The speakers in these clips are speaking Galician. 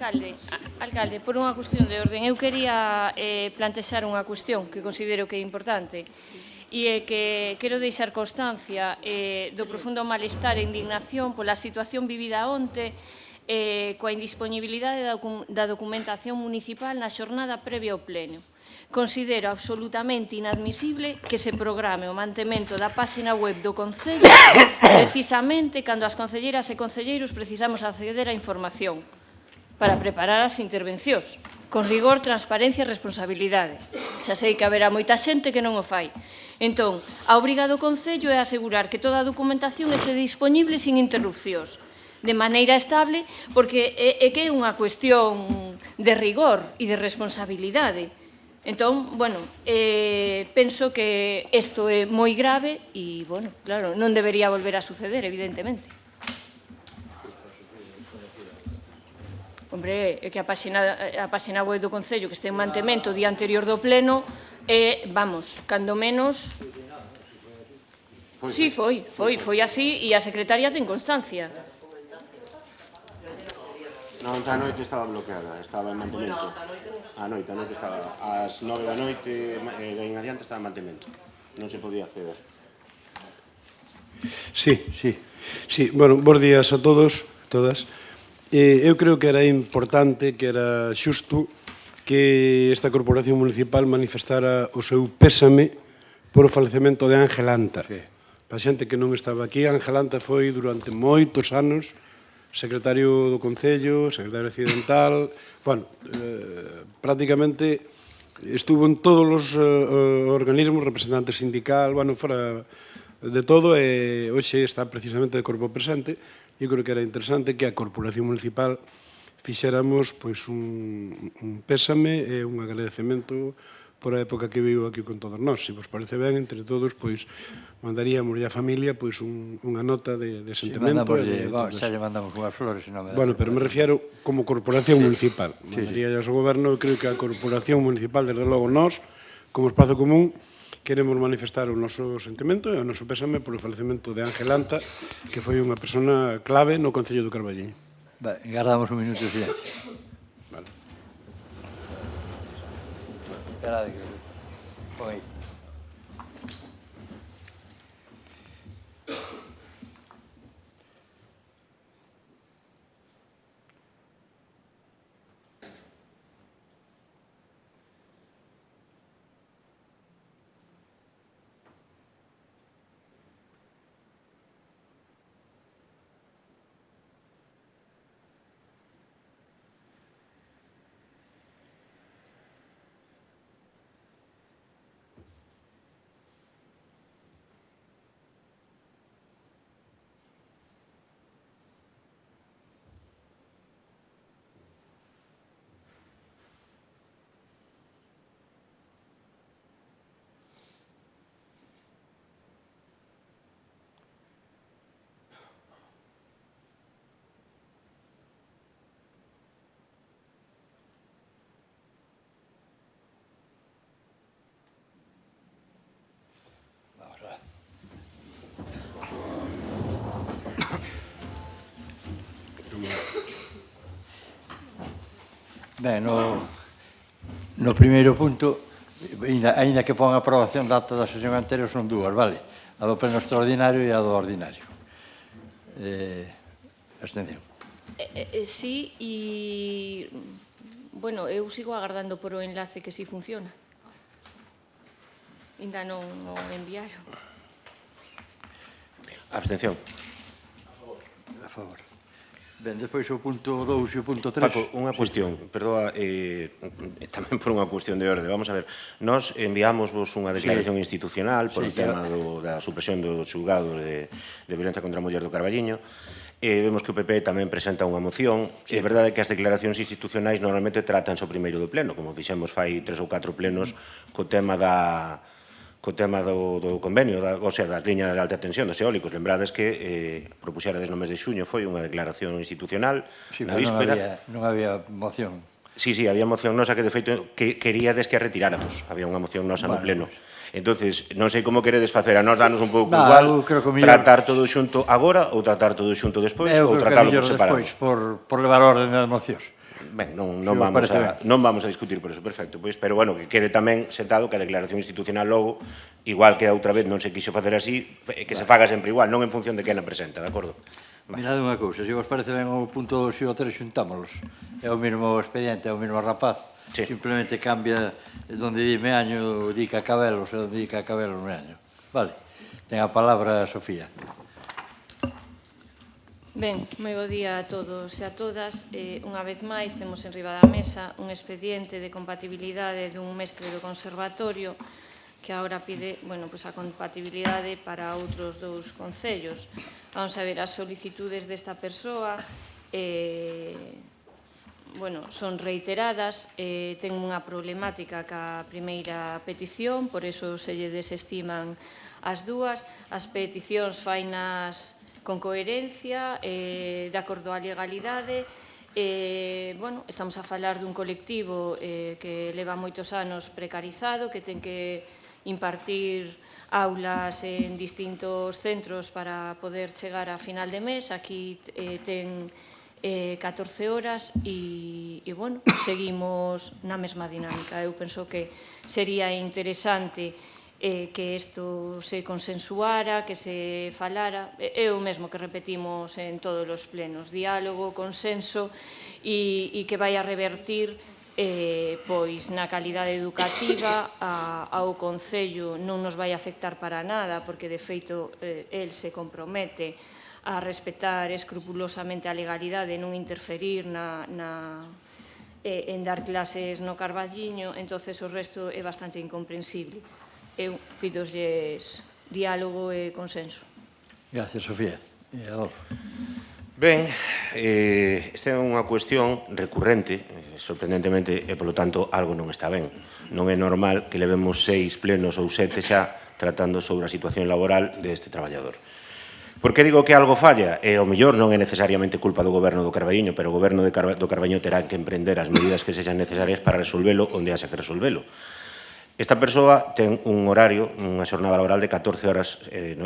Alcalde, por unha cuestión de orden, eu quería plantexar unha cuestión que considero que é importante e é que quero deixar constancia do profundo malestar e indignación pola situación vivida onte coa indisponibilidade da documentación municipal na xornada previa ao pleno. Considero absolutamente inadmisible que se programe o mantemento da páxina web do Concello precisamente cando as concelleiras e concelleiros precisamos acceder á información para preparar as intervencións, con rigor, transparencia e responsabilidade. Xa sei que haberá moita xente que non o fai. Entón, a obriga do Concello é asegurar que toda a documentación este disponible sin interrupcións, de maneira estable, porque é que é unha cuestión de rigor e de responsabilidade. Entón, bueno, penso que isto é moi grave e, bueno, claro, non debería volver a suceder, evidentemente. Hombre, é que a páxina web do Concello que este en mantemento o día anterior do pleno é, vamos, cando menos... Sí, foi así e a secretaria ten constancia. Non, a noite estaba bloqueada, estaba en mantemento. A noite estaba, ás 9 da noite en adiante estaba en mantemento. Non se podía acceder. Sí, bueno, bons días a todos, todas. Eu creo que era importante, que era xusto que esta corporación municipal manifestara o seu pésame por o falecemento de Ángel Anta. Para a xente que non estaba aquí, Ángel Anta foi durante moitos anos secretario do Concello, secretario accidental, bueno, prácticamente estuvo en todos os organismos, representante sindical, bueno, fora de todo, e hoxe está precisamente de corpo presente. Eu creo que era interesante que a Corporación Municipal fixéramos un pésame e un agradecemento por a época que vivo aquí con todos nós. Se vos parece ben, entre todos, pois, mandaríamos a familia unha nota de sentimento. Xa lle mandamos unhas flores. Bueno, pero me refiero como Corporación Municipal. Mandaría ao goberno, creo que a Corporación Municipal, desde logo nós, como espazo común, queremos manifestar o noso sentimento e o noso pésame por o falecemento de Ángel Anta, que foi unha persona clave no Concello do Carballiño. Guardamos un minuto de silencio. Vale. Esperade que... Pon aí. Ben, no primeiro punto, aínda que pon a aprobación da acta da sesión anterior, son dúas, vale? A do pleno extraordinario e a do ordinario. Abstención. Sí, e... Bueno, eu sigo agardando por o enlace que si funciona. Ainda non o enviaron. Abstención. A favor. Ben, despois o punto 2 e o punto 3. Paco, unha cuestión, perdoa, tamén por unha cuestión de orde. Vamos a ver, nós enviámosvos unha declaración institucional por o tema da supresión dos xulgados de violencia contra a muller do Carballiño. Vemos que o PP tamén presenta unha moción. É verdade que as declaracións institucionais normalmente tratanse o primeiro do pleno, como fixemos fai 3 ou 4 plenos co tema do convenio, ou sea, das liñas de alta tensión dos eólicos. Lembrades que propuxerades no mes de xuño foi unha declaración institucional na víspera. Non había moción. Sí, había moción nosa que, de feito, queríades que a retiráramos. Había unha moción nosa no pleno. Entonces, non sei como queredes facer, a nós danos un pouco igual, tratar todo xunto agora ou tratar todo xunto despois, ou tratarlo por separado. Despois, por levar orden das mocións. Ben, non vamos a discutir por eso, perfecto. Pois, pero, bueno, que quede tamén sentado que a declaración institucional logo, igual que a outra vez non se quixo facer así, que se faga sempre igual, non en función de quen a presenta, de acordo? Mirad unha cousa, se vos parece ben o punto 2 e o 3 xuntámolos. É o mesmo expediente, é o mesmo rapaz. Sí. Simplemente cambia donde di Meaño, di Cacabelos, e donde di Cacabelos, Meaño. Vale. Ten a palabra Sofía. Ben, moi bo día a todos e a todas. Unha vez máis, temos en riba da mesa un expediente de compatibilidade dun mestre do conservatorio que agora pide, bueno, pues a compatibilidade para outros dous concellos. Vamos a ver, as solicitudes desta persoa bueno, son reiteradas, ten unha problemática ca primeira petición, por eso se lle desestiman as dúas. As peticións fainas con coherencia, de acordo á legalidade. Bueno, estamos a falar dun colectivo que leva moitos anos precarizado, que ten que impartir aulas en distintos centros para poder chegar a final de mes. Aquí ten 14 horas e, bueno, seguimos na mesma dinámica. Eu penso que sería interesante que isto se consensuara, que se falara. É o mesmo que repetimos en todos os plenos: diálogo, consenso, e que vai a revertir pois na calidade educativa ao Concello. Non nos vai afectar para nada, porque de feito el se compromete a respetar escrupulosamente a legalidade, non interferir en dar clases no Carballiño. Entonces o resto é bastante incomprensible. Eu pidoslles diálogo e consenso. Gracias, Sofía. E Adolfo. Ben, esta é unha cuestión recurrente, sorprendentemente, e, polo tanto, algo non está ben. Non é normal que levemos 6 plenos ou 7 xa tratando sobre a situación laboral deste traballador. Por que digo que algo falla? E, ao mellor, non é necesariamente culpa do goberno do Carballiño, pero o goberno do Carballiño terá que emprender as medidas que sexan necesarias para resolvelo onde haxe que resolvelo. Esta persoa ten un horario, unha xornada laboral de 14 horas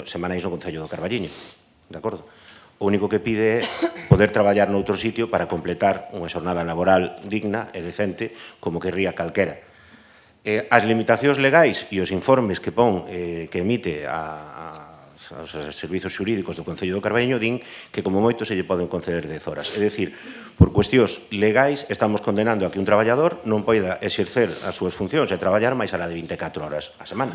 semanais no Concello do Carballiño, de acordo? O único que pide é poder traballar noutro sitio para completar unha xornada laboral digna e decente como querría calquera. As limitacións legais e os informes que pon, que emite aos servizos xurídicos do Concello do Carballiño din que como moito se lle poden conceder 10 horas. É dicir, por cuestións legais estamos condenando a que un traballador non poida exercer as súas funcións e traballar máis alá de 24 horas a semana,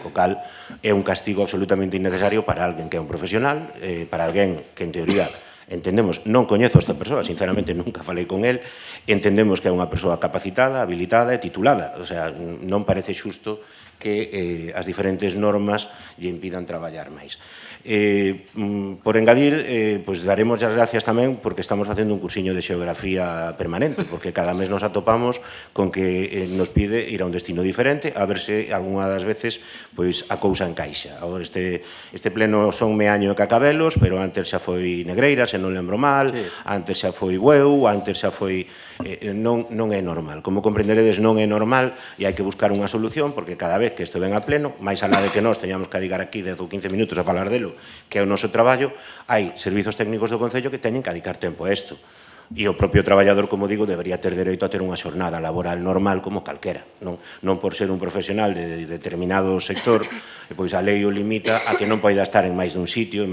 o cal é un castigo absolutamente innecesario para alguén que é un profesional, para alguén que en teoría entendemos, non coñezo a esta persoa, sinceramente nunca falei con el, entendemos que é unha persoa capacitada, habilitada e titulada, o sea, non parece xusto que as diferentes normas lle impidan traballar máis. Por engadir, pois daremos as gracias tamén porque estamos facendo un cursiño de xeografía permanente, porque cada mes nos atopamos con que nos pide ir a un destino diferente, a ver se algunha das veces pois a cousa encaixa. Agora este pleno son Meaño e Cacabelos, pero antes xa foi Negreira, se non lembro mal, sí. Antes xa foi Bueu, antes xa foi... non é normal. Como comprenderedes, non é normal e hai que buscar unha solución, porque cada vez que isto ven a pleno, máis alá de que nós teñamos que dedicar aquí 10 ou 15 minutos a falar delo, que é o noso traballo, hai servizos técnicos do Concello que teñen que dedicar tempo a isto. E o propio traballador, como digo, debería ter dereito a ter unha xornada laboral normal como calquera. Non por ser un profesional de determinado sector, pois a lei o limita a que non poida estar en máis dun sitio,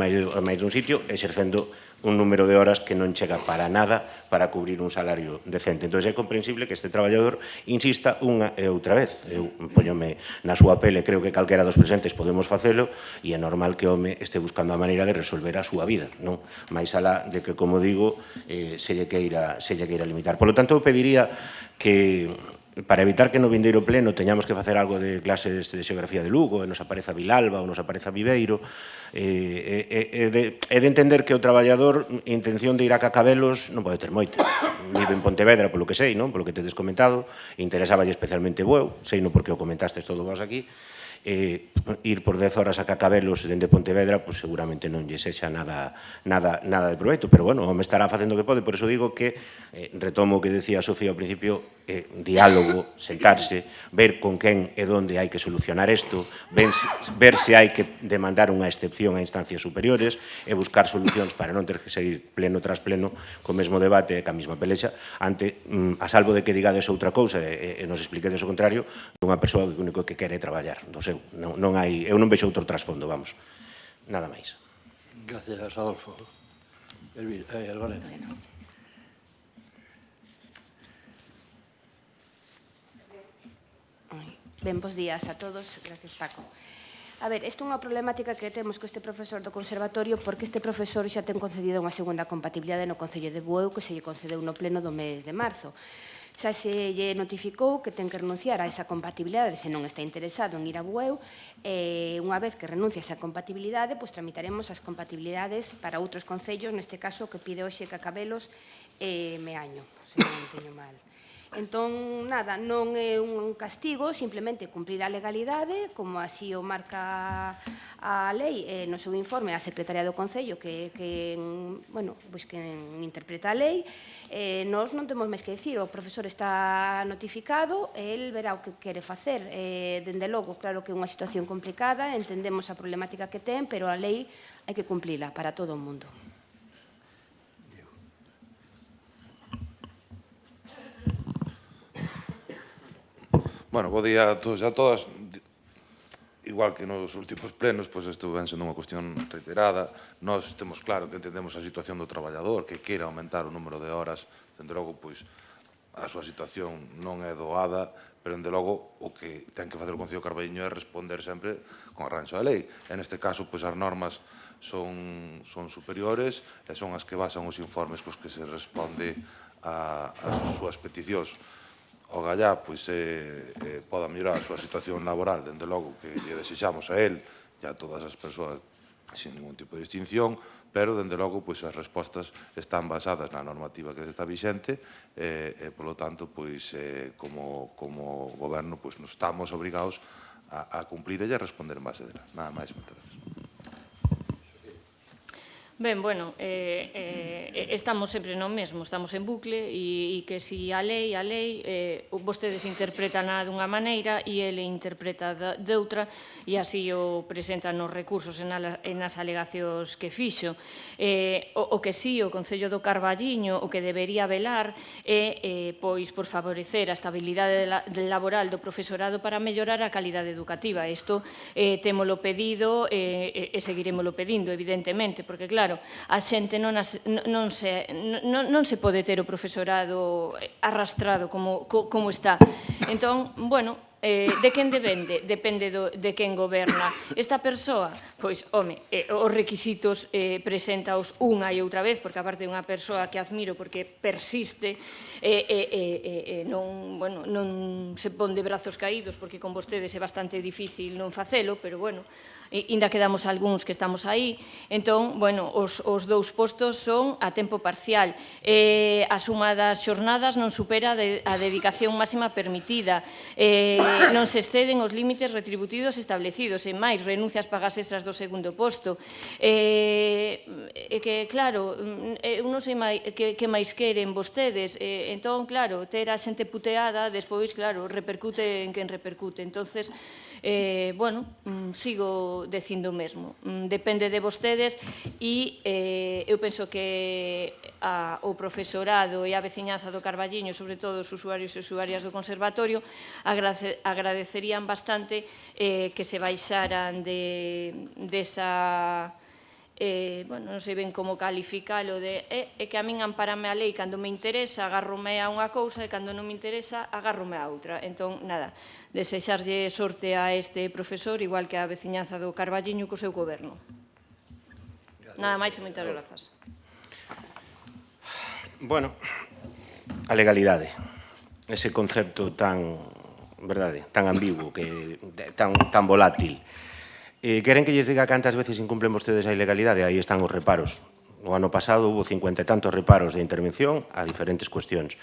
exercendo un número de horas que non chega para nada para cubrir un salario decente. Entón é comprensible que este traballador insista unha e outra vez. Eu poñome na súa pele, creo que calquera dos presentes podemos facelo, e é normal que o home este buscando a maneira de resolver a súa vida, non? Mais alá de que, como digo, se lle queira limitar. Por lo tanto, eu pediría que para evitar que no vindeiro pleno teñamos que facer algo de clases de xeografía de Lugo, e nos apareza Vilalba ou nos apareza Viveiro, e de entender que o traballador intención de ir a Cacabelos non pode ter moita. Vive en Pontevedra, polo que sei, non? Polo que tedes comentado, interesáballe especialmente Bueu, sei non porque o comentastes todo vos aquí, ir por 10 horas a Cacabelos dende Pontevedra, pois seguramente non lle sexa nada de proveito, pero bueno, o home estará facendo o que pode, por eso digo que retomo o que decía Sofía ao principio, diálogo, sentarse, ver con quen e onde hai que solucionar isto, ver se hai que demandar unha excepción a instancias superiores e buscar solucións para non ter que seguir pleno tras pleno co mesmo debate e ca mesma pelexa ante, a salvo de que digades outra cousa e nos expliquedes o contrario, dunha persoa que o único que quere é traballar do seu. Eu non vexo outro trasfondo, vamos. Nada máis. Gracias, Adolfo. Lorena. Ben, bons días a todos. Gracias, Paco. A ver, isto é unha problemática que temos co este profesor do conservatorio porque este profesor xa ten concedido unha segunda compatibilidade no Concello de Bueu que se lle concedeu no pleno do mes de marzo. Xa se lle notificou que ten que renunciar a esa compatibilidade se non está interesado en ir a Bueu e unha vez que renuncia a esa compatibilidade, pois tramitaremos as compatibilidades para outros concellos, neste caso que pide hoxe Cacabelos e Meaño, se non teño mal. Entón, nada, non é un castigo, simplemente cumprir a legalidade, como así o marca a lei no seu informe a Secretaría do Concello, que interpreta a lei. Nós non temos máis que dicir, o profesor está notificado, el verá o que quere facer. Dende logo, claro que é unha situación complicada, entendemos a problemática que ten, pero a lei hai que cumplila para todo o mundo. Bueno, bo día a todos e a todas. Igual que nos últimos plenos, pois isto ven sendo unha cuestión reiterada. Nós temos claro que entendemos a situación do traballador, que queira aumentar o número de horas. Dende logo, pois, a súa situación non é doada, pero, dende logo, o que ten que facer o Concello de Carballiño é responder sempre con arranxo da lei. En este caso, pois, as normas son superiores e son as que basan os informes cos que se responde ás súas peticións. O gallá poda mellorar a súa situación laboral, dende logo que lle desexamos a él e a todas as persoas sin ningún tipo de distinción, pero, dende logo, as respostas están basadas na normativa que está vixente e, polo tanto, como goberno, nos estamos obrigados a cumplir e a responder en base dela. Nada máis, moitas gracias. Ben, bueno, estamos sempre no mesmo, estamos en bucle e que si a lei, vostedes interpretan dunha maneira e ele interpreta de outra e así o presentan nos recursos e nas alegacións que fixo. O que si, o Concello do Carballiño, o que debería velar é, pois, por favorecer a estabilidade laboral do profesorado para mellorar a calidade educativa. Isto témolo pedido e seguiremoslo pedindo, evidentemente, porque, claro, a xente non se pode ter o profesorado arrastrado como está. Entón, bueno, de quen depende? Depende de quen goberna. Esta persoa, pois, home, os requisitos presentaos unha e outra vez, porque aparte é unha persoa que admiro porque persiste non se pon de brazos caídos, porque con vostedes é bastante difícil non facelo, pero, bueno, ainda quedamos algúns que estamos aí. Entón, bueno, os dous postos son a tempo parcial. A suma das xornadas non supera a dedicación máxima permitida. Non se exceden os límites retributivos establecidos. E máis, renuncias pagas extras do segundo posto. Que, claro, eu non sei que máis queren vostedes. Entón, claro, ter a xente puteada, despois, claro, repercute en quen repercute. Entonces, bueno, sigo dicindo o mesmo. Depende de vostedes e eu penso que o profesorado e a veciñanza do Carballiño, sobre todo os usuarios e usuarias do conservatorio, agradecerían bastante que se baixaran desa... bueno, non sei ben como calificalo de que a min amparame a lei cando me interesa, agárrome a unha cousa e cando non me interesa, agárrome a outra. Entón, nada, desexarlle sorte a este profesor, igual que a veciñanza do Carballiño co seu goberno. Nada máis e moitas grazas. Bueno, a legalidade, ese concepto tan, verdade, tan ambiguo, tan volátil. Queren que lles diga cantas veces incumplen vostedes a ilegalidade? Aí están os reparos. O ano pasado hubo 50 e tantos reparos de intervención a diferentes cuestións.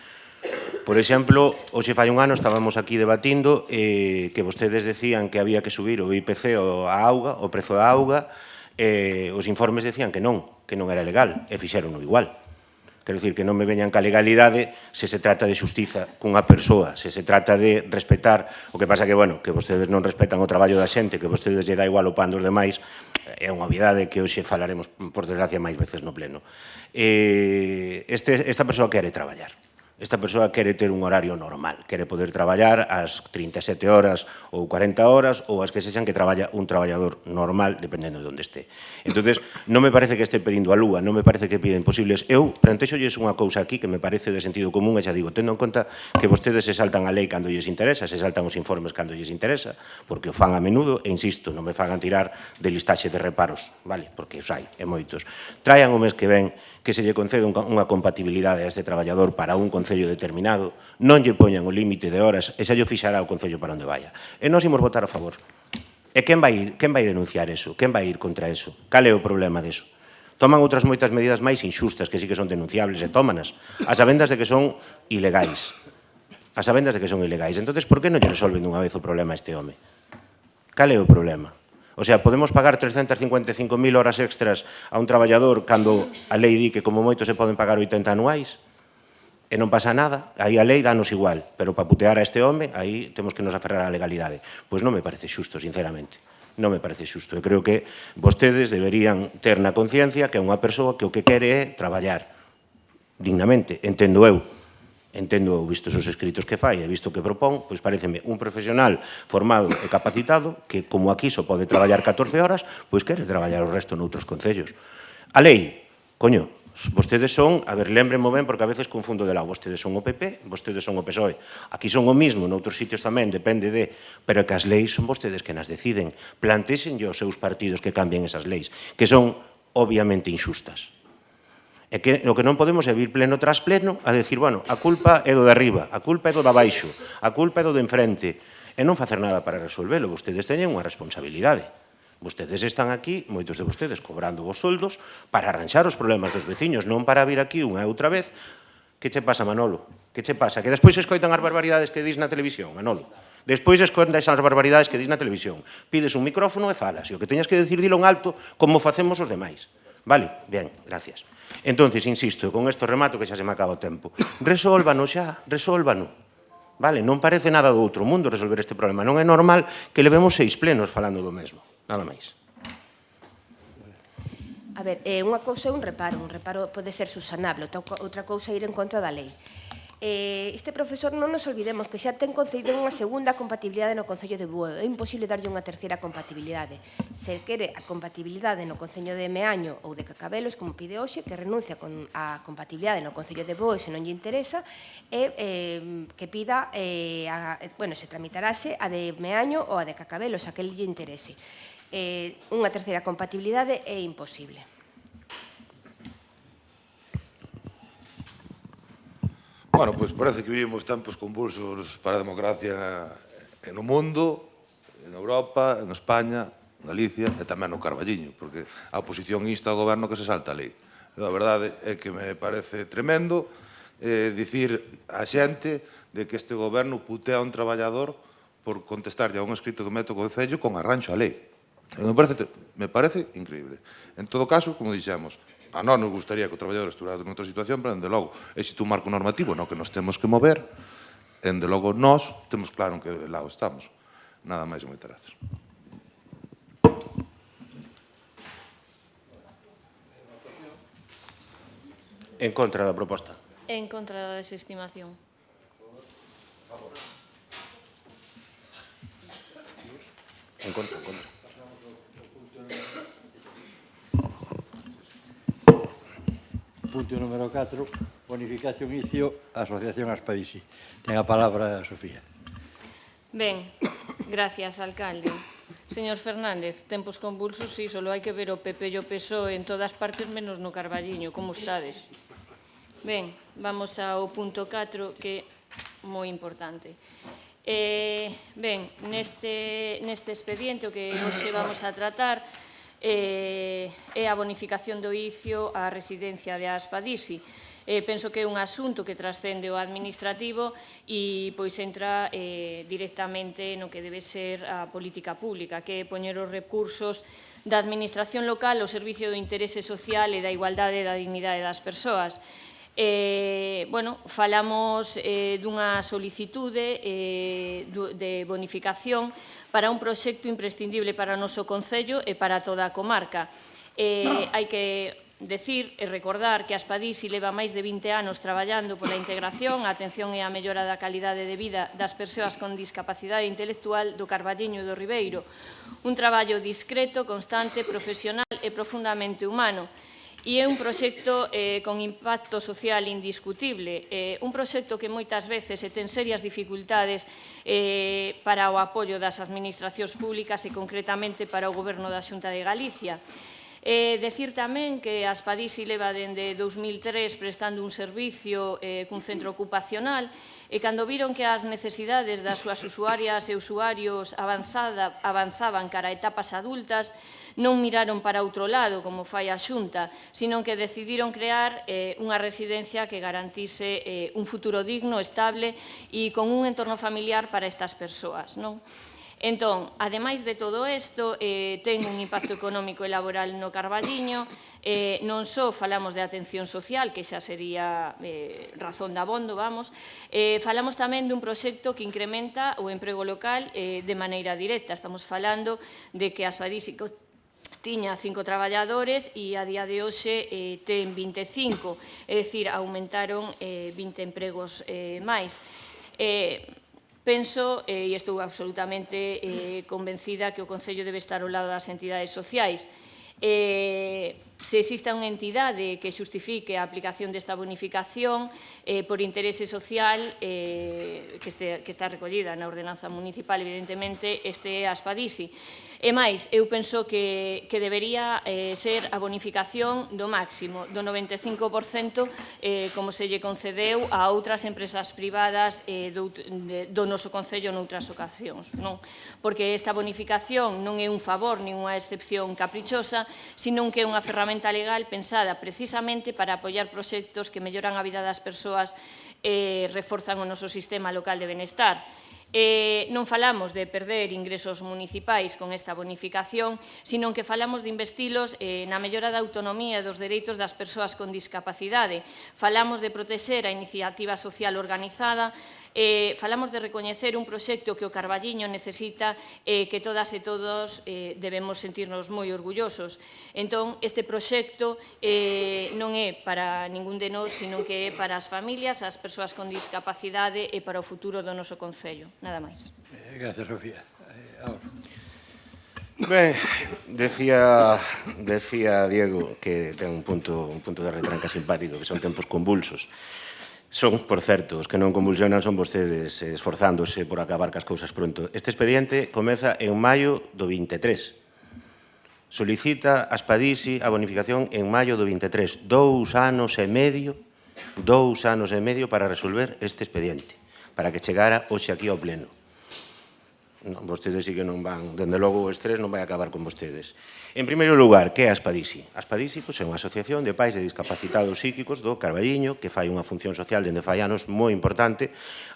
Por exemplo, hoxe fai un ano estábamos aquí debatindo que vostedes decían que había que subir o IPC o a auga, o prezo da auga, os informes decían que non era legal, e fixerono igual. Quero dicir, que non me veñan ca legalidade se se trata de xustiza cunha persoa, se se trata de respetar, o que pasa que, bueno, que vostedes non respetan o traballo da xente, que vostedes lle dá igual o pan dos demais, é unha obviedade que hoxe falaremos, por desgracia, máis veces no pleno. Esta persoa quere traballar. Esta persoa quere ter un horario normal, quere poder traballar ás 37 horas ou 40 horas ou as que sexan que traballa un traballador normal, dependendo de onde este. Entonces, non me parece que este pedindo a lúa, non me parece que pida imposibles. Eu plantexolles unha cousa aquí que me parece de sentido común e xa digo, tendo en conta que vostedes se saltan a lei cando lles interesa, se saltan os informes cando lles interesa, porque o fan a menudo, e insisto, non me fagan tirar de listaxe de reparos, vale? Porque os hai, e moitos. Traian o mes que ven que se lle concede unha compatibilidade a este traballador para un concello determinado, non lle poñan o límite de horas e xa lle fixará o concello para onde vaya. E nós imos votar a favor. E quen vai denunciar eso? Quen vai ir contra eso? Cal é o problema deso? Toman outras moitas medidas máis inxustas que sí que son denunciables e tómanas, a sabendas de que son ilegais. A sabendas de que son ilegais. Entón, por que non lle resolven dunha vez o problema a este home? Cal é o problema? O sea, podemos pagar 355.000 horas extras a un traballador cando a lei di que como moito se poden pagar 80 anuais e non pasa nada, aí a lei danos igual, pero para putear a este home, aí temos que nos aferrar á legalidade. Pois non me parece xusto, sinceramente. Non me parece xusto. E creo que vostedes deberían ter na conciencia que é unha persoa que o que quere é traballar dignamente, entendo eu, vistos os escritos que fai e visto que propón, pois pareceme un profesional formado e capacitado que, como aquí só pode traballar 14 horas, pois quere traballar o resto noutros concellos. A lei, coño, vostedes son, a ver, lémbrenmo ben, porque a veces confundo de lado, vostedes son o PP, vostedes son o PSOE. Aquí son o mismo, noutros sitios tamén, depende de... Pero que as leis son vostedes que nas deciden. Plantexen os seus partidos que cambien esas leis, que son obviamente inxustas. E que o que non podemos é vir pleno tras pleno a decir, bueno, a culpa é do de arriba, a culpa é do de abaixo, a culpa é do de enfrente, e non facer nada para resolvelo. Vostedes teñen unha responsabilidade. Vostedes están aquí, moitos de vostedes, cobrando vos soldos para arranxar os problemas dos veciños, non para vir aquí unha e outra vez. Que che pasa, Manolo? Que che pasa? Que despois escoitan as barbaridades que dis na televisión, Manolo. Despois escondes as barbaridades que dis na televisión. Pides un micrófono e falas, e o que teñas que decir dilo en alto como facemos os demais. Vale? Ben, gracias. Entonces, insisto, con isto remato que xa se me acaba o tempo. Resólvano xa, resólvano. Vale? Non parece nada do outro mundo resolver este problema. Non é normal que levemos 6 plenos falando do mesmo. Nada máis. A ver, unha cousa é un reparo pode ser subsanable, outra cousa é ir en contra da lei. Este profesor non nos olvidemos que xa ten concedido unha segunda compatibilidade no Concello de Bueu, é imposible darlle unha terceira compatibilidade. Se quere a compatibilidade no Concello de Meaño ou de Cacabelos, como pide hoxe, que renuncia a compatibilidade no Concello de Bueu se non lle interesa, e que pida, se tramitarase a de Meaño ou a de Cacabelos, a que lle interese. Unha terceira compatibilidade é imposible. Bueno, pois parece que vivimos tempos convulsos para a democracia no mundo, en Europa, en España, en Galicia e tamén no Carballiño, porque a oposición insta ao goberno que se salta a lei. A verdade é que me parece tremendo dicir a xente de que este goberno putea a un traballador por contestarlle a un escrito que mete o Concello con arranxo a lei. Me parece increíble. En todo caso, como dixemos, a nós nos gustaría que o traballador esturado noutra situación, pero, dende logo, existe un marco normativo no que nos temos que mover, dende logo, nós temos claro en que lado estamos. Nada máis e moitas gracias. En contra da proposta. En contra da desestimación. En contra, en contra. Punto número 4, bonificación inicio, Asociación Aspadisi. Ten a palabra Sofía. Ben, gracias, alcalde. Señor Fernández, tempos convulsos, sí, solo hai que ver o PP e o PSOE en todas partes menos no Carballiño. Como estades? Ben, vamos ao punto 4, que é moi importante. Ben, neste expediente o que hoxe vamos a tratar é a bonificación do ICIO á residencia de Aspadisi. Penso que é un asunto que trascende o administrativo e pois entra directamente no que debe ser a política pública, que é poñer os recursos da administración local ao servicio do interese social e da igualdade e da dignidade das persoas. Falamos dunha solicitude de bonificación para un proxecto imprescindible para o noso concello e para toda a comarca. Hai que decir e recordar que a Aspadisi leva máis de 20 anos traballando pola integración, a atención e a mellora da calidade de vida das persoas con discapacidade intelectual do Carballiño e do Ribeiro. Un traballo discreto, constante, profesional e profundamente humano. E é un proxecto con impacto social indiscutible, un proxecto que moitas veces ten serias dificultades para o apoio das administracións públicas e concretamente para o Goberno da Xunta de Galicia. Decir tamén que a Aspadisi leva dende 2003 prestando un servicio cun centro ocupacional e cando viron que as necesidades das súas usuarias e usuarios avanzaban cara a etapas adultas, non miraron para outro lado, como fai a Xunta, sino que decidiron crear unha residencia que garantise un futuro digno, estable e con un entorno familiar para estas persoas. Entón, ademais de todo isto, ten un impacto económico e laboral no Carballiño, non só falamos de atención social, que xa sería razón de abondo, falamos tamén dun proxecto que incrementa o emprego local de maneira directa. Estamos falando de que Aspadisi tiña 5 traballadores e a día de hoxe ten 25, é dicir, aumentaron 20 empregos máis. Penso, e estou absolutamente convencida, que o Concello debe estar ao lado das entidades sociais. Se existe unha entidade que xustifique a aplicación desta bonificación por interese social que está recollida na ordenanza municipal, evidentemente, este é a Aspadisi. E máis, eu penso que debería ser a bonificación do máximo, do 95%, como se lle concedeu a outras empresas privadas do noso Concello noutras ocasións. Porque esta bonificación non é un favor nin unha excepción caprichosa, sino que é unha ferramenta legal pensada precisamente para apoiar proxectos que melloran a vida das persoas e reforzan o noso sistema local de benestar. Non falamos de perder ingresos municipais con esta bonificación, sino que falamos de investilos na mellora da autonomía e dos dereitos das persoas con discapacidade. Falamos de protexer a iniciativa social organizada, falamos de recoñecer un proxecto que o Carballiño necesita e que todas e todos debemos sentirnos moi orgullosos. Entón, este proxecto non é para ningún de nós, sino que é para as familias, as persoas con discapacidade e para o futuro do noso Concello. Nada máis. Gracias, Sofía. Ben, decía Diego que ten un punto de retranca simpático, que son tempos convulsos. Son, por certo, os que non convulsionan son vostedes esforzándose por acabar cas cousas pronto. Este expediente comeza en maio do 23. Solicita Aspadisi a bonificación en maio do 23. 2 anos e medio para resolver este expediente, para que chegara hoxe aquí ao pleno. Vostedes sí que non van, dende logo o estrés non vai acabar con vostedes. En primeiro lugar, que é a Aspadisi? A Aspadisi é unha asociación de pais de discapacitados psíquicos do Carballiño que fai unha función social dende fai anos moi importante,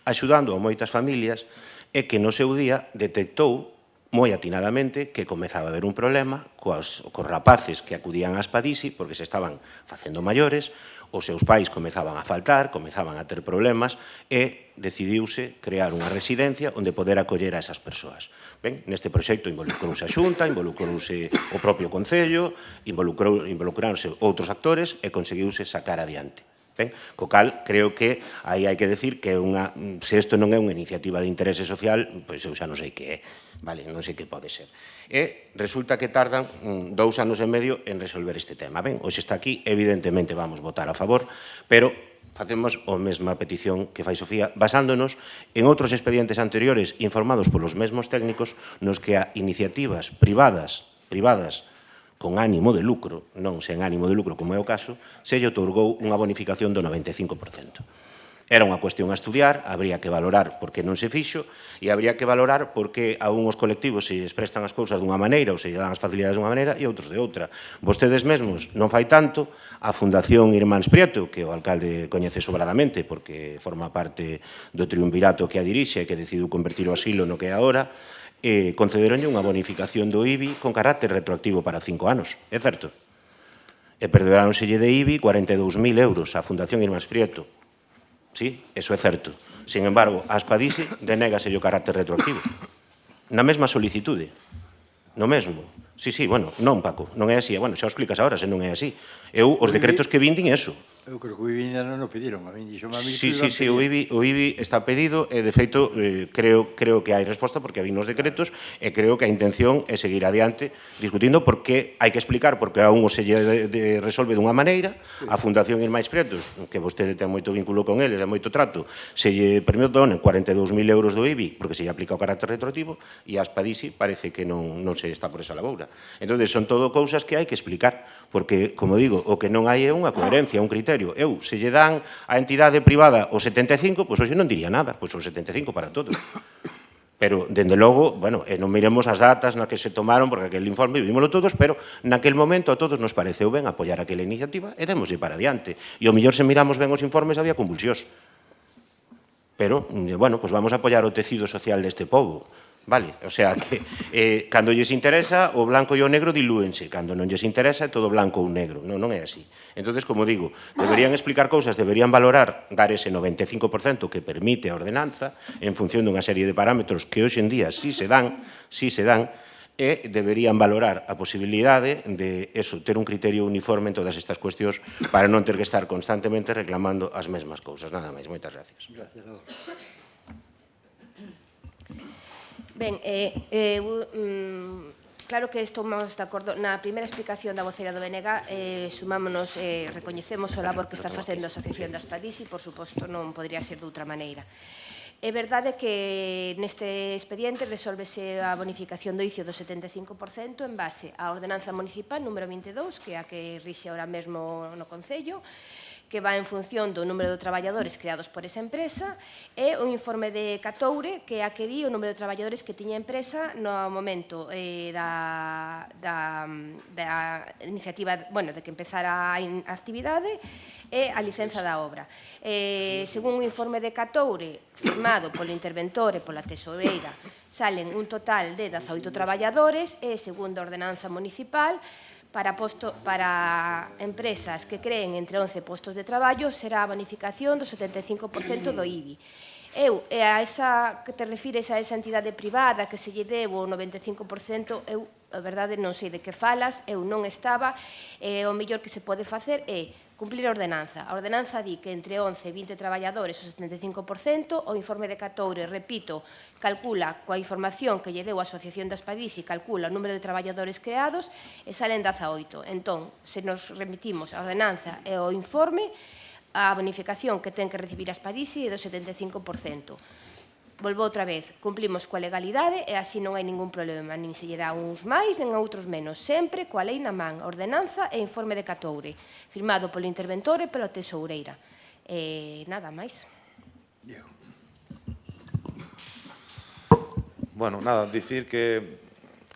axudando a moitas familias e que no seu día detectou moi atinadamente que comezaba a haber un problema cos rapaces que acudían a Aspadisi porque se estaban facendo maiores, os seus pais comezaban a faltar, comezaban a ter problemas e decidiuse crear unha residencia onde poder acoller a esas persoas. Ben, neste proxecto involucrouse a Xunta, involucrouse o propio Concello, involucrouse outros actores e conseguiuse sacar adiante. Ben, co cal, creo que aí hai que decir que se isto non é unha iniciativa de interese social, pois eu xa non sei que é, vale, non sei que pode ser. E resulta que tardan 2 anos e medio en resolver este tema. Ben, hoxe está aquí, evidentemente vamos votar a favor, pero facemos a mesma petición que fai Sofía, basándonos en outros expedientes anteriores informados polos mesmos técnicos nos que a iniciativas privadas con ánimo de lucro, non sen ánimo de lucro como é o caso, se lle outorgou unha bonificación do 95%. Era unha cuestión a estudiar, habría que valorar por que non se fixo e habría que valorar por que a unhos colectivos se lles prestan as cousas dunha maneira ou se lle dan as facilidades dunha maneira e outros de outra. Vostedes mesmos, non fai tanto, a Fundación Irmáns Prieto, que o alcalde coñece sobradamente porque forma parte do triunvirato que a dirixe e que decidiu convertir o asilo no que é agora, concederonlle unha bonificación do IBI con carácter retroactivo para 5 anos, é certo? E perdonáronselle de IBI 42.000 euros á Fundación Irmáns Prieto. Sí, eso é certo. Sin embargo, a Aspadici denégase o carácter retroactivo. Na mesma solicitude. No mesmo. Sí, bueno, non, Paco, non é así. Bueno, xa o explicas agora, se non é así. Os decretos que vin din eso. Eu creo que o IBI non o pediron, a mí dixo a mí Sí, o IBI está pedido e, de feito, creo que hai resposta porque hai nos decretos e creo que a intención é seguir adiante discutindo porque hai que explicar porque a un se lle resolve dunha maneira, a Fundación Irmáns Prietos, que vostede ten moito vínculo con eles e moito trato, se lle permiten 42.000 euros do IBI porque se lle aplica o carácter retroactivo e a Aspadici parece que non se está por esa laboura. Entón, son todo cousas que hai que explicar porque, como digo, o que non hai é unha coherencia, un criterio. Eu, se lle dan a entidade privada o 75, pois hoxe non diría nada, pois o 75 para todos. Pero, dende logo, bueno, non miremos as datas nas que se tomaron, porque aquel informe vimoslo todos, pero naquel momento a todos nos pareceu ben apoiar aquela iniciativa e démoslle para adiante. E o mellor se miramos ben os informes había convulsións. Pero, bueno, pois vamos a apoiar o tecido social deste pobo. Vale, o sea, que cando lles interesa, o blanco e o negro dilúense. Cando non lles interesa, é todo blanco ou negro. Non é así. Entonces, como digo, deberían explicar cousas, deberían valorar, dar ese 95% que permite a ordenanza en función dunha serie de parámetros que hoxe en día sí se dan, e deberían valorar a posibilidade de eso, ter un criterio uniforme en todas estas cuestións para non ter que estar constantemente reclamando as mesmas cousas. Nada máis. Moitas gracias. Ben, claro que estamos de acordo. Na primeira explicación da voceira do BNG sumámonos, recoñecemos o labor que está facendo a Asociación das Aspadici, por suposto non podría ser de outra maneira. É verdade que neste expediente resolvese a bonificación do ICIO do 75% en base á ordenanza municipal número 22, que é a que rixe ahora mesmo no Concello, que va en función do número de traballadores creados por esa empresa, e o informe de Catoure, que é a que di o número de traballadores que tiña a empresa no momento da iniciativa, bueno, de que empezara a actividade e a licenza da obra. Según o informe de Catoure, firmado polo interventor e pola tesoureira, salen un total de 18 traballadores e, segundo a ordenanza municipal, para empresas que creen entre 11 postos de traballo será a bonificación do 75% do IBI. A esa que te refires a esa entidade privada que se lle deu o 95%, eu, a verdade, non sei de que falas, eu non estaba, o mellor que se pode facer é cumplir a ordenanza. A ordenanza di que entre 11 e 20 traballadores o 75%, o informe de Catoure, repito, calcula coa información que lle deu a Asociación das Aspadici, calcula o número de traballadores creados e salen 18. Entón, se nos remitimos a ordenanza e ao informe, a bonificación que ten que recibir a Aspadici é do 75%. Volvo outra vez, cumplimos coa legalidade e así non hai ningún problema, nin se lle dá uns máis, nin a outros menos, sempre coa lei na man, ordenanza e informe de Catoure, firmado polo interventor e pola tesoureira. Nada máis. Bueno, nada, dicir que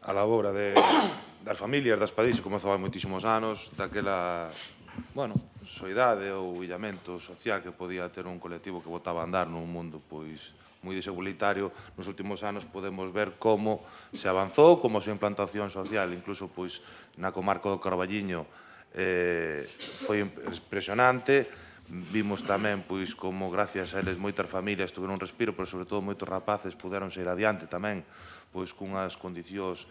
a labora das familias das Aspadici comezou hai moitísimos anos, daquela, bueno, soidade ou illamento social que podía ter un colectivo que botaba a andar nun mundo, pois, moi desigualitario. Nos últimos anos podemos ver como se avanzou, como a súa implantación social, incluso pois na comarca do Carballiño, foi impresionante. Vimos tamén pois como gracias a eles moitas familias tuveron un respiro, pero sobre todo moitos rapaces puderon sair adiante tamén pois cunhas condicións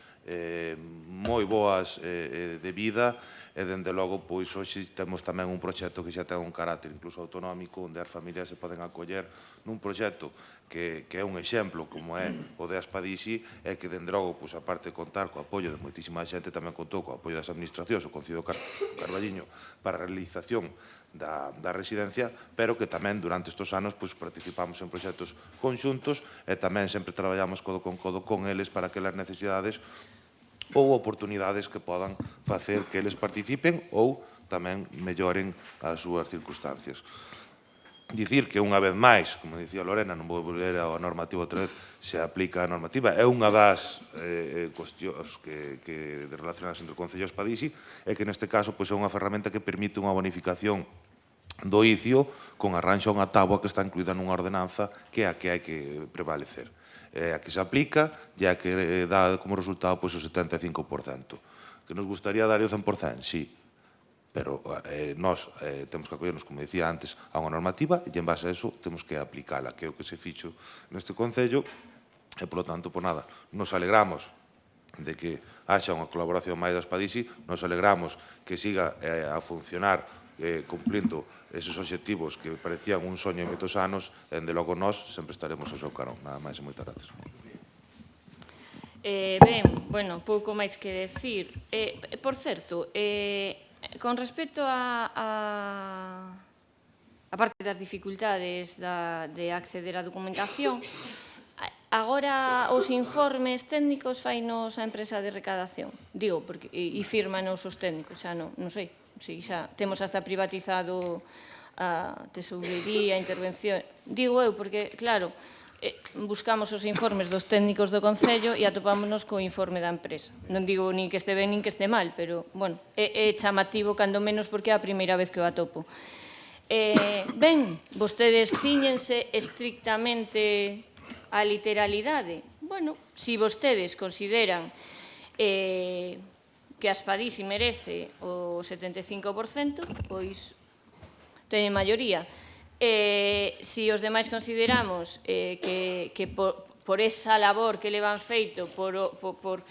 moi boas de vida. E, dende logo, pois, hoxe temos tamén un proxecto que xa ten un carácter incluso autonómico, onde as familias se poden acoller nun proxecto que é un exemplo, como é o de Aspadici, e que, dende logo, pois, aparte de contar co apoio de moitísima xente, tamén contou co apoio das administracións, o Concello do Carballiño, para a realización da residencia, pero que tamén durante estes anos pois, participamos en proxectos conxuntos e tamén sempre traballamos codo con eles para que as necesidades ou oportunidades que podan facer que eles participen ou tamén melloren as súas circunstancias. dicir que unha vez máis, como dicía Lorena, non vou volver ao normativo outra vez, se aplica a normativa, é unha das cuestións que relacionadas entre o Concello e Espadisi, e que neste caso é unha ferramenta que permite unha bonificación do ICIO con arranxo a unha táboa que está incluída nunha ordenanza que é a que hai que prevalecer. É a que se aplica e a que dá como resultado o 75%. Que nos gustaría dar o 100%, sí, pero nós temos que acollernos, como dicía antes, a unha normativa e en base a eso temos que aplicala, que é o que se fixo neste Concello e, polo tanto, por nada, nos alegramos de que haxa unha colaboración máis da Espadisi, nos alegramos que siga a funcionar cumplindo esos obxectivos que parecían un soño en moitos anos, e, de logo, nós sempre estaremos ao seu carón. Nada máis e moitas gracias. Ben, bueno, pouco máis que decir. Por certo, con respecto a parte das dificultades de acceder á documentación, agora os informes técnicos fainos a empresa de recadación. Digo, porque e firmanos os técnicos, xa non sei. Si, xa temos hasta privatizado a tesourería, a intervención. Digo eu, porque, claro, buscamos os informes dos técnicos do Concello e atopámonos co informe da empresa. Non digo nin que este ben nin que este mal, pero, bueno, é chamativo cando menos porque é a primeira vez que o atopo. Ben, vostedes ciñense estrictamente a literalidade. Bueno, se vostedes consideran que a Espadisi merece o 75%, pois teñen maioría. Se os demais consideramos que por esa labor que levan feito, porque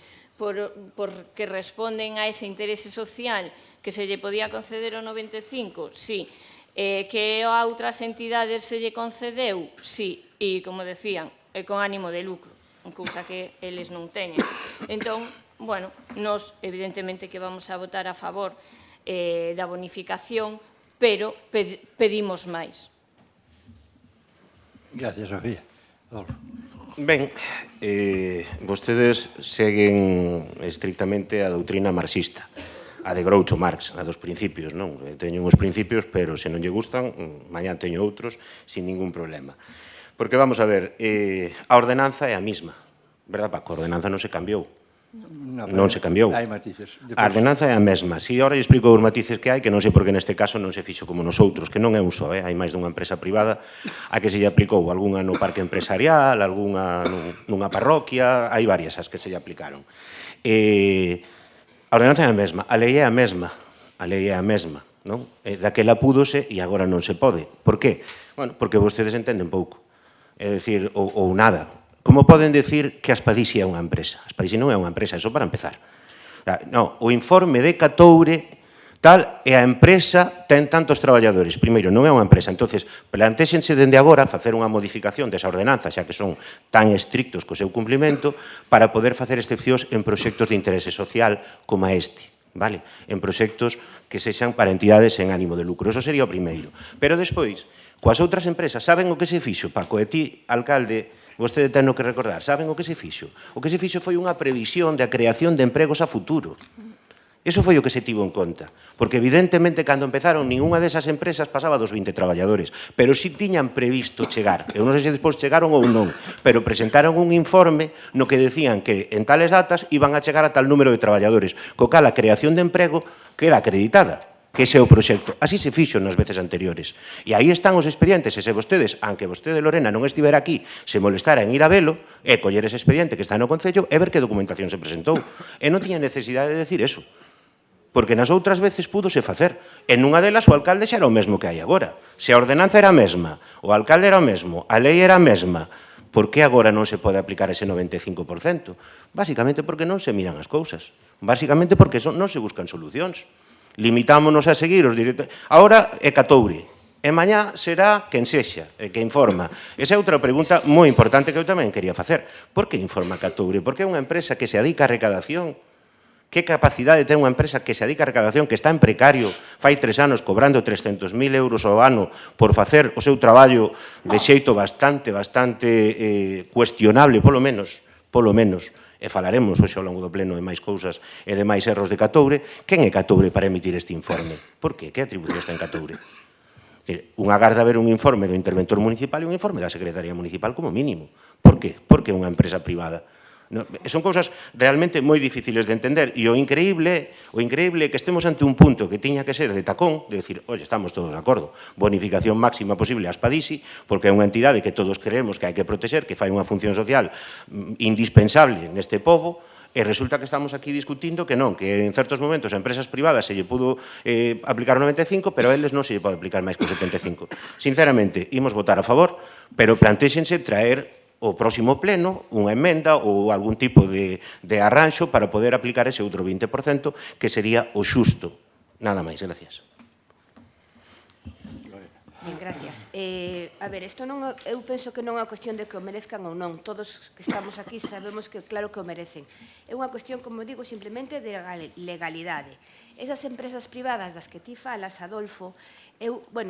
responden a ese interese social que se lle podía conceder o 95%, sí. Que a outras entidades se lle concedeu, sí. E, como decían, con ánimo de lucro, cousa que eles non teñen. Entón, bueno, nós, evidentemente, que vamos a votar a favor da bonificación, pero pedimos máis. Gracias, Sofía. Ben, vostedes seguen estrictamente a doutrina marxista, a de Groucho Marx, a dos principios, non? Teño uns principios, pero se non lle gustan, mañá teño outros, sin ningún problema. Porque, vamos a ver, a ordenanza é a mesma, verdad, Paco? A ordenanza non se cambiou. Non se cambiou. Hai matices. A ordenanza é a mesma. Si agora lle explico os matices que hai, que non sei por que neste caso non se fixo como nosotros, que non é un só, hai máis dunha empresa privada a que se lle aplicou, algunha no parque empresarial, algunha nunha parroquia, hai varias as que se lle aplicaron. A ordenanza é a mesma, a lei é a mesma, a lei é a mesma, non? Daquela púdose e agora non se pode. Por qué? Bueno, porque vostedes entenden pouco. É dicir, ou nada. Como poden decir que a Espadisi é unha empresa? A Espadisi non é unha empresa, eso para empezar. Non, o informe de Catoure tal, e a empresa ten tantos traballadores. Primeiro, non é unha empresa. Entonces, plantéxense dende agora facer unha modificación desa ordenanza, xa que son tan estrictos co seu cumplimento, para poder facer excepcións en proxectos de interese social como este. Vale? En proxectos que sexan para entidades en ánimo de lucro. Eso sería o primeiro. Pero despois, coas outras empresas, saben o que se fixo, Paco? E ti, alcalde, vostede ten que recordar, saben o que se fixo? O que se fixo foi unha previsión da creación de empregos a futuro. Iso foi o que se tivo en conta, porque evidentemente cando empezaron ninguna desas empresas pasaba dos 20 traballadores, pero si tiñan previsto chegar, eu non sei se despois chegaron ou non, pero presentaron un informe no que decían que en tales datas iban a chegar a tal número de traballadores, co cal a creación de emprego queda acreditada, que ese é o proxecto. Así se fixo nas veces anteriores. E aí están os expedientes, e se vostedes, aunque vostede, Lorena, non estivera aquí, se molestara en ir a velo, e coller ese expediente que está no Concello, e ver que documentación se presentou. E non tiña necesidade de decir eso. Porque nas outras veces púdose facer. En nunha delas o alcalde xa era o mesmo que hai agora. Se a ordenanza era a mesma, o alcalde era o mesmo, a lei era a mesma, por que agora non se pode aplicar ese 95%? Básicamente porque non se miran as cousas. Básicamente porque non se buscan solucións. Limitámonos a seguir os directores. Agora é Catoure. E mañá será quen sexa, que informa. Esa é outra pregunta moi importante que eu tamén quería facer. Por que informa Catoure? Por que é unha empresa que se dedica a recadación? Que capacidade ten unha empresa que se dedica a recadación, que está en precario, fai 3 anos cobrando 300.000 euros ao ano por facer o seu traballo de xeito bastante cuestionable, polo menos, e falaremos hoxe ao longo do pleno de máis cousas e de máis erros de Catoure. Quen é Catoure para emitir este informe? Por qué? Que atribucións ten Catoure? Unha garda ver un informe do interventor municipal e un informe da Secretaría Municipal como mínimo. Por qué? Porque é unha empresa privada. Son cousas realmente moi difíciles de entender e o increíble é que estemos ante un punto que tiña que ser de tacón, de decir, oye, estamos todos de acordo, bonificación máxima posible a Aspadici, porque é unha entidade que todos creemos que hai que protexer, que fai unha función social indispensable neste pobo, e resulta que estamos aquí discutindo que non, que en certos momentos a empresas privadas se lle pudo aplicar o 95, pero a eles non se lle pode aplicar máis que o 75. Sinceramente, imos votar a favor, pero plantéxense traer o próximo pleno unha emenda ou algún tipo de arranxo para poder aplicar ese outro 20% que sería o xusto. Nada máis, gracias. Ben, gracias. A ver, isto non, eu penso que non é unha cuestión de que o merezcan ou non. Todos que estamos aquí sabemos que claro que o merecen. É unha cuestión, como digo, simplemente de legalidade. Esas empresas privadas das que ti falas, Adolfo, por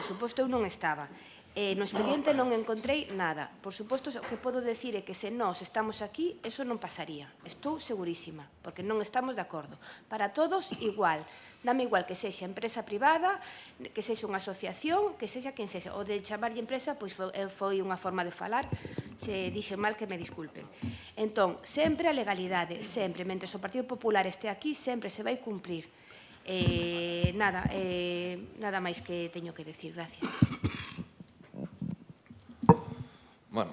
suposto, eu non estaba. No expediente non encontrei nada. Por suposto, o que podo decir é que se nós estamos aquí, eso non pasaría. Estou segurísima, porque non estamos de acordo. Para todos, igual. Dame igual que sexa empresa privada, que sexa unha asociación, que sexa quen sexa. O de chamarlle empresa, pois foi unha forma de falar. Se dixe mal, que me disculpen. Entón, sempre a legalidade, sempre. Mentre o Partido Popular este aquí, sempre se vai cumprir. Nada máis que teño que decir. Gracias. Bueno,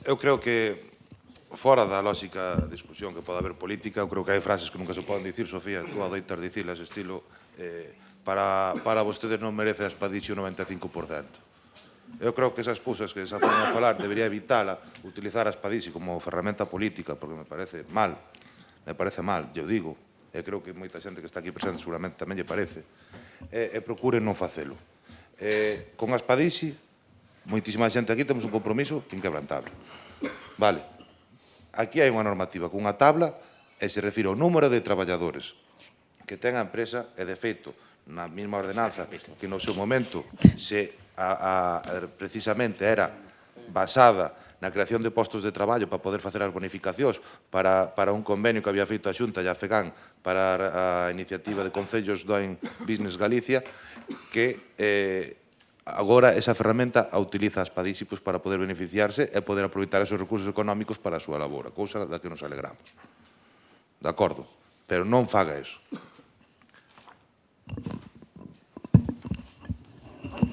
eu creo que fora da lógica discusión que pode haber política, eu creo que hai frases que nunca se poden dicir, Sofía, tú adoitas dicilas, estilo para vostedes non merece a Aspadici o 95%. Eu creo que esas cousas que esa forma de falar debería evitala, utilizar a Aspadici como ferramenta política, porque me parece mal, eu digo, e creo que moita xente que está aquí presente seguramente tamén lle parece, e procuren non facelo. Con Aspadici, moitísima xente aquí temos un compromiso inquebrantable. Vale. Aquí hai unha normativa cunha tabla e se refire ao número de traballadores que ten a empresa e, de feito, na mesma ordenanza que no seu momento precisamente era basada na creación de postos de traballo para poder facer as bonificacións para un convenio que había feito a Xunta e a FEGAN para a iniciativa de Concellos Doing Business Galicia, que agora esa ferramenta a utiliza a Aspadici para poder beneficiarse e poder aproveitar esos recursos económicos para a súa labora, cousa da que nos alegramos. De acordo? Pero non faga eso.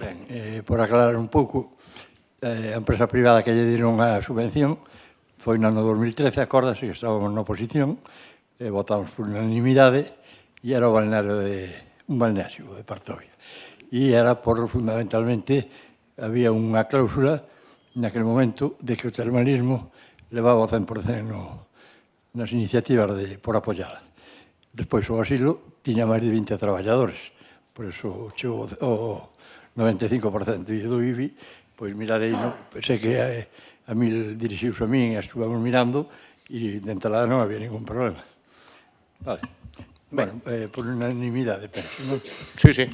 Ben, por aclarar un pouco, a empresa privada que lle dieron a subvención foi no ano 2013, acórdase que estábamos na oposición, votamos por unanimidade e era un balneario de Partovia. E era fundamentalmente, había unha cláusula naquele momento de que o termalismo levaba o 100% nas iniciativas por apoiar. Despois o asilo tiña máis de 20 traballadores, por eso chegou o 95% e do IBI, pois mirarei, sei que a mí dirixiuse a min e estuvamos mirando e de entrada non había ningún problema. Vale. Bueno, por unanimidade, penso, non? Sí, sí.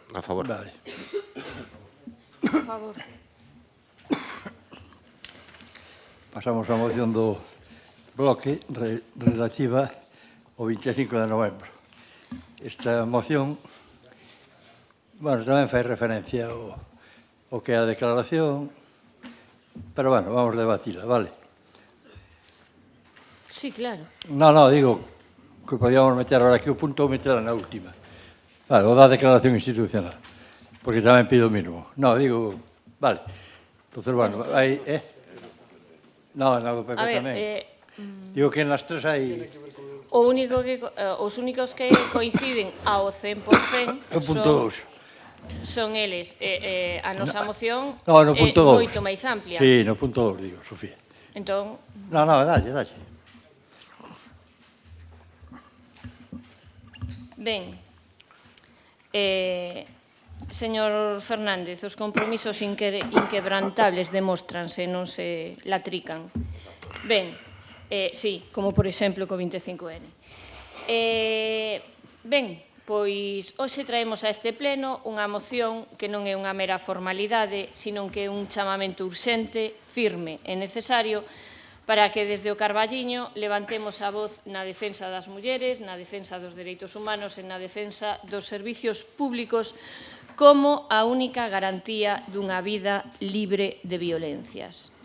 A favor. Vale. A favor. Pasamos á moción do bloque relativa ao 25 de novembro. Esta moción, tamén fai referencia ao que é a declaración, pero, vamos debatila, vale? Sí, claro. Non, digo que podíamos meter ahora aquí o punto ou meterla na última. Vale, o da declaración institucional, porque tamén pido o mínimo. Digo, vale. Entonces, hai... Non, do PP tamén. Digo que nas tres hai... Os únicos que coinciden ao 100% O punto 2. son eles. A nosa moción no punto é moito máis amplia. Sí, no punto 2, digo, Sofía. Entón... dalle. Ben, señor Fernández, os compromisos inquebrantables demóstranse, non se latrican. Ben, sí, como por exemplo co 25N. Ben, pois hoxe traemos a este pleno unha moción que non é unha mera formalidade, sino que é un chamamento urxente, firme e necesario para que desde o Carballiño levantemos a voz na defensa das mulleres, na defensa dos dereitos humanos e na defensa dos servicios públicos como a única garantía dunha vida libre de violencias.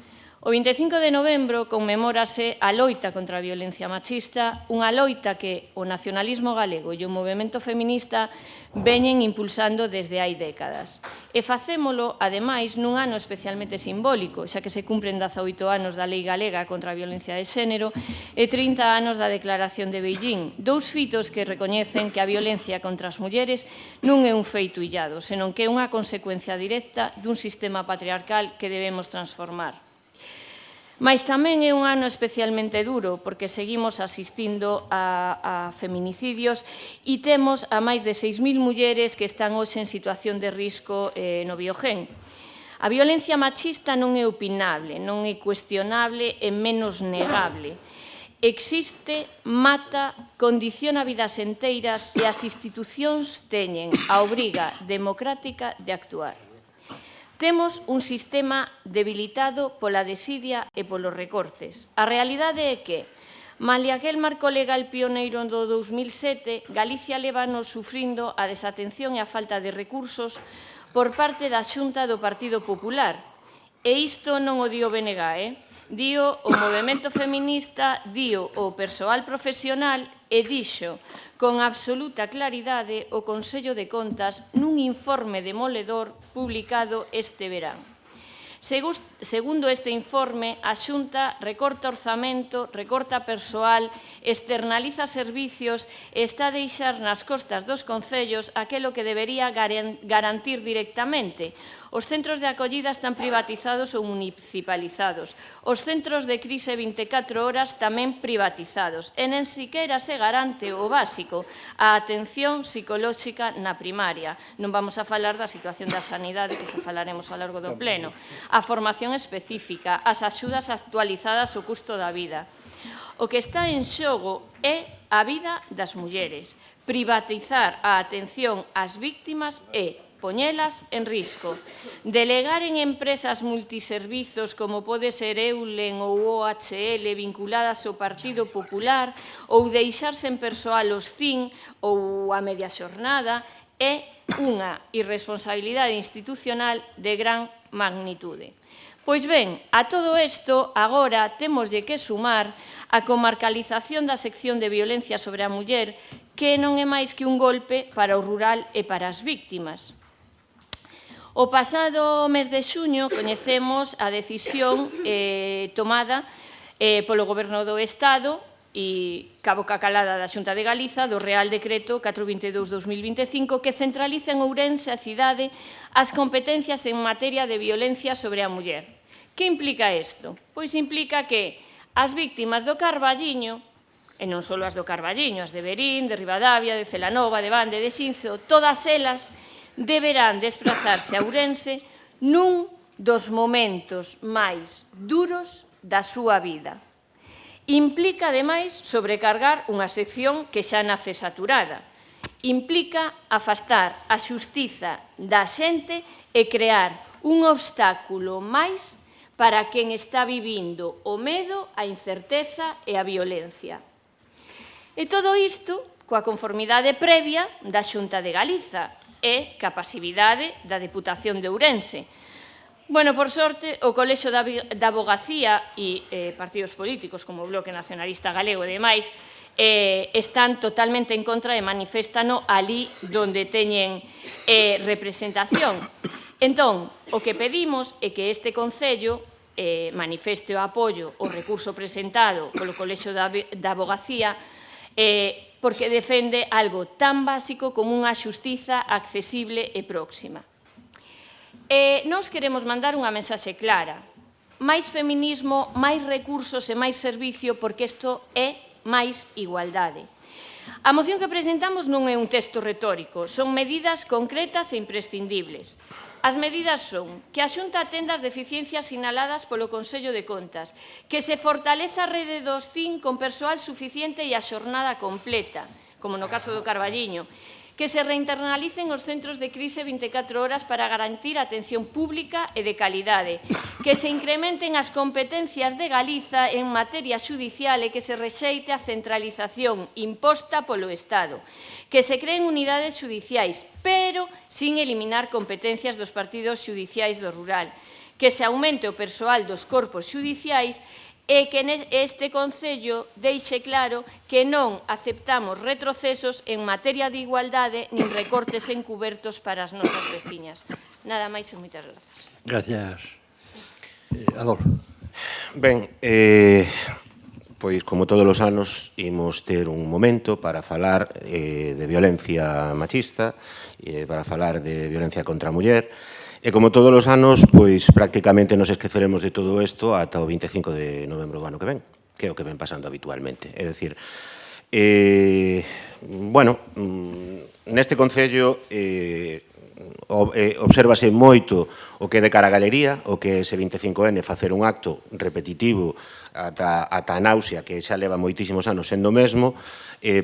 O 25 de novembro conmemórase a loita contra a violencia machista, unha loita que o nacionalismo galego e o movemento feminista veñen impulsando desde hai décadas. E facémolo, ademais, nun ano especialmente simbólico, xa que se cumpren 18 anos da Lei Galega contra a Violencia de Xénero e 30 anos da Declaración de Beijing, dous fitos que recoñecen que a violencia contra as mulleres non é un feito illado, senón que é unha consecuencia directa dun sistema patriarcal que debemos transformar. Mais tamén é un ano especialmente duro porque seguimos asistindo a feminicidios e temos a máis de 6.000 mulleres que están hoxe en situación de risco no Biogen. A violencia machista non é opinable, non é cuestionable e menos negable. Existe, mata, condiciona vidas enteiras e as institucións teñen a obriga democrática de actuar. Temos un sistema debilitado pola desidia e polos recortes. A realidade é que, malia aquel marco legal pioneiro do 2007, Galicia lévanos sufrindo a desatención e a falta de recursos por parte da Xunta do Partido Popular. E isto non o dio o BNG, dio o movemento feminista, dio o persoal profesional e dixo con absoluta claridade o Consello de Contas nun informe demoledor publicado este verán. Segundo este informe, a Xunta recorta orzamento, recorta persoal, externaliza servicios e está a deixar nas costas dos concellos aquelo que debería garantir directamente. Os centros de acollida están privatizados ou municipalizados. Os centros de crise 24 horas tamén privatizados. E nen siquera se garante o básico, a atención psicolóxica na primaria. Non vamos a falar da situación da sanidade, que xa falaremos ao largo do pleno. A formación específica, as axudas actualizadas ao custo da vida. O que está en xogo é a vida das mulleres. Privatizar a atención ás víctimas é poñelas en risco. Delegar en empresas multiservizos como pode ser Eulen ou OHL vinculadas ao Partido Popular ou deixarse en persoal os CIN ou a media xornada é unha irresponsabilidade institucional de gran magnitude. Pois ben, a todo isto agora temoslle que sumar a comarcalización da sección de violencia sobre a muller, que non é máis que un golpe para o rural e para as víctimas. O pasado mes de xuño coñecemos a decisión tomada polo Goberno do Estado e cabo calada da Xunta de Galiza do Real Decreto 422/2025 que centraliza en Ourense a cidade as competencias en materia de violencia sobre a muller. Que implica isto? Pois implica que as víctimas do Carballiño, e non só as do Carballiño, as de Verín, de Ribadavia, de Celanova, de Bande, de Xinzo, todas elas deberán desplazarse a Ourense nun dos momentos máis duros da súa vida. Implica, ademais, sobrecargar unha sección que xa nace saturada. Implica afastar a xustiza da xente e crear un obstáculo máis para quen está vivindo o medo, a incerteza e a violencia. E todo isto coa conformidade previa da Xunta de Galiza e ca pasividade da Deputación de Ourense. Bueno, por sorte, o Colexio da Avogacía e partidos políticos como o Bloque Nacionalista Galego e demais están totalmente en contra e maniféstano ali donde teñen representación. Entón, o que pedimos é que este Concello manifeste o apoio ao recurso presentado polo Colexio da Avogacía porque defende algo tan básico como unha xustiza accesible e próxima. Nós queremos mandar unha mensaxe clara. Máis feminismo, máis recursos e máis servicio porque isto é máis igualdade. A moción que presentamos non é un texto retórico, son medidas concretas e imprescindibles. As medidas son que a Xunta atenda as deficiencias sinaladas polo Consello de Contas, que se fortaleza a rede dos CIN con persoal suficiente e a xornada completa, como no caso do Carballiño, que se reinternalicen os centros de crise 24 horas para garantir a atención pública e de calidade, que se incrementen as competencias de Galiza en materia xudicial e que se rexeite a centralización imposta polo Estado, que se creen unidades xudiciais, pero sin eliminar competencias dos partidos xudiciais do rural, que se aumente o persoal dos corpos xudiciais e que este Concello deixe claro que non aceptamos retrocesos en materia de igualdade nin recortes encubertos para as nosas veciñas. Nada máis e moitas grazas. Gracias. Adolfo. Ben, pois como todos os anos imos ter un momento para falar de violencia machista, para falar de violencia contra a muller. E como todos os anos, pois prácticamente nos esqueceremos de todo isto ata o 25 de novembro do ano que ven, que é o que ven pasando habitualmente. É dicir, bueno, neste Concello obsérvase moito o que é de cara a galería, o que é ese 25N, facer un acto repetitivo ata a náusea, que xa leva moitísimos anos sendo mesmo,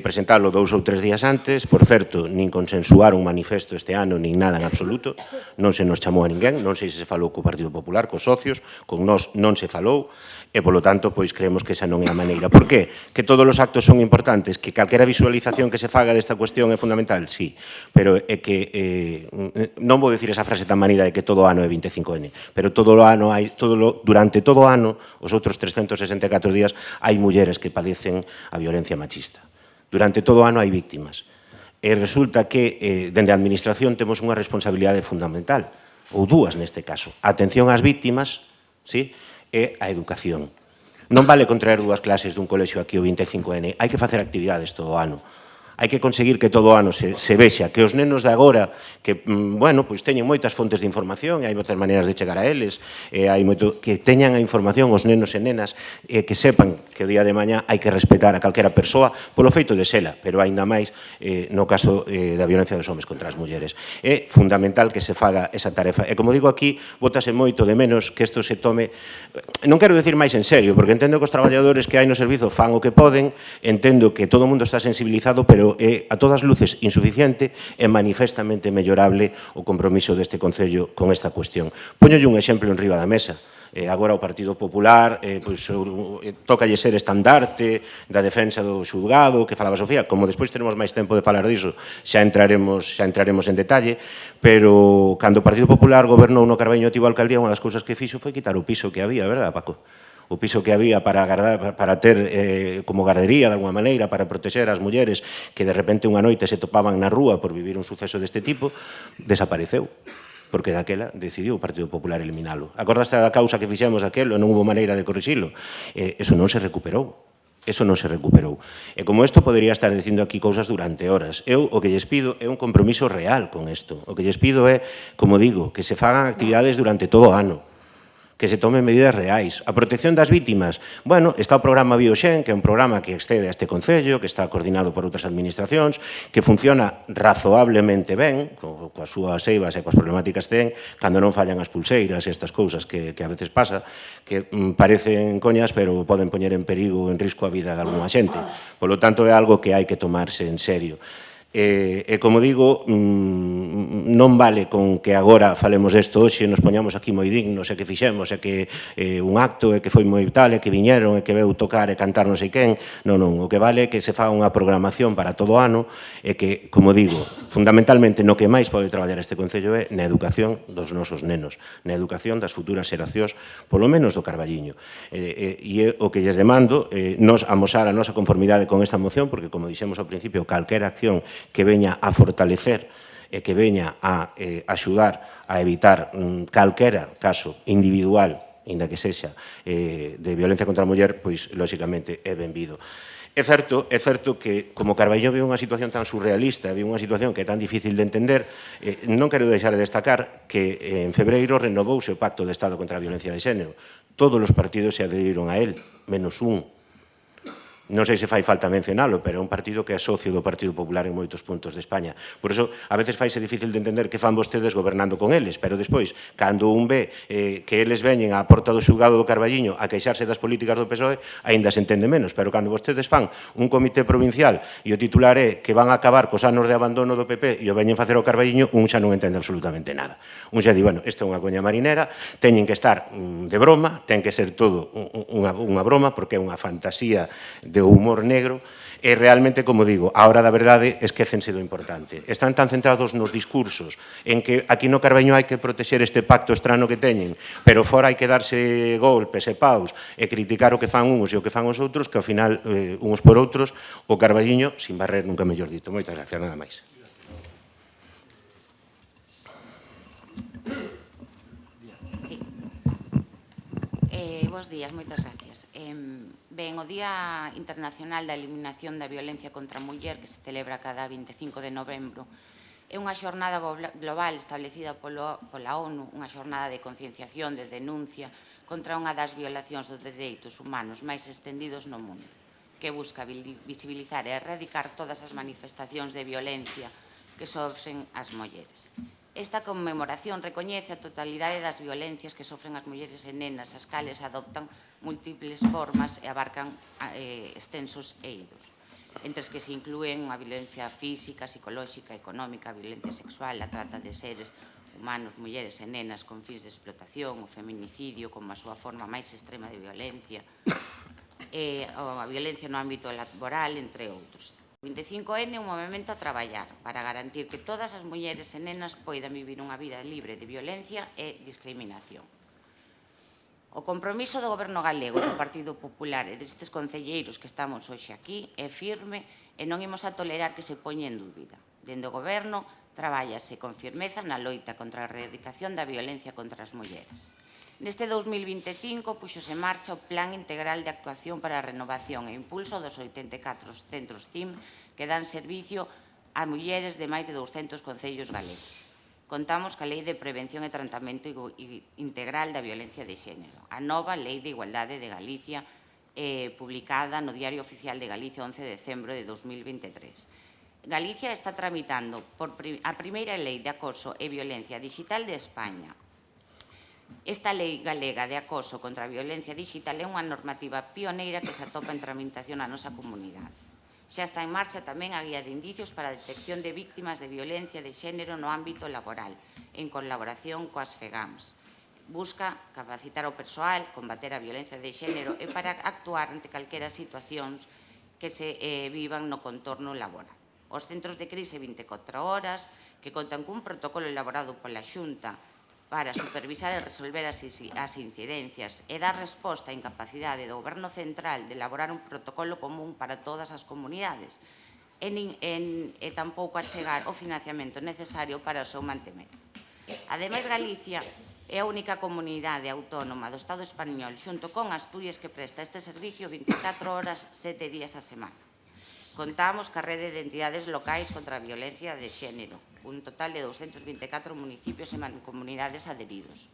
presentalo 2 ou 3 días antes. Por certo, nin consensuar un manifesto este ano, nin nada en absoluto, non se nos chamou a ninguén, non sei se falou co Partido Popular, cos socios, con nós non se falou, e, polo tanto, pois creemos que esa non é a maneira. Por qué? Que todos os actos son importantes, que calquera visualización que se faga desta cuestión é fundamental, sí, pero é que, non vou dicir esa frase tan manida de que todo ano é 25N, pero durante todo o ano, os outros 364 días, hai mulleres que padecen a violencia machista. Durante todo o ano hai víctimas. E resulta que, dende a Administración, temos unha responsabilidade fundamental, ou dúas neste caso. A atención ás víctimas, sí, e a educación. Non vale contraer 2 clases dun colexio aquí o 25N, hai que facer actividades todo o ano. Hai que conseguir que todo o ano se vexa, que os nenos de agora, que, bueno, pois teñen moitas fontes de información, e hai moitas maneiras de chegar a eles, que teñan a información os nenos e nenas, que sepan que o día de mañá hai que respetar a calquera persoa polo feito de sela, pero aínda máis no caso da violencia dos homes contra as mulleres. É fundamental que se faga esa tarefa. E como digo aquí, bótase moito de menos que isto se tome, non quero decir máis en serio, porque entendo que os traballadores que hai no servizo fan o que poden, entendo que todo o mundo está sensibilizado, pero é a todas luces insuficiente e manifestamente mellorable o compromiso deste Concello con esta cuestión. Póñolle un exemplo en riba da mesa. Agora o Partido Popular tócalle ser estandarte da defensa do xulgado, que falaba Sofía. Como despois teremos máis tempo de falar diso, xa entraremos en detalle, pero cando o Partido Popular gobernou no Carballiño e tivo a alcaldía, unha das cousas que fixo foi quitar o piso que había, verdad, Paco? O piso que había para ter como gardería, de alguma maneira, para protexer as mulleres que de repente unha noite se topaban na rúa por vivir un suceso deste tipo, desapareceu, porque daquela decidiu o Partido Popular eliminalo. Acordaste da causa que fixemos daquelo, non hubo maneira de corrixilo. Eso non se recuperou. Eso non se recuperou. E como isto podería estar dicindo aquí cousas durante horas. Eu o que lles pido é un compromiso real con isto. O que lles pido é, como digo, que se fagan actividades durante todo o ano, que se tomen medidas reais. A protección das vítimas, bueno, está o programa Bioxen, que é un programa que excede a este Concello, que está coordinado por outras administracións, que funciona razoablemente ben, coas súas eivas e coas problemáticas ten, cando non fallan as pulseiras e estas cousas que a veces pasa, que parecen coñas, pero poden poñer en perigo, en risco a vida de algunha xente. Polo tanto, é algo que hai que tomarse en serio. E como digo, non vale con que agora falemos desto hoxe, nos poñamos aquí moi dignos e que fixemos, e que un acto, e que foi moi tal, e que viñeron, e que veu tocar e cantar non sei quen. Non, o que vale é que se faga unha programación para todo o ano, e que, como digo, fundamentalmente no que máis pode traballar este Concello é na educación dos nosos nenos, na educación das futuras xeracións, polo menos do Carballiño. E é o que lles demando, nos amosar a nosa conformidade con esta moción, porque, como dixemos ao principio, calquera acción que veña a fortalecer e que veña a axudar a evitar calquera caso individual, inda que sexa, de violencia contra a muller, pois, lóxicamente, é benvido. É certo que, como Carballiño vive unha situación tan surrealista, vive unha situación que é tan difícil de entender, non quero deixar de destacar que en febreiro renovouse o Pacto de Estado contra a Violencia de Xénero. Todos os partidos se adheriron a él, menos un. non sei se fai falta mencionalo, pero é un partido que é socio do Partido Popular en moitos puntos de España. Por iso, a veces faise difícil de entender que fan vostedes gobernando con eles, pero despois, cando un ve que eles veñen á porta do xulgado do Carballiño a queixarse das políticas do PSOE, aínda se entende menos. Pero cando vostedes fan un comité provincial e o titular é que van a acabar cos anos de abandono do PP e o veñen facer ao Carballiño, un xa non entende absolutamente nada. Un xa di, bueno, isto é unha coña marinera, teñen que estar de broma, ten que ser todo unha broma, porque é unha fantasía de humor negro, e realmente, como digo, a hora da verdade esquécense do importante. Están tan centrados nos discursos en que aquí no Carballiño hai que protexer este pacto estrano que teñen, pero fora hai que darse golpes e paus e criticar o que fan uns e o que fan os outros, que ao final, uns por outros, o Carballiño, sin barrer, nunca mellor dito. Moitas gracias, nada máis. Bos días, moitas gracias. Ben, o Día Internacional da Eliminación da Violencia contra a Muller, que se celebra cada 25 de novembro, é unha xornada global establecida pola ONU, unha xornada de concienciación, de denuncia contra unha das violacións dos dereitos humanos máis extendidos no mundo, que busca visibilizar e erradicar todas as manifestacións de violencia que sofren as mulleres. Esta conmemoración recoñece a totalidade das violencias que sofren as mulleres e nenas, as cales adoptan múltiples formas e abarcan extensos eidos, entre as que se inclúen a violencia física, psicolóxica, económica, a violencia sexual, a trata de seres humanos, mulleres e nenas con fins de explotación, o feminicidio como a súa forma máis extrema de violencia, a violencia no ámbito laboral, entre outros. O 25N é un movimento a traballar para garantir que todas as mulleres e nenas poidan vivir unha vida libre de violencia e discriminación. O compromiso do Goberno galego, do Partido Popular e destes concelleiros que estamos hoxe aquí é firme e non imos a tolerar que se poña en dúbida. Dende o Goberno, trabállase con firmeza na loita contra a erradicación da violencia contra as mulleres. Neste 2025 puxose en marcha o Plan Integral de Actuación para a Renovación e Impulso dos 84 centros CIM que dan servicio a mulleres de máis de 200 concellos galegos. Contamos ca Lei de Prevención e Tratamento Integral da Violencia de Xénero, a nova Lei de Igualdade de Galicia, publicada no Diario Oficial de Galicia 11 de decembro de 2023. Galicia está tramitando a primeira lei de acoso e violencia digital de España. Esta lei galega de acoso contra a violencia digital é unha normativa pioneira que se atopa en tramitación na nosa comunidade. Xa está en marcha tamén a guía de indicios para a detección de víctimas de violencia de xénero no ámbito laboral, en colaboración coas FEGAMS. Busca capacitar o persoal, combater a violencia de xénero e para actuar ante calquera situacións que se vivan no contorno laboral. Os centros de crise 24 horas, que contan cun protocolo elaborado pola Xunta para supervisar e resolver as incidencias e dar resposta á incapacidade do Goberno Central de elaborar un protocolo común para todas as comunidades e tampouco achegar o financiamento necesario para o seu mantemento. Ademais, Galicia é a única comunidade autónoma do Estado español xunto con Asturias que presta este servicio 24 horas, 7 días a semana. Contamos ca rede de entidades locais contra a violencia de xénero, un total de 224 municipios e mancomunidades adheridos.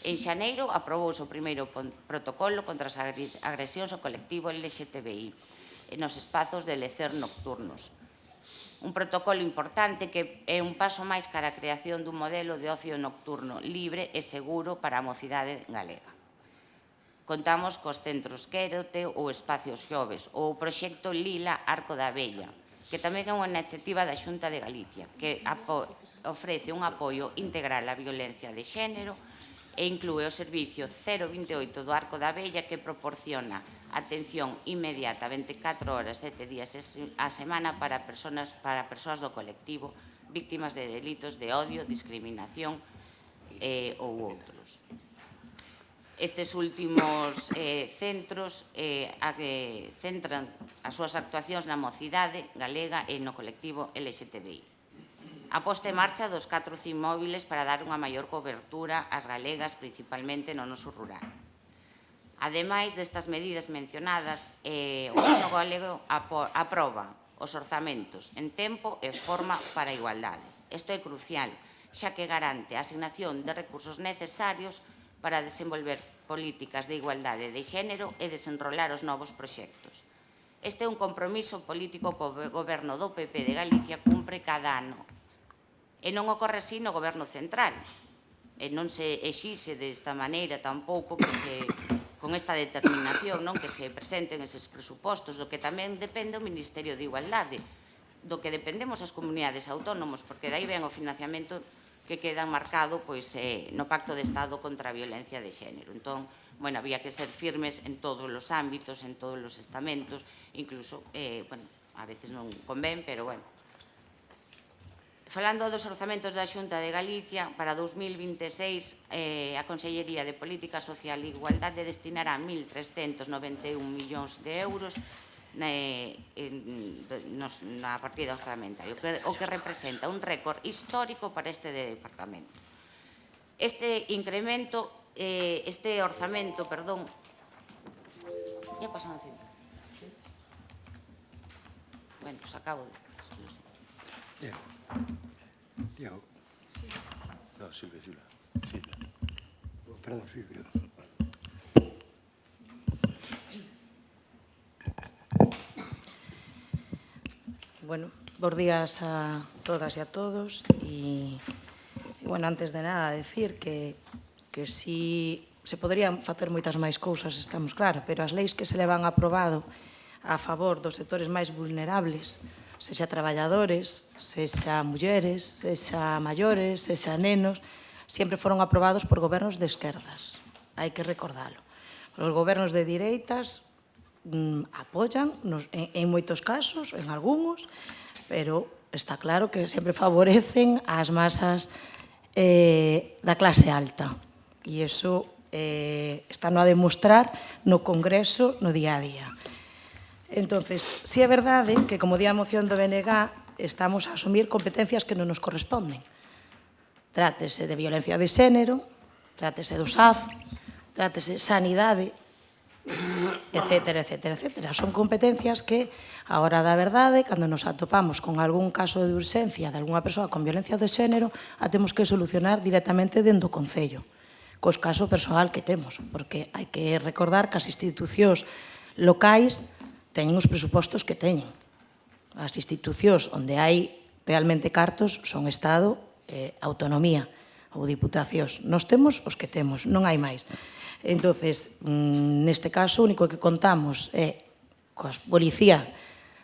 En xaneiro aprobouse o primeiro protocolo contra as agresións ao colectivo LGTBI nos espazos de lecer nocturnos. Un protocolo importante que é un paso máis cara a creación dun modelo de ocio nocturno libre e seguro para a mocidade galega. Contamos cos centros Quérote ou Espacios Xoves ou o proxecto Lila Arco da Abella, que tamén é unha iniciativa da Xunta de Galicia, que ofrece un apoio integral á violencia de xénero e inclúe o servicio 028 do Arco da Abella que proporciona atención inmediata 24 horas, 7 días a semana para persoas do colectivo víctimas de delitos de odio, discriminación ou outros. Estes últimos centros centran as súas actuacións na mocidade galega e no colectivo LGTBI. A posta en marcha dos 4 CIM móviles para dar unha maior cobertura ás galegas, principalmente no noso rural. Ademais destas medidas mencionadas, o Goberno galego aproba os orzamentos en tempo e forma para a igualdade. Isto é crucial, xa que garante a asignación de recursos necesarios para desenvolver políticas de igualdade de xénero e desenrolar os novos proxectos. Este é un compromiso político que o goberno do PP de Galicia cumpre cada ano. E non ocorre así no goberno central. E non se exixe desta maneira tampouco que se, con esta determinación, non, que se presenten eses presupostos, do que tamén depende o Ministerio de Igualdade, do que dependemos as comunidades autónomos, porque dai ben o financiamento que queda marcado no Pacto de Estado contra a Violencia de Xénero. Entón, bueno, había que ser firmes en todos os ámbitos, en todos os estamentos, incluso, bueno, a veces non convén, pero bueno. Falando dos orzamentos da Xunta de Galicia, para 2026 a Consellería de Política Social e Igualdade destinará 1.391 millóns de euros na partida orzamentaria, o que representa un récord histórico para este departamento. Este incremento, este orzamento, perdón, ya pasan a cinta. Bueno, pues acabo de... Diego. No, Silvia. Perdón, Silvia. Bueno, bos días a todas e a todos e, bueno, antes de nada decir que si se poderían facer moitas máis cousas, estamos claros, pero as leis que se levan aprobado a favor dos sectores máis vulnerables, sexa traballadores, sexa mulleres, sexa maiores, sexa nenos, sempre foron aprobados por gobernos de esquerdas. Hai que recordalo. Os gobernos de direitas apoian en moitos casos, en algúns, pero está claro que sempre favorecen as masas da clase alta. E iso está a demostrar no Congreso no día a día. Entonces, si é verdade que, como di a moción do BNG, estamos a asumir competencias que non nos corresponden. Trátese de violencia de xénero, trátese do SAF, trátese sanidade, etcétera. Son competencias que, a hora da verdade, cando nos atopamos con algún caso de urxencia de algunha persoa con violencia de xénero, a temos que solucionar directamente dentro do Concello, cos caso persoal que temos, porque hai que recordar que as institucións locais teñen os presupostos que teñen. As institucións onde hai realmente cartos son Estado, autonomía ou diputacións. Nos temos os que temos, non hai máis. Entonces, neste caso, o único que contamos é coa Policía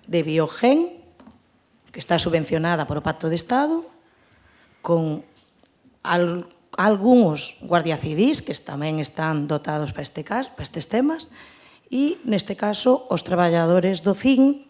de Biogen, que está subvencionada por o Pacto de Estado, con algúns guardias civís que tamén están dotados para estes temas, e, neste caso, os traballadores do CIN,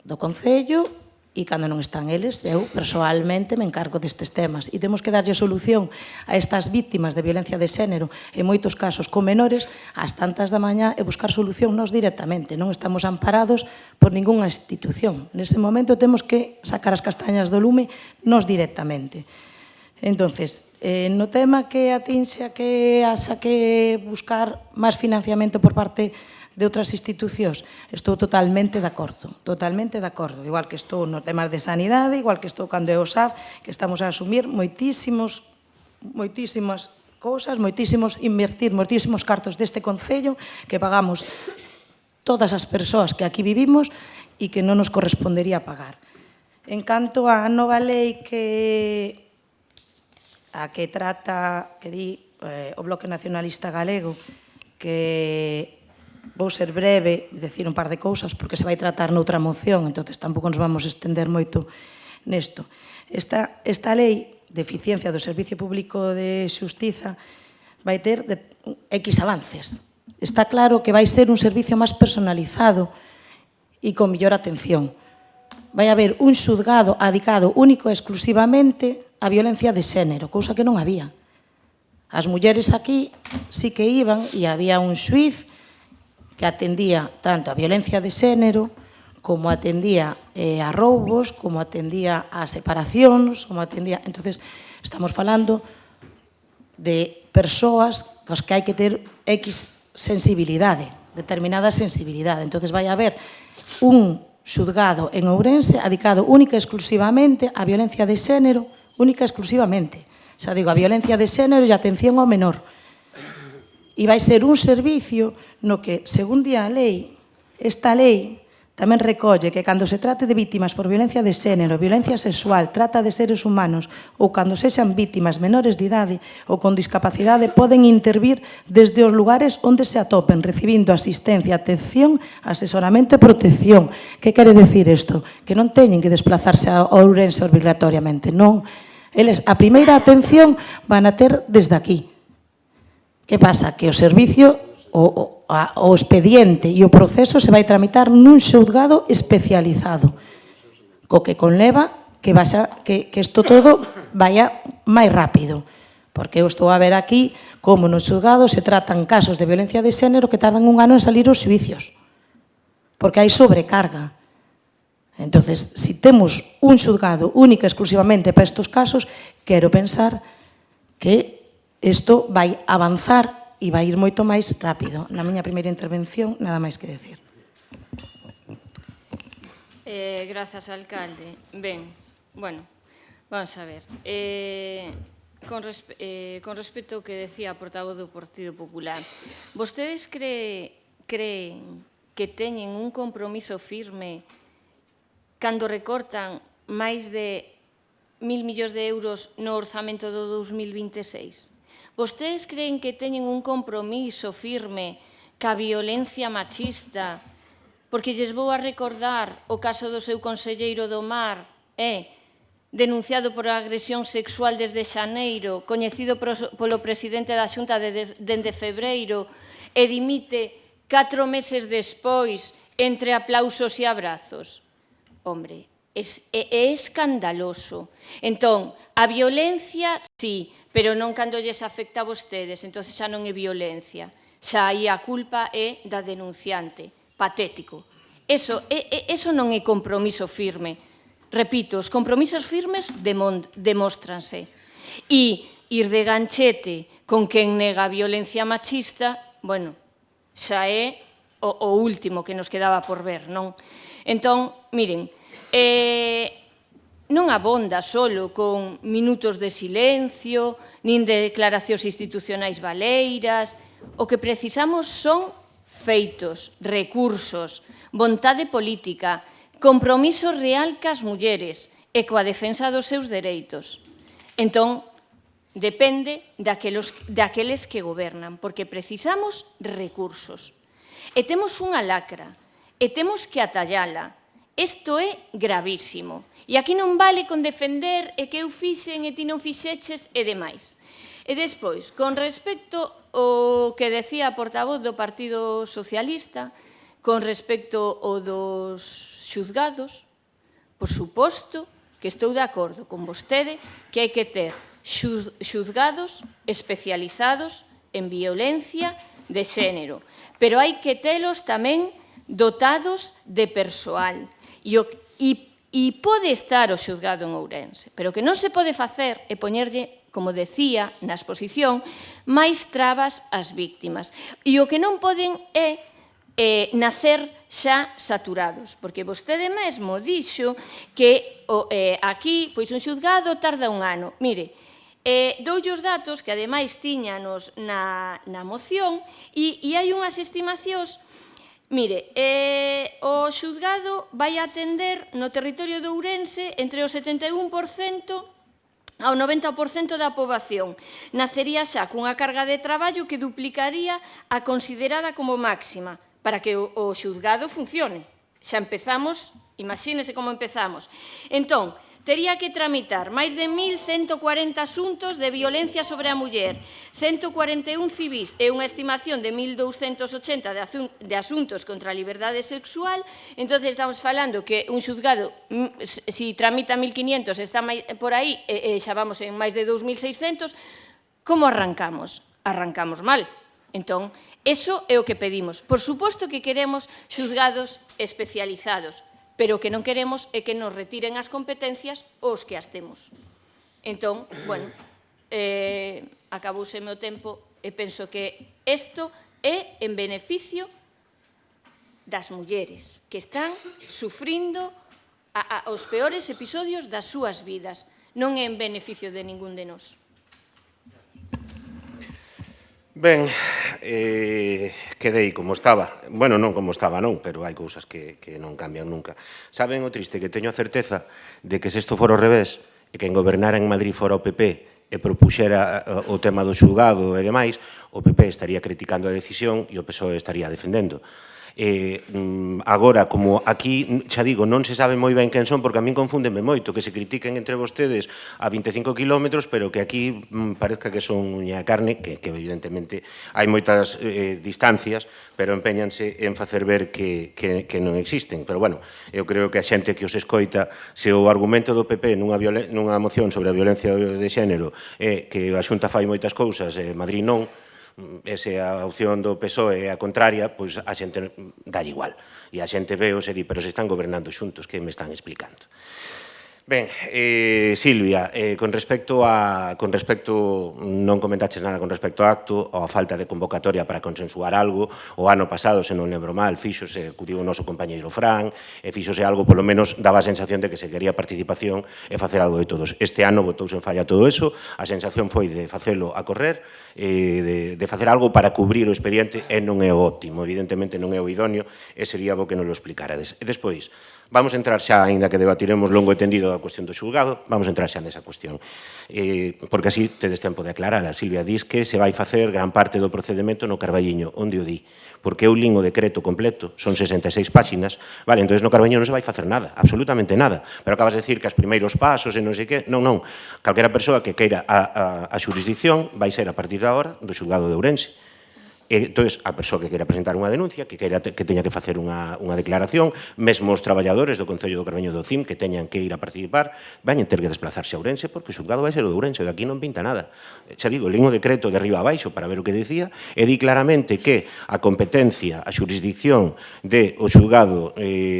do Concello, e cando non están eles, eu persoalmente me encargo destes temas. E temos que darlle solución a estas víctimas de violencia de xénero, en moitos casos con menores, ás tantas da mañá e buscar solución nos directamente. Non estamos amparados por ningunha institución. Nese momento temos que sacar as castañas do lume nos directamente. Entonces, no tema que atinxe a que haxa que buscar máis financiamento por parte de outras institucións, estou totalmente de acordo, igual que estou no temas de sanidade, igual que estou cando é o SAF, que estamos a asumir moitísimas cousas, invertir moitísimos cartos deste Concello que pagamos todas as persoas que aquí vivimos e que non nos correspondería pagar. En canto á nova lei que trata, que di o Bloque Nacionalista Galego, que vou ser breve e decir un par de cousas porque se vai tratar noutra moción, entonces tampouco nos vamos estender moito nesto. Esta lei de eficiencia do Servicio Público de Xustiza vai ter X avances. Está claro que vai ser un servicio máis personalizado e con mellor atención. Vai haber un xulgado adicado único e exclusivamente á violencia de xénero, cousa que non había. As mulleres aquí sí que iban e había un xuiz que atendía tanto a violencia de xénero, como atendía a roubos, como atendía a separacións, como atendía... Entonces, estamos falando de persoas cos que hai que ter X sensibilidade, determinada sensibilidade. Entonces, vai haber un xulgado en Ourense adicado única e exclusivamente á violencia de xénero, única e exclusivamente. Xa digo, a violencia de xénero e a atención ao menor. E vai ser un servicio no que, según di a lei, esta lei tamén recolle que cando se trate de vítimas por violencia de xénero, violencia sexual, trata de seres humanos ou cando sexan vítimas menores de idade ou con discapacidade poden intervir desde os lugares onde se atopen, recibindo asistencia, atención, asesoramento e protección. Que quere decir isto? Que non teñen que desplazarse a Ourense obrigatoriamente, non. Eles a primeira atención van a ter desde aquí. Que pasa? Que o servicio, o expediente e o proceso se vai tramitar nun xulgado especializado, co que conleva que isto todo vaya máis rápido, porque eu estou a ver aquí como no xulgado se tratan casos de violencia de xénero que tardan 1 ano en salir os xuicios, porque hai sobrecarga. Entonces, si temos un xulgado única exclusivamente para estes casos, quero pensar que isto vai avanzar e vai ir moito máis rápido. Na miña primeira intervención, nada máis que decir. Grazas, alcalde. Ben, bueno, vamos a ver. Con respecto ao que decía a portavoz do Partido Popular, vostedes creen que teñen un compromiso firme cando recortan máis de 1.000 millóns de euros no orzamento do 2026? Vostedes creen que teñen un compromiso firme ca violencia machista? Porque lles vou a recordar o caso do seu conselleiro do Mar, denunciado por agresión sexual desde xaneiro, coñecido polo presidente da Xunta dende febreiro, e dimite 4 meses despois entre aplausos e abrazos. Hombre, é escandaloso. Entón, a violencia, sí, pero non cando lles afecta a vostedes, entón xa non é violencia, xa aí a culpa é da denunciante. Patético. Eso non é compromiso firme. Repito, os compromisos firmes demóstranse. E ir de ganchete con quen nega a violencia machista, bueno, xa é o último que nos quedaba por ver, non? Entón, miren, non abonda solo con minutos de silencio, nin de declaracións institucionais baleiras. O que precisamos son feitos, recursos, vontade política, compromiso real cas mulleres e coa defensa dos seus dereitos. Entón, depende daqueles que gobernan, porque precisamos recursos. E temos unha lacra, e temos que atallala. Isto é gravísimo. E aquí non vale con defender e que eu fixen e ti non fixeches e demais. E despois, con respecto ao que decía a portavoz do Partido Socialista, con respecto ao dos xuzgados, por suposto que estou de acordo con vostede que hai que ter xuzgados especializados en violencia de xénero, pero hai que telos tamén dotados de persoal. E pode estar o xuzgado en Ourense, pero o que non se pode facer é poñerlle, como decía na exposición, máis trabas ás víctimas. E o que non poden é nacer xa saturados, porque vostede mesmo dixo que aquí un xuzgado tarda 1 ano. Mire, doulle os datos que ademais tiñanos na moción e hai unhas estimacións. Mire, o xuzgado vai atender no territorio de Ourense entre o 71% ao 90% da poboación. Nacería xa cunha carga de traballo que duplicaría a considerada como máxima para que o xuzgado funcione. Xa empezamos, imagínese como empezamos. Entón, tería que tramitar máis de 1.140 asuntos de violencia sobre a muller, 141 civís e unha estimación de 1.280 de asuntos contra a liberdade sexual. Entón, estamos falando que un xuzgado, si tramita 1.500, está por aí, xa vamos en máis de 2.600, como arrancamos? Arrancamos mal. Entón, eso é o que pedimos. Por suposto que queremos xuzgados especializados, pero o que non queremos é que nos retiren as competencias os que as temos. Entón, bueno, acabouseme o tempo e penso que isto é en beneficio das mulleres que están sufrindo os peores episodios das súas vidas, non é en beneficio de ningún de nós. Ben, quedei como estaba. Bueno, non como estaba, non, pero hai cousas que non cambian nunca. Saben o triste que teño a certeza de que se isto fora ao revés e que en gobernara en Madrid fora o PP e propuxera o tema do xulgado e demais, o PP estaría criticando a decisión e o PSOE estaría defendendo. Agora, como aquí, xa digo, non se sabe moi ben quen son, porque a min confúndenme moito, que se critiquen entre vostedes a 25 kilómetros, pero que aquí parezca que son uña de carne, que evidentemente hai moitas distancias, pero empeñanse en facer ver que non existen. Pero, bueno, eu creo que a xente que os escoita, se o argumento do PP nunha moción sobre a violencia de xénero é que a Xunta fai moitas cousas e Madrid non, e se a opción do PSOE é a contraria, pois a xente dalle igual. E a xente veo e di, pero se están gobernando xuntos, que me están explicando? Ben, Silvia, con respecto, non comentaches nada con respecto ao acto, ou a falta de convocatoria para consensuar algo, o ano pasado, se non lembro mal, fíxose, acudiu o noso compañeiro Fran, e fíxose algo, polo menos, daba a sensación de que se quería participación e facer algo de todos. Este ano botouse en falla todo eso, a sensación foi de facelo a correr, de facer algo para cubrir o expediente, e non é o óptimo, evidentemente non é o idóneo, e sería bo que non lo explicarades. E despois, vamos a entrar xa, ainda que debatiremos longo e tendido a cuestión do xulgado, vamos a entrar xa nesa cuestión. Porque así tedes tempo de aclarar. A Silvia dis que se vai facer gran parte do procedimento no Carballiño. Onde o di? Porque eu lín o decreto completo, son 66 páxinas, vale, entón no Carballiño non se vai facer nada, absolutamente nada. Pero acabas de decir que os primeiros pasos e non sei que, non. Calquera persoa que queira a xurisdicción vai ser a partir da hora do xulgado de Ourense. Entón, a persoa que queira presentar unha denuncia, que teña que facer unha declaración, mesmo os traballadores do Concello do Carballiño do CIM que teñan que ir a participar, van ter que desplazarse a Ourense, porque o xulgado vai ser o de Ourense, de aquí non pinta nada. Xa digo, lín o decreto de arriba a baixo para ver o que dicía, e di claramente que a competencia, a xurisdicción de o xulgado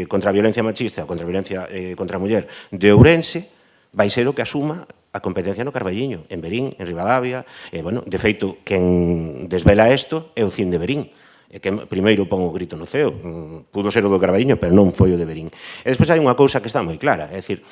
contra a violencia machista, contra a violencia contra a muller de Ourense, vai ser o que asuma a competencia no Carballiño, en Verín, en Ribadavia, e, bueno, de feito, quen desvela isto é o CIM de Verín, e que primeiro pon o grito no ceo, pudo ser o do Carballiño, pero non foi o de Verín. E despois hai unha cousa que está moi clara, é dicir,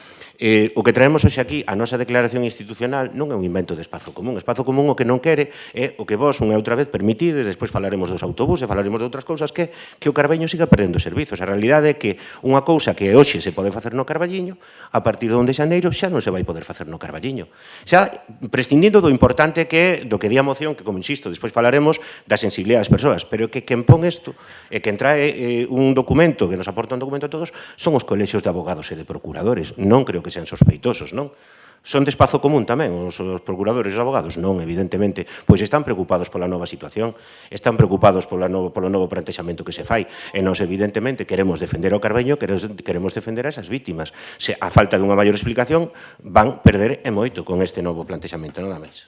o que traemos hoxe aquí, a nosa declaración institucional, non é un invento de Espazo Común. Espazo Común o que non quere é o que vos, unha e outra vez, permitides, despois falaremos dos autobuses, falaremos de outras cousas, que o Carballiño siga perdendo servizos. A realidade é que unha cousa que hoxe se pode facer no Carballiño, a partir de 1 de xaneiro xa non se vai poder facer no Carballiño. Xa prescindindo do importante que é, do que di a moción, que, como insisto, despois falaremos da sensibilidade das persoas, pero que quen pon isto e quen trae un documento, que nos aporta un documento a todos, son os colexios de abogados e de procuradores. Non creo que sean sospeitosos, non? Son de Espazo Común tamén os procuradores e os abogados? Non, evidentemente, pois están preocupados pola nova situación, están preocupados polo novo plantexamento que se fai, e nós, evidentemente, queremos defender ao Carballiño, queremos defender a esas vítimas. Se a falta dunha maior explicación, van perder e moito con este novo plantexamento, nada máis.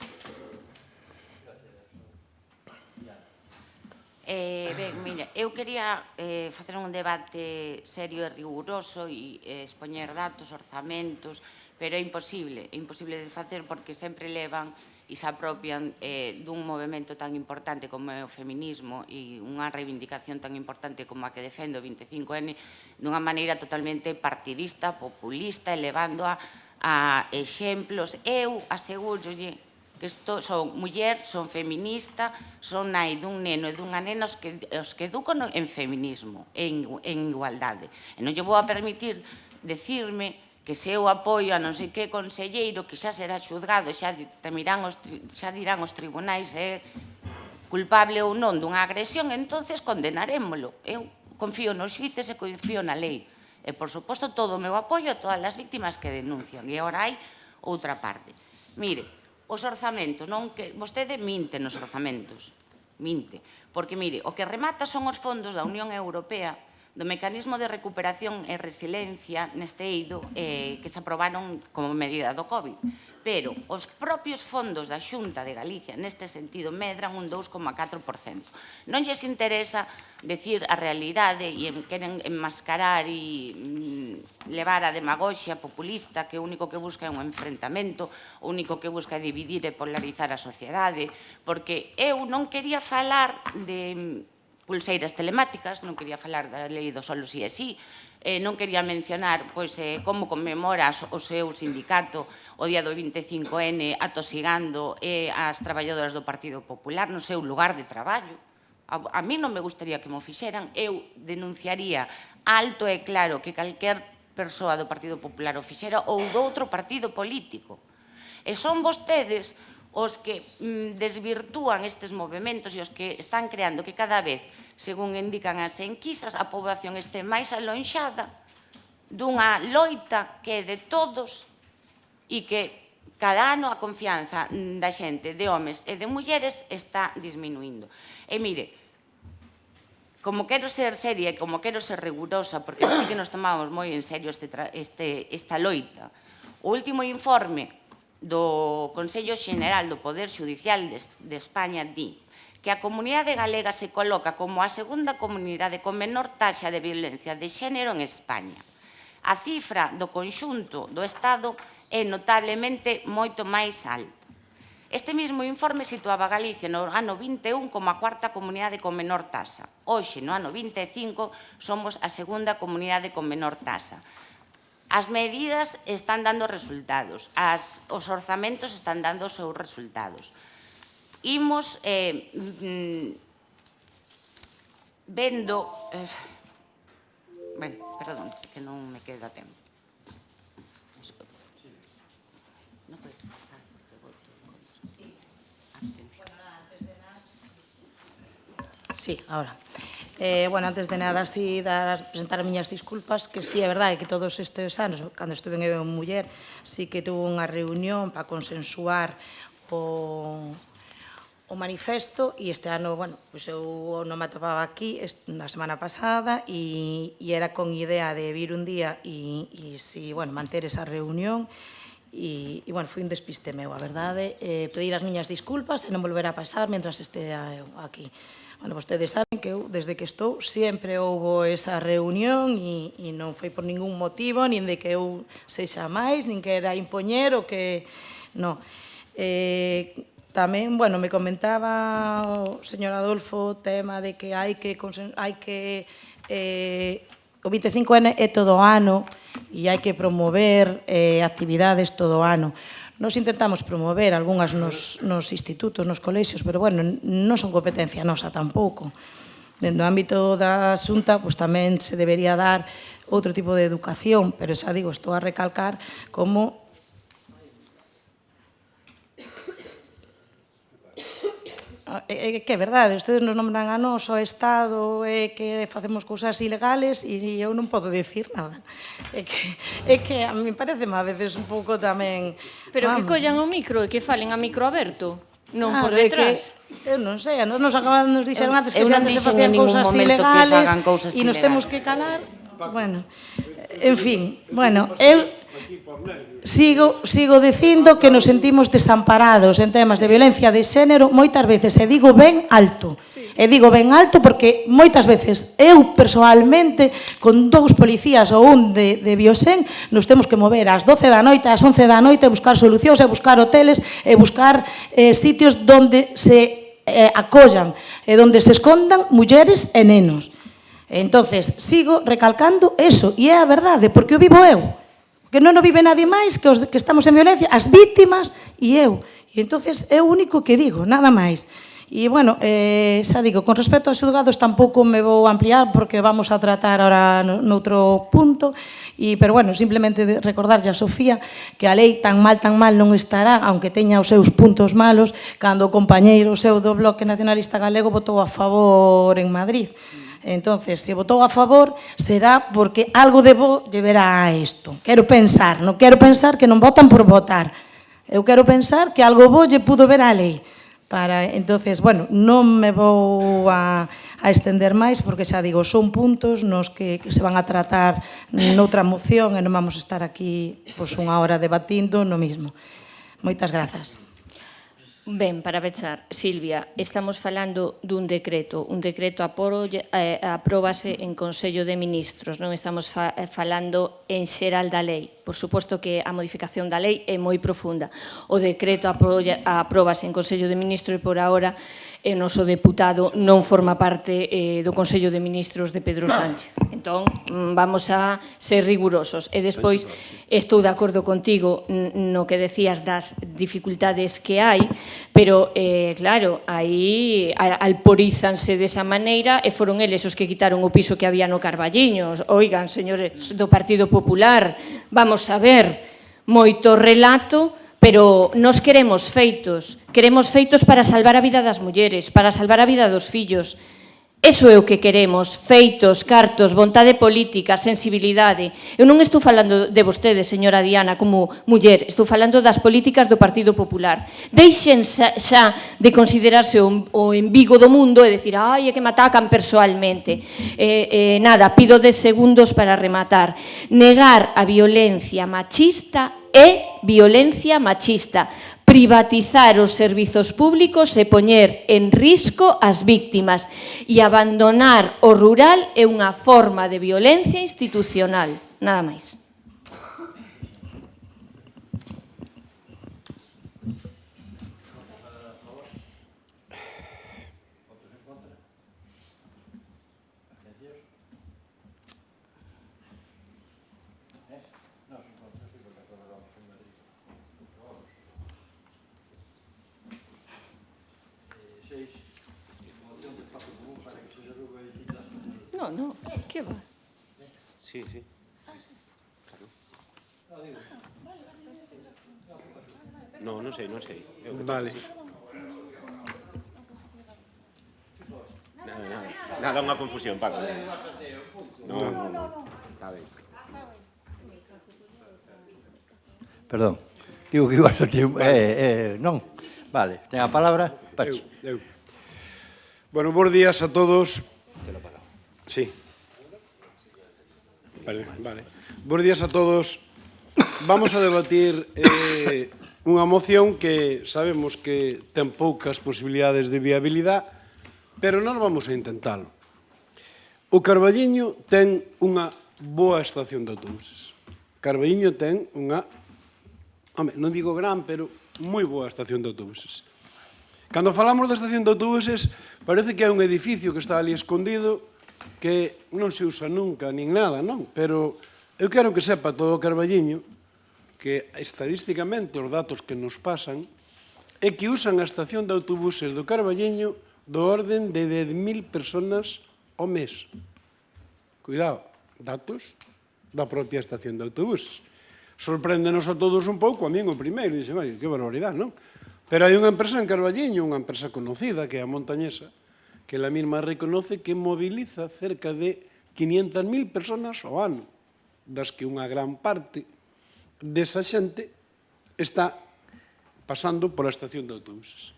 Ben, mira, eu quería facer un debate serio e riguroso e expoñer datos, orzamentos, pero é imposible de facer porque sempre levan e se apropian dun movimento tan importante como é o feminismo e unha reivindicación tan importante como a que defende o 25N dunha maneira totalmente partidista, populista, elevando a exemplos. Eu asegúrolle que son muller, son feminista, son nai dun neno e dunha nena os que educo en feminismo, en igualdade. E non lle vou a permitir decirme que se eu apoio a non sei que conselleiro que xa será xuzgado, xa dirán os tribunais é culpable ou non dunha agresión, entonces condenarémolo. Eu confío nos xuíces e confío na lei. E, por suposto, todo o meu apoio a todas as víctimas que denuncian. E agora hai outra parte. Mire, os orzamentos, non que vostede minte nos orzamentos, minte, porque, mire, o que remata son os fondos da Unión Europea do Mecanismo de Recuperación e Resiliencia neste eido que se aprobaron como medida do COVID. Pero os propios fondos da Xunta de Galicia neste sentido medran un 2,4%. Non lles interesa decir a realidade e queren enmascarar e levar a demagoxia populista que o único que busca é un enfrentamento, o único que busca é dividir e polarizar a sociedade, porque eu non quería falar de pulseiras telemáticas, non quería falar da lei do solo si e si, non quería mencionar como conmemora o seu sindicato o día do 25N atosigando as traballadoras do Partido Popular no seu lugar de traballo, A mí non me gustaría que mo fixeran, eu denunciaría alto e claro que calquer persoa do Partido Popular o fixera ou do outro partido político. E son vostedes os que desvirtúan estes movimentos e os que están creando que cada vez, según indican as enquisas, a poboación este máis alonxada dunha loita que é de todos e que cada ano a confianza da xente, de homes e de mulleres, está disminuindo. E mire, como quero ser seria e como quero ser rigurosa, porque sí que nos tomamos moi en serio esta loita, o último informe do Consello Xeneral do Poder Xudicial de España di que a comunidade galega se coloca como a segunda comunidade con menor taxa de violencia de xénero en España. A cifra do conxunto do Estado é notablemente moito máis alta. Este mesmo informe situaba a Galicia no ano 21 como a cuarta comunidade con menor taxa. Hoxe, no ano 25, somos a segunda comunidade con menor taxa. As medidas están dando resultados, os orzamentos están dando os seus resultados. Imos vendo... Bueno, perdón, que non me queda tempo. Sí, ahora. Bueno, antes de nada, sí, presentar as miñas disculpas, que sí, é verdade que todos estes anos, cando estuve en Muller, sí que tuve unha reunión para consensuar o manifesto e este ano, bueno, pois eu non me atopaba aquí na semana pasada e era con idea de vir un día e si, bueno, manter esa reunión e, bueno, foi un despiste meu, a verdade, pedir as miñas disculpas e non volver a pasar mentras estea eu aquí. Bueno, vostedes saben que eu, desde que estou, sempre houbo esa reunión e non foi por ningún motivo, nin de que eu sexa máis, nin que era impoñer o que... Non. Tamén, bueno, me comentaba o señor Adolfo o tema de que hai que o 25N é todo o ano e hai que promover actividades todo o ano. Nos intentamos promover algunhas nos institutos, nos colexios, pero, bueno, non son competencia nosa tampouco. Dentro do ámbito da Xunta, pois tamén se debería dar outro tipo de educación, pero xa digo, estou a recalcar como... É que é verdade, ustedes nos nombran a nós, ao Estado, que facemos cousas ilegales e eu non podo dicir nada. É que a mí parece a veces un pouco tamén... Pero que collan o micro e que falen a micro aberto, non por detrás. Eu non sei, nos dixeron antes que se facían cousas ilegales e nos temos que calar. Bueno, en fin, bueno, eu... Sigo dicindo que nos sentimos desamparados en temas de violencia de xénero moitas veces, e digo ben alto. E digo ben alto porque moitas veces eu personalmente con 2 policías ou un de Biosen nos temos que mover ás 12 da noite, ás 11 da noite, buscar solucións, e buscar hoteles, e buscar sitios donde se acollan e donde se escondan mulleres e nenos. Entonces, sigo recalcando eso, e é a verdade, porque o vivo eu. Que non o vive nadie máis, que estamos en violencia, as vítimas e eu. E entonces é o único que digo, nada máis. E, bueno, xa digo, con respecto aos xulgados tampouco me vou ampliar porque vamos a tratar ahora noutro punto, pero, bueno, simplemente recordarlle a Sofía que a lei tan mal non estará, aunque teña os seus puntos malos, cando o compañeiro seu do Bloque Nacionalista Galego votou a favor en Madrid. Entonces, se votou a favor, será porque algo de bo lle verá a isto. Quero pensar, non quero pensar que non votan por votar. Eu quero pensar que algo bo lle pudo ver a lei. Entonces, bueno, non me vou a estender máis, porque xa digo, son puntos nos que se van a tratar noutra moción e non vamos a estar aquí unha hora debatindo no mismo. Moitas grazas. Ben, para pechar, Silvia, estamos falando dun decreto. Un decreto apróbase en Consello de Ministros, non estamos falando en xeral da lei. Por suposto que a modificación da lei é moi profunda. O decreto apróbase en Consello de Ministros e por ahora e o noso deputado non forma parte do Consello de Ministros de Pedro Sánchez. Entón, vamos a ser rigurosos. E despois, estou de acordo contigo no que decías das dificultades que hai, pero, claro, aí alporízanse desa maneira e foron eles os que quitaron o piso que había no Carballiño. Oigan, señores do Partido Popular, vamos a ver, moito relato, pero nos queremos feitos para salvar a vida das mulleres, para salvar a vida dos fillos. Eso é o que queremos, feitos, cartos, vontade política, sensibilidade. Eu non estou falando de vostede, señora Diana, como muller, estou falando das políticas do Partido Popular. Deixen xa de considerarse o embigo do mundo e decir, ai, é que me atacan persoalmente. Nada, pido 10 segundos para rematar. Negar a violencia machista é violencia machista. Privatizar os servizos públicos e poñer en risco as víctimas. E abandonar o rural é unha forma de violencia institucional. Nada máis. No, que va? Sí. No, non sei. Vale. Nada, unha confusión, Paco. No. Está ben. Perdón, digo que igual o tiempo... non, vale, ten a palabra, Pachi. Bueno, bons días a todos. Sí. Vale. Bos días a todos. Vamos a debatir unha moción que sabemos que ten poucas posibilidades de viabilidade, pero non vamos a intentalo. O Carballiño ten unha boa estación de autobuses. Carballiño ten unha, non digo gran, pero moi boa estación de autobuses. Cando falamos da estación de autobuses, parece que é un edificio que está ali escondido, que non se usa nunca, nin nada, non? Pero eu quero que sepa todo o Carballiño que estadísticamente os datos que nos pasan é que usan a estación de autobuses do Carballiño do orden de 10.000 personas ao mes. Cuidado, datos da propia estación de autobuses. Sorpréndenos a todos un pouco, a min o primeiro, dixen, oi, que barbaridade, non? Pero hai unha empresa en Carballiño, unha empresa conocida, que é a Montañesa, que ela mesma reconoce que moviliza cerca de 500.000 personas ao ano, das que unha gran parte desa xente está pasando pola estación de autobuses.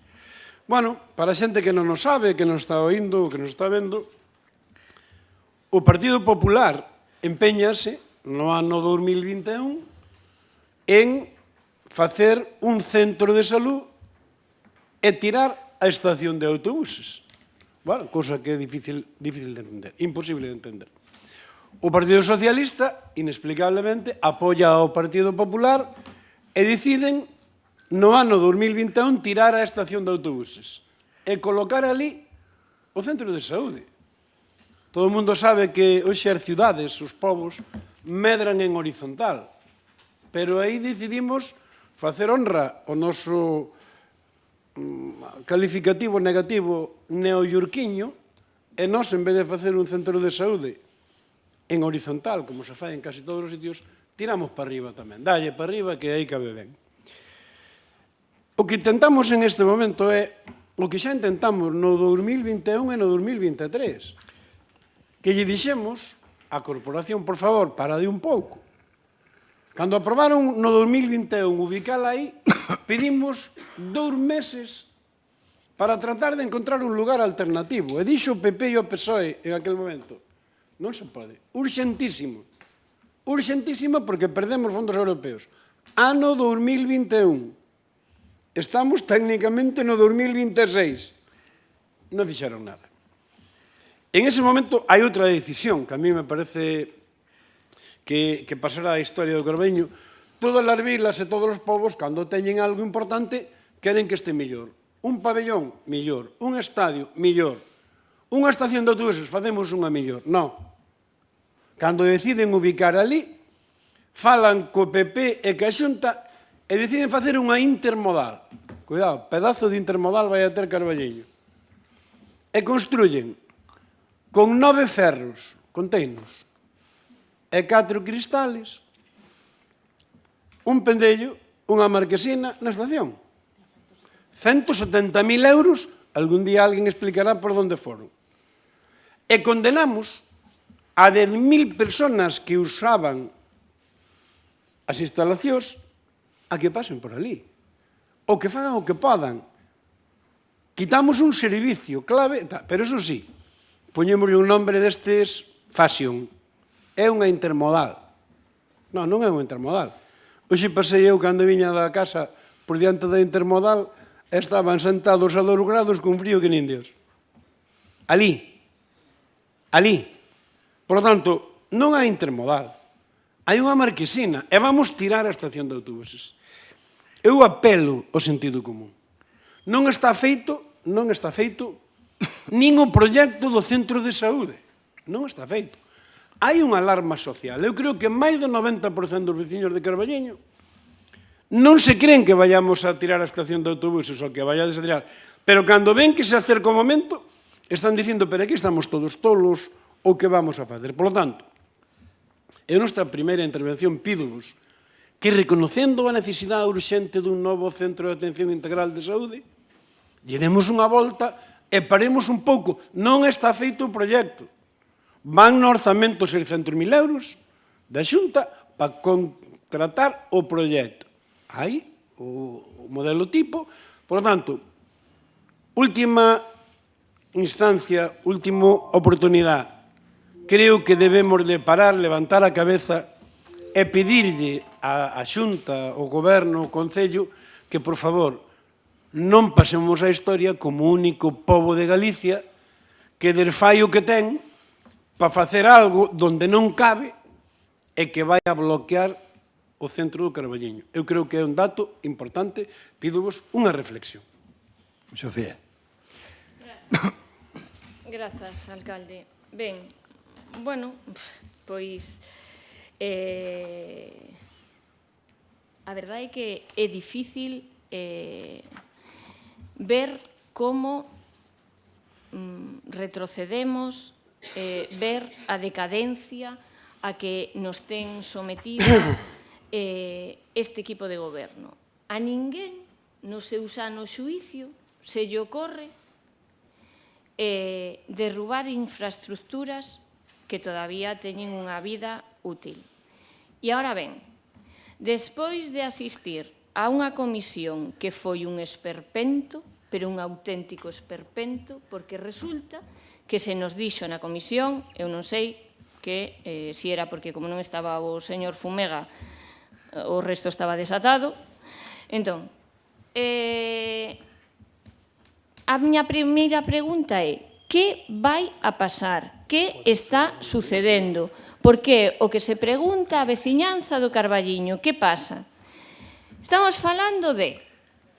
Bueno, para a xente que non nos sabe, que nos está oindo, que nos está vendo, o Partido Popular empeñase no ano 2021 en facer un centro de salud e tirar a estación de autobuses. Bueno, cosa que é difícil de entender, imposible de entender. O Partido Socialista, inexplicablemente, apoia ao Partido Popular e deciden, no ano 2021, tirar a estación de autobuses e colocar ali o centro de saúde. Todo o mundo sabe que hoxe as cidades, os povos, medran en horizontal, pero aí decidimos facer honra ao noso calificativo negativo neoiorquiño e nós, en vez de facer un centro de saúde en horizontal, como se fai en casi todos os sitios, tiramos para arriba tamén. Dalle para arriba que aí cabe ben. O que intentamos en este momento é o que xa intentamos no 2021 e no 2023, que lle dixemos á corporación, por favor, para de un pouco. Cando aprobaron no 2021 ubicala aí, pedimos 2 meses para tratar de encontrar un lugar alternativo. E dixo o PP e o PSOE en aquel momento, non se pode. Urxentísimo. Urxentísimo porque perdemos fondos europeos. Ano 2021. Estamos técnicamente no 2026. Non fixeron nada. En ese momento hai outra decisión que a mí me parece que pasará a historia do Carballiño. Todas as vilas e todos os povos, cando teñen algo importante, queren que este mellor. Un pabellón, millor. Un estadio, millor. Unha estación de autobuses, facemos unha millor. Non. Cando deciden ubicar ali, falan co PP e ca Xunta e deciden facer unha intermodal. Cuidado, pedazo de intermodal vai a ter Carballiño. E construyen con 9 ferros, conteinos, e 4 cristales, un pendello, unha marquesina na estación. 170.000 euros, algún día alguén explicará por onde foron. E condenamos a 10.000 personas que usaban as instalacións a que pasen por ali. O que fagan o que podan. Quitamos un servicio clave, pero eso sí, poñémosle un nombre destes fashion. É unha intermodal. Non é unha intermodal. Hoxe pasei eu, cando viña da casa, por diante da intermodal, estaban sentados a 2 grados con frío que nin Dios. Ali. Por lo tanto, non hai intermodal. Hai unha marquesina e vamos tirar a estación de autobuses. Eu apelo ao sentido común. Non está feito nin o proxecto do centro de saúde. Non está feito. Hai unha alarma social. Eu creo que máis do 90% dos veciños de Carballiño non se creen que vayamos a tirar a estación de autobuses ou que vayades a tirar, pero cando ven que se acerca o momento, están dicindo, pero aquí estamos todos tolos, o que vamos a facer. Por lo tanto, en nosa primeira intervención pídovos que reconocendo a necesidade urxente dun novo centro de atención integral de saúde, lle demos unha volta e paremos un pouco. Non está feito o proxecto. Van no orzamento 600.000 euros da Xunta para contratar o proxecto. Hai o modelo tipo. Por lo tanto, última instancia, última oportunidade. Creo que debemos de parar, levantar a cabeza e pedirlle á Xunta, ao Goberno, ao Concello, que, por favor, non pasemos a historia como único pobo de Galicia que desfai o que ten para facer algo donde non cabe e que vai a bloquear o centro do Carballiño. Eu creo que é un dato importante. Pídovos unha reflexión. Sofía. Grazas, alcalde. Ben, bueno, pois a verdade é que é difícil ver como retrocedemos, ver a decadencia a que nos ten sometido este equipo de goberno. A ninguén no seu sano xuicio se lle ocorre derrubar infraestructuras que todavía teñen unha vida útil. E agora ben, despois de asistir a unha comisión que foi un esperpento, pero un auténtico esperpento, porque resulta que se nos dixo na comisión, eu non sei que si era porque como non estaba o señor Fumega, o resto estaba desatado. Entón, a miña primeira pregunta é: que vai a pasar? Que está sucedendo? Porque o que se pregunta a veciñanza do Carballiño, que pasa? Estamos falando de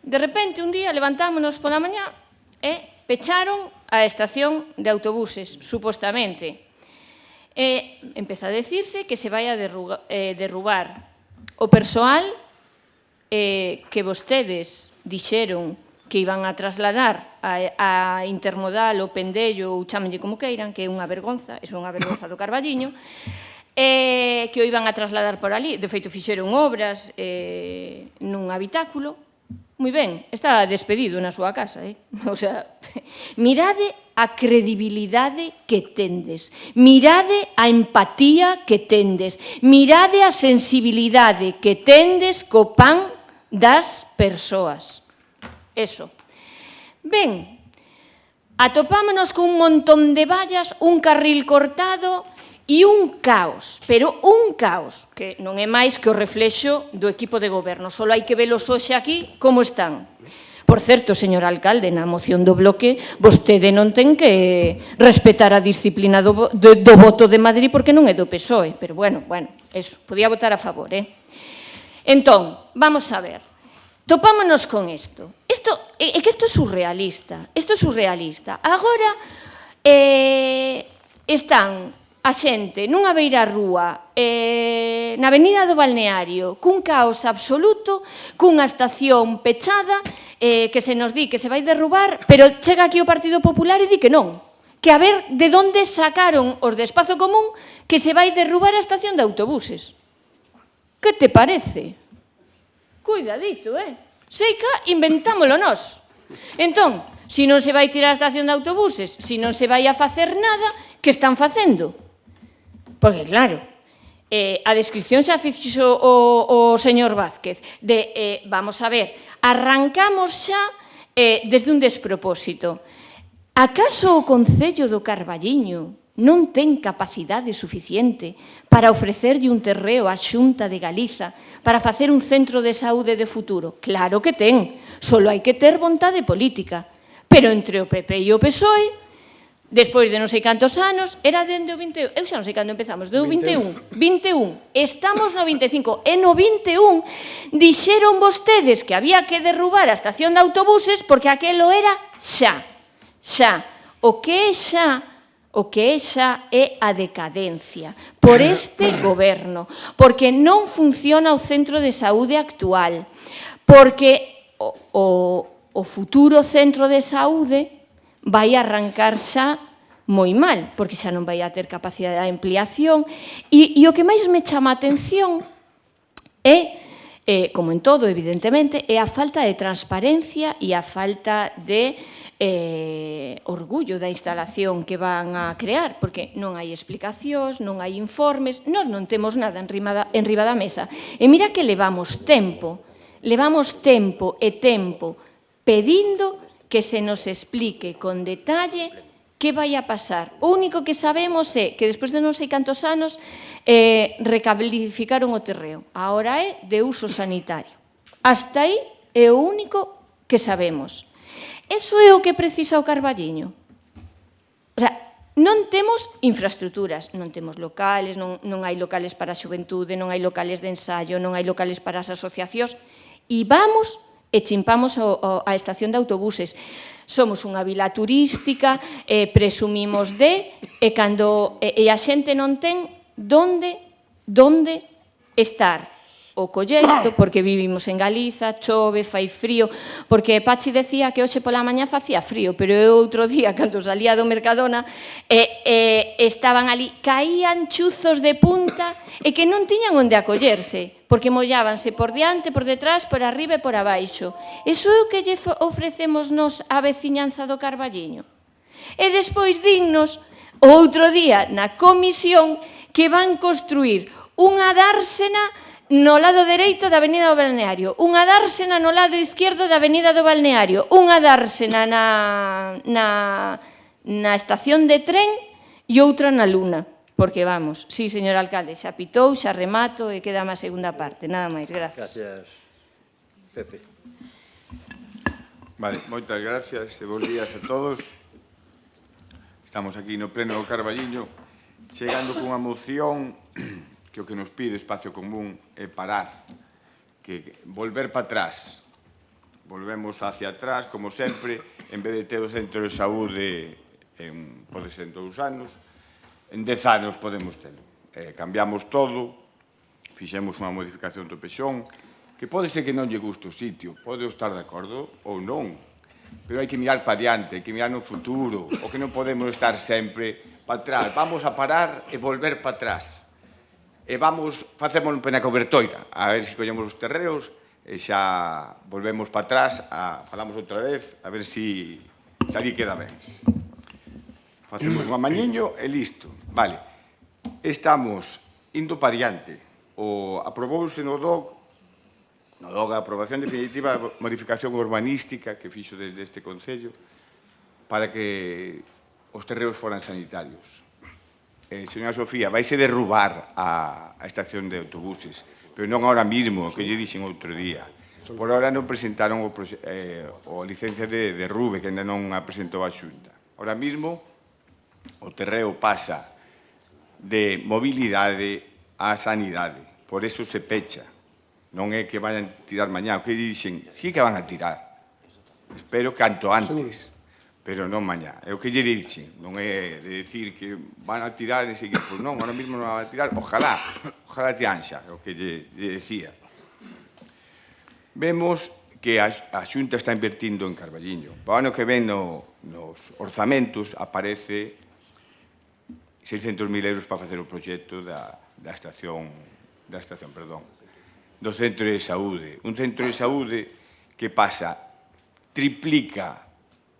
repente, un día levantámonos pola mañá e pecharon a estación de autobuses, supostamente. Empeza a decirse que se vai a derrubar o persoal que vostedes dixeron que iban a trasladar a intermodal, o pendello, ou chámenlle como queiran, que é unha vergonza, é unha vergonza do Carballiño, que o iban a trasladar por ali. De feito, fixeron obras nun habitáculo. Moi ben, está despedido na súa casa, O sea, mirade a credibilidade que tendes, mirade a empatía que tendes, mirade a sensibilidade que tendes co pan das persoas. Eso. Ben, atopámonos con un montón de vallas, un carril cortado e un caos, pero un caos, que non é máis que o reflexo do equipo de goberno. Só hai que velos hoxe aquí como están. Por certo, señor alcalde, na moción do bloque, vostede non ten que respetar a disciplina do voto de Madrid porque non é do PSOE, pero bueno, eso, podía votar a favor, Entón, vamos a ver, topámonos con isto. É que isto é surrealista. Isto é surrealista. Agora están a xente nunha beirarrúa na avenida do Balneario cun caos absoluto, cunha estación pechada que se nos di que se vai derrubar, pero chega aquí o Partido Popular e di que non. Que a ver de onde sacaron os de Espazo Común que se vai derrubar a estación de autobuses. Que te parece? Cuidadito, Seica, inventámolo nós. Entón, se non se vai tirar a estación de autobuses, se non se vai a facer nada, que están facendo? Porque, claro, a descripción xa fixo o señor Vázquez de, vamos a ver, arrancamos xa desde un despropósito. Acaso o Concello do Carballiño non ten capacidade suficiente para ofrecerlle un terreo á Xunta de Galiza para facer un centro de saúde de futuro? Claro que ten, só hai que ter vontade política. Pero entre o PP e o PSOE, despois de non sei cantos anos, era dende o 21, eu xa non sei cando empezamos, do 21, estamos no 25, e no 21 dixeron vostedes que había que derrubar a estación de autobuses porque aquelo era xa. O que é xa é a decadencia por este goberno, porque non funciona o centro de saúde actual, porque o futuro centro de saúde vai arrancar xa moi mal, porque xa non vai a ter capacidade de ampliación, e o que máis me chama a atención é, como en todo, evidentemente, é a falta de transparencia e a falta de orgullo da instalación que van a crear, porque non hai explicacións, non hai informes, nós non temos nada enriba da mesa. E mira que levamos tempo pedindo que se nos explique con detalle que vai a pasar. O único que sabemos é que despois de non sei cantos anos recalificaron o terreo. Agora é de uso sanitario. Hasta aí é o único que sabemos. Eso é o que precisa o Carballiño. O sea, non temos infraestructuras, non temos locales, non hai locales para a xuventude, non hai locales de ensaio, non hai locales para as asociacións, e vamos e chimpamos a estación de autobuses. Somos unha vila turística, presumimos e a xente non ten onde estar. O colleito, porque vivimos en Galiza, chove, fai frío, porque Pachi decía que hoxe pola mañá facía frío, pero eu outro día, cando salía do Mercadona, estaban ali, caían chuzos de punta e que non tiñan onde acollerse, porque mollábanse por diante, por detrás, por arriba e por abaixo. Iso é o que lle ofrecemos nos á veciñanza do Carballiño. E despois dignos, outro día, na comisión, que van construir unha dársena no lado dereito da Avenida do Balneario, unha dársena no lado izquierdo da Avenida do Balneario, unha dársena na estación de tren e outra na Luna. Porque vamos, sí, señor alcalde, xa pitou, xa remato e queda má segunda parte. Nada máis, gracias. Gracias, Pepe. Vale, moitas gracias e bons días a todos. Estamos aquí no pleno do Carballiño, chegando cunha moción que o que nos pide Espacio Común é parar, que volver para atrás. Volvemos hacia atrás, como sempre, en vez de ter o centro de saúde pode ser en 2 anos, en 10 anos podemos telo. Cambiamos todo, fixemos unha modificación do pexón, que pode ser que non lle guste o sitio, pode estar de acordo ou non, pero hai que mirar para diante, hai que mirar no futuro, o que non podemos estar sempre para atrás. Vamos a parar e volver para atrás. E facemos un pena cobertoira, a ver se collemos os terreos e xa volvemos para atrás, falamos outra vez, a ver se ali queda ben. Facemos un amañiño e listo. Vale, estamos indo para diante. Aprobouse no DOC a aprobación definitiva da modificación urbanística que fixo desde este Concello para que os terreos foran sanitarios. Señora Sofía, vaise derrubar a estación de autobuses, pero non ahora mismo, que lle dixen outro día. Por ahora non presentaron a licencia de derrube, que ainda non a presentou a Xunta. Ahora mismo, o terreo pasa de mobilidade a sanidade, por eso se pecha. Non é que vayan tirar mañá, o que dixen, sí que van a tirar. espero canto antes, pero non mañá. É o que lle dixen, non é de dicir que van a tirar e seguir, pois non, ahora mesmo non van a tirar, ojalá te anxa, é o que lle decía. Vemos que a Xunta está invertindo en Carballiño. Para o ano que ven nos orzamentos aparece 600.000 euros para facer o proxecto da estación, do centro de saúde. Un centro de saúde que pasa, triplica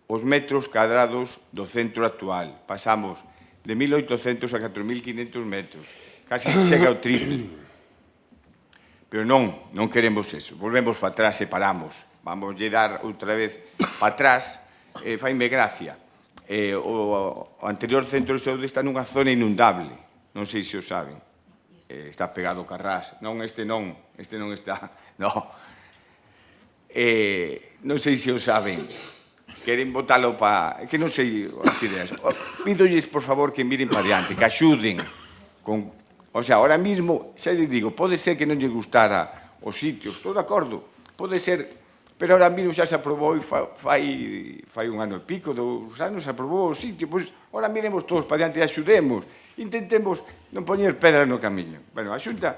os metros cadrados do centro actual. Pasamos de 1.800 a 4.500 metros. Casi chega ao triple. Pero non queremos eso. Volvemos para atrás e paramos. Vamos lle dar outra vez para atrás. Faime gracia. O anterior centro de saúde está nunha zona inundable. Non sei se o saben. Está pegado ao Carrás. Non, este non está. Non. Non sei se o saben. Queren botalo para... que non sei as ideas. Pídolles, por favor, que miren para diante, que axuden. O sea, ahora mismo, xa les digo, pode ser que non lle gustara os sitios, estou de acordo, pode ser, pero ahora mismo xa se aprobou e fai un ano e pico, 2 anos se aprobou o sitio, pois ahora miremos todos para diante e axudemos, intentemos non poñer pedra no camiño. Bueno, a Xunta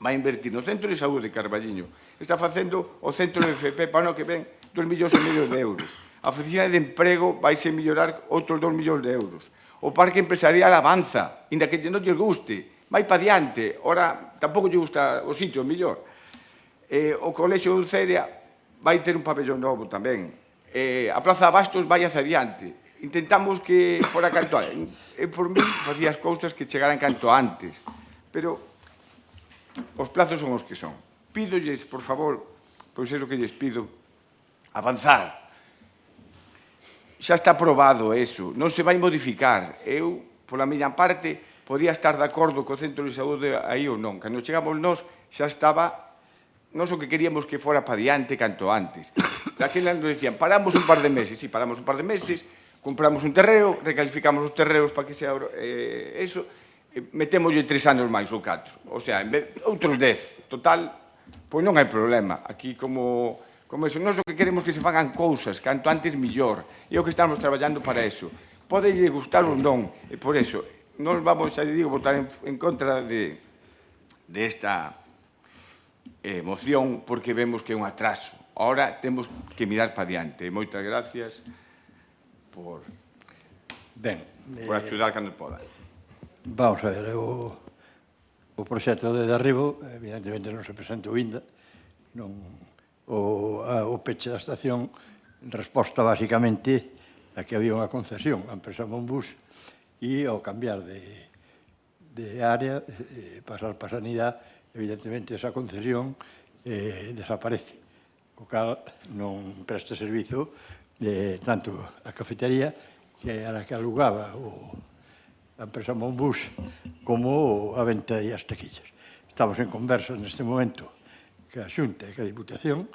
vai invertir no Centro de Saúde de Carballiño, está facendo o Centro de FP para o ano que ven 2,5 millóns de euros. A oficina de emprego vai se mellorar outros 2 millóns de euros. O parque empresarial avanza, inda que non lle guste, vai para diante. Ora, tampouco lle gusta o sitio, mellor. O Colexio de Uceria vai ter un pabellón novo tamén. A Plaza Bastos vai hacia diante. Intentamos que fora canto antes. Por mí, facía as cousas que chegaran canto antes. Pero os plazos son os que son. Pídolles, por favor, pois é o que lles pido, avanzar. Xa está aprobado eso, non se vai modificar. Eu, pola miña parte, podía estar de acordo co centro de saúde aí ou non. Cando chegamos nós, xa estaba... Nós o que queríamos que fora para diante canto antes. Daquela nos decían, paramos un par de meses. Si, paramos un par de meses, compramos un terreo, recalificamos os terreos para que sea eso, metémoslle 3 anos máis ou 4. O sea, en vez, outros 10. Total, pois non hai problema. Aquí como eso, nós o que queremos que se fagan cousas, canto antes millor. E o que estamos traballando para eso. Pode lle gustar ou non, e por eso, nós vamos, xa digo, votar en contra de esta moción, porque vemos que é un atraso. Ahora temos que mirar para diante. Moitas gracias por axudar cando poda. Vamos a ver, o proxecto de derribo, evidentemente non se presentou ainda, o peche da estación en resposta basicamente a que había unha concesión a empresa Monbus e ao cambiar de área, pasar para sanidade, evidentemente esa concesión desaparece, o cal non presta servizo tanto a cafetería que a la que alugaba a empresa Monbus como a venta e as taquillas. Estamos en conversa neste momento que a Xunta e que a Diputación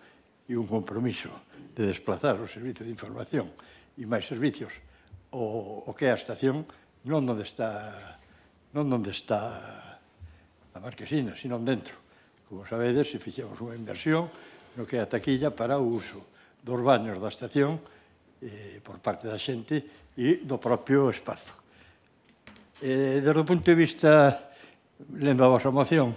e un compromiso de desplazar o servicio de información e máis servicios o que é a estación non onde está a Marquesina, sino dentro. Como sabedes, se fixemos unha inversión no que é a taquilla para o uso dos baños da estación por parte da xente e do propio espazo. Desde o punto de vista, lendo a vosa moción,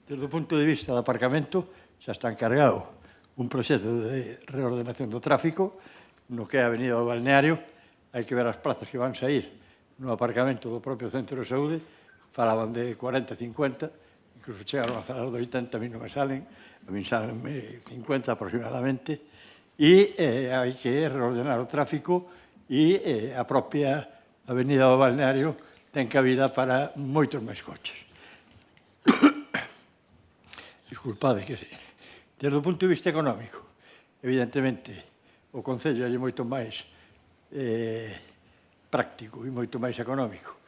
desde o punto de vista do aparcamento, xa está encargado un proxecto de reordenación do tráfico no que é a Avenida do Balneario. Hai que ver as plazas que van sair no aparcamento do propio centro de saúde. Falaban de 40, 50, incluso chegaron a falar de 80, a mí non me salen, a mí salen 50 aproximadamente, e hai que reordenar o tráfico e a propia Avenida do Balneario ten cabida para moitos máis coches. Disculpade que desde o punto de vista económico, evidentemente, o Concello é moito máis práctico e moito máis económico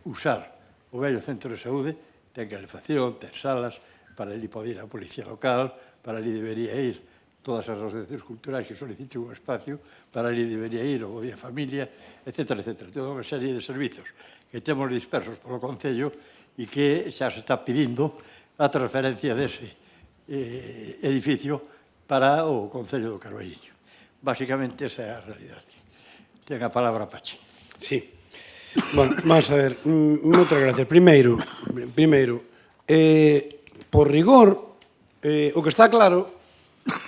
usar o vello centro de saúde, ten calefacción, ten salas, para ali pode ir a policía local, para ali debería ir todas as asociacións culturais que soliciten un espacio, para ali debería ir o Día Familia, etc. Toda unha serie de servizos que temos dispersos polo Concello e que xa se está pedindo a transferencia dese edificio para o Concello do Carballiño. Basicamente, esa é a realidade. Ten a palabra Pachi. Sí. Bueno, vamos a ver, moitas gracias. Primeiro, por rigor, o que está claro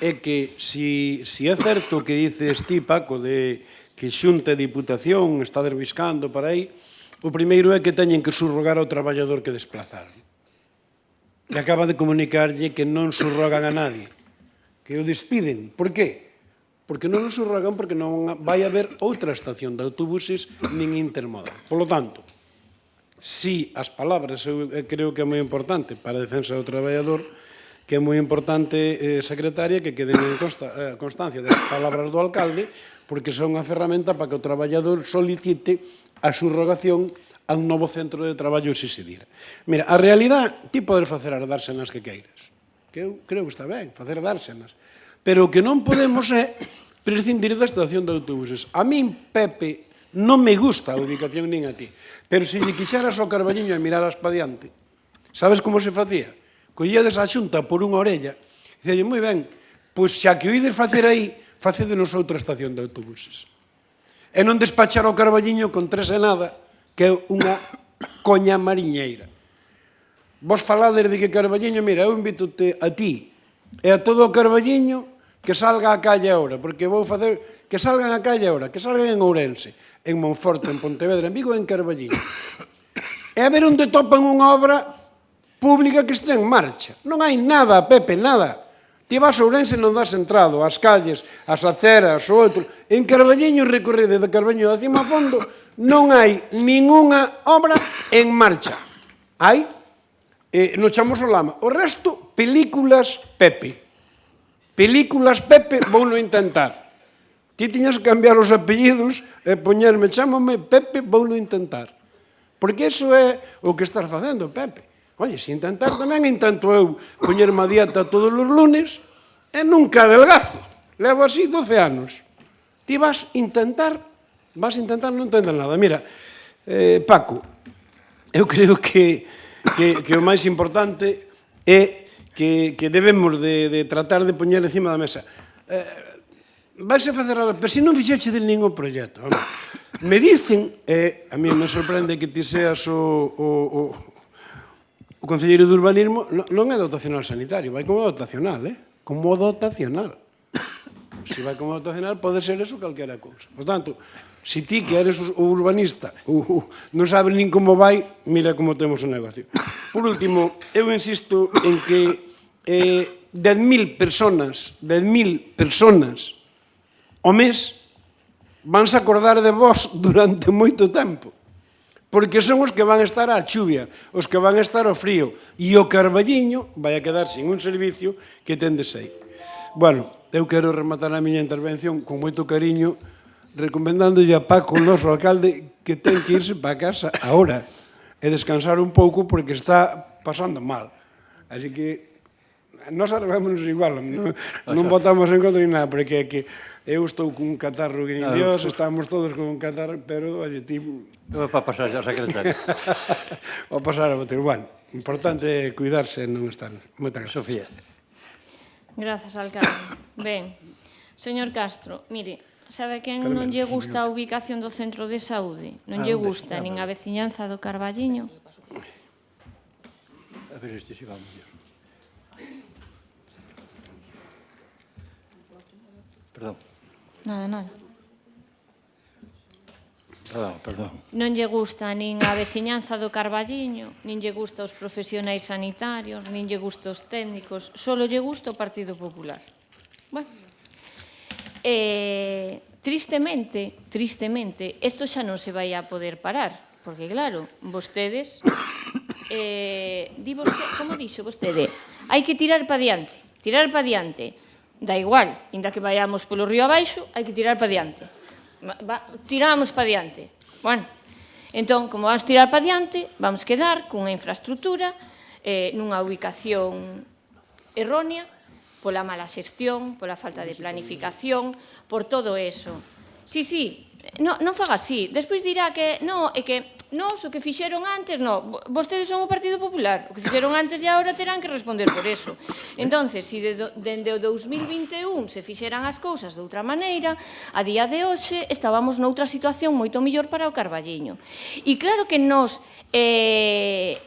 é que si é certo que dices ti, Paco, de que Xunta e Diputación está desbiscando para aí, o primeiro é que teñen que subrogar ao traballador que desplazaron. Que acaba de comunicarlle que non subrogan a nadie, que o despiden. Por qué? Porque non o subrogan porque non vai haber outra estación de autobuses nin intermodal. Por lo tanto, si as palabras, eu creo que é moi importante para a defensa do traballador, que é moi importante, secretaria, que queden en constancia das palabras do alcalde, porque son unha ferramenta para que o traballador solicite a subrogación a un novo centro de traballo se se dira. Mira, a realidade, ti podes facer as dársenas que queiras, que eu creo que está ben, facer dársenas, pero o que non podemos é prescindir da estación de autobuses. A min, Pepe, non me gusta a ubicación nin a ti, pero se lle quixeras ao Carballiño e miraras pa diante, sabes como se facía? Collíades a Xunta por unha orella, e dicelle, moi ben, pois xa que o ides facer aí, facedenos outra estación de autobuses. E non despachar ao Carballiño con tres e nada, que é unha coña mariñeira. Vos falades de que Carballiño, mira, eu invito-te a ti e a todo o Carballiño que salga a calle ahora, porque vou facer que salgan a calle ahora, que salgan en Ourense, en Monforte, en Pontevedra, en Vigo e en Carballiño. E a ver onde topan unha obra pública que este en marcha. Non hai nada, Pepe, nada. Ti vas a Ourense e non das entrado, as calles, as aceras, o outro. En Carballiño, recorrede de Carballiño de cima a fondo, non hai ningunha obra en marcha. Hai no Chamos o Lama. O resto, películas Pepe. Películas Pepe, vou no intentar. Ti tiñas que cambiar os apellidos e poñerme, chámame Pepe, vou no intentar. Porque iso é o que estás facendo, Pepe. Oye, se intentar tamén, intento eu poñerme a dieta todos os lunes e nunca adelgazo. Levo así 12 anos. Ti vas intentar non entender nada. Mira, Paco, eu creo que o máis importante é que debemos de tratar de poñer encima da mesa. Vais a facer agora, pero se non fixeche de ningún proxecto. Me dicen, a mí me sorprende que ti seas o concelleiro de urbanismo, non é dotacional sanitario, vai como dotacional, como dotacional. Se vai como dotacional, pode ser eso calquera cousa. Por tanto, se ti que eres o urbanista non sabes nin como vai, mira como temos o negocio. Por último, eu insisto en que 10.000 personas ao mes vanse acordar de vos durante moito tempo. Porque son os que van estar á chuvia, os que van estar ao frío, e o Carballiño vai a quedar sin un servicio que ten de sei. Bueno, eu quero rematar a miña intervención con moito cariño, recomendándolle a Paco, o noso alcalde, que ten que irse para casa agora e descansar un pouco porque está pasando mal. Así que nós arreglámonos igual, non votamos en contra ni nada, porque eu estou con un catarro que nin Dios, estamos todos con un catarro, pero, oye, ti... Non é para pasar xa, secretario. O pasar a botar. Bueno, importante cuidarse e non estar. Moitas gracias. Sofía. Grazas, alcalde. Ben, señor Castro, mire, sabe quen non lle gusta a ubicación do centro de saúde? Non lle gusta nin a veciñanza do Carballiño? A ver este se va mellor. Perdón. Nada. Perdón. Non lle gusta nin a veciñanza do Carballiño, nin lle gusta os profesionais sanitarios, nin lle gusta os técnicos, solo lle gusta o Partido Popular. Bueno, tristemente, isto xa non se vai a poder parar, porque claro, vostedes, como dixo vostede, hai que tirar pa diante, da igual, inda que vayamos polo río abaixo, hai que tirar pa diante. Tiramos pa diante. Bueno, entón, como vamos tirar pa diante, vamos quedar cunha infraestructura nunha ubicación errónea, pola mala xestión, pola falta de planificación, por todo eso. Sí, non faga así. Despois dirá que non, é que nos, o que fixeron antes, no, vostedes son o Partido Popular, o que fixeron antes e agora terán que responder por eso. Entonces, se dende o 2021 se fixeran as cousas de outra maneira, a día de hoxe estábamos noutra situación moito mellor para o Carballiño. E claro que nos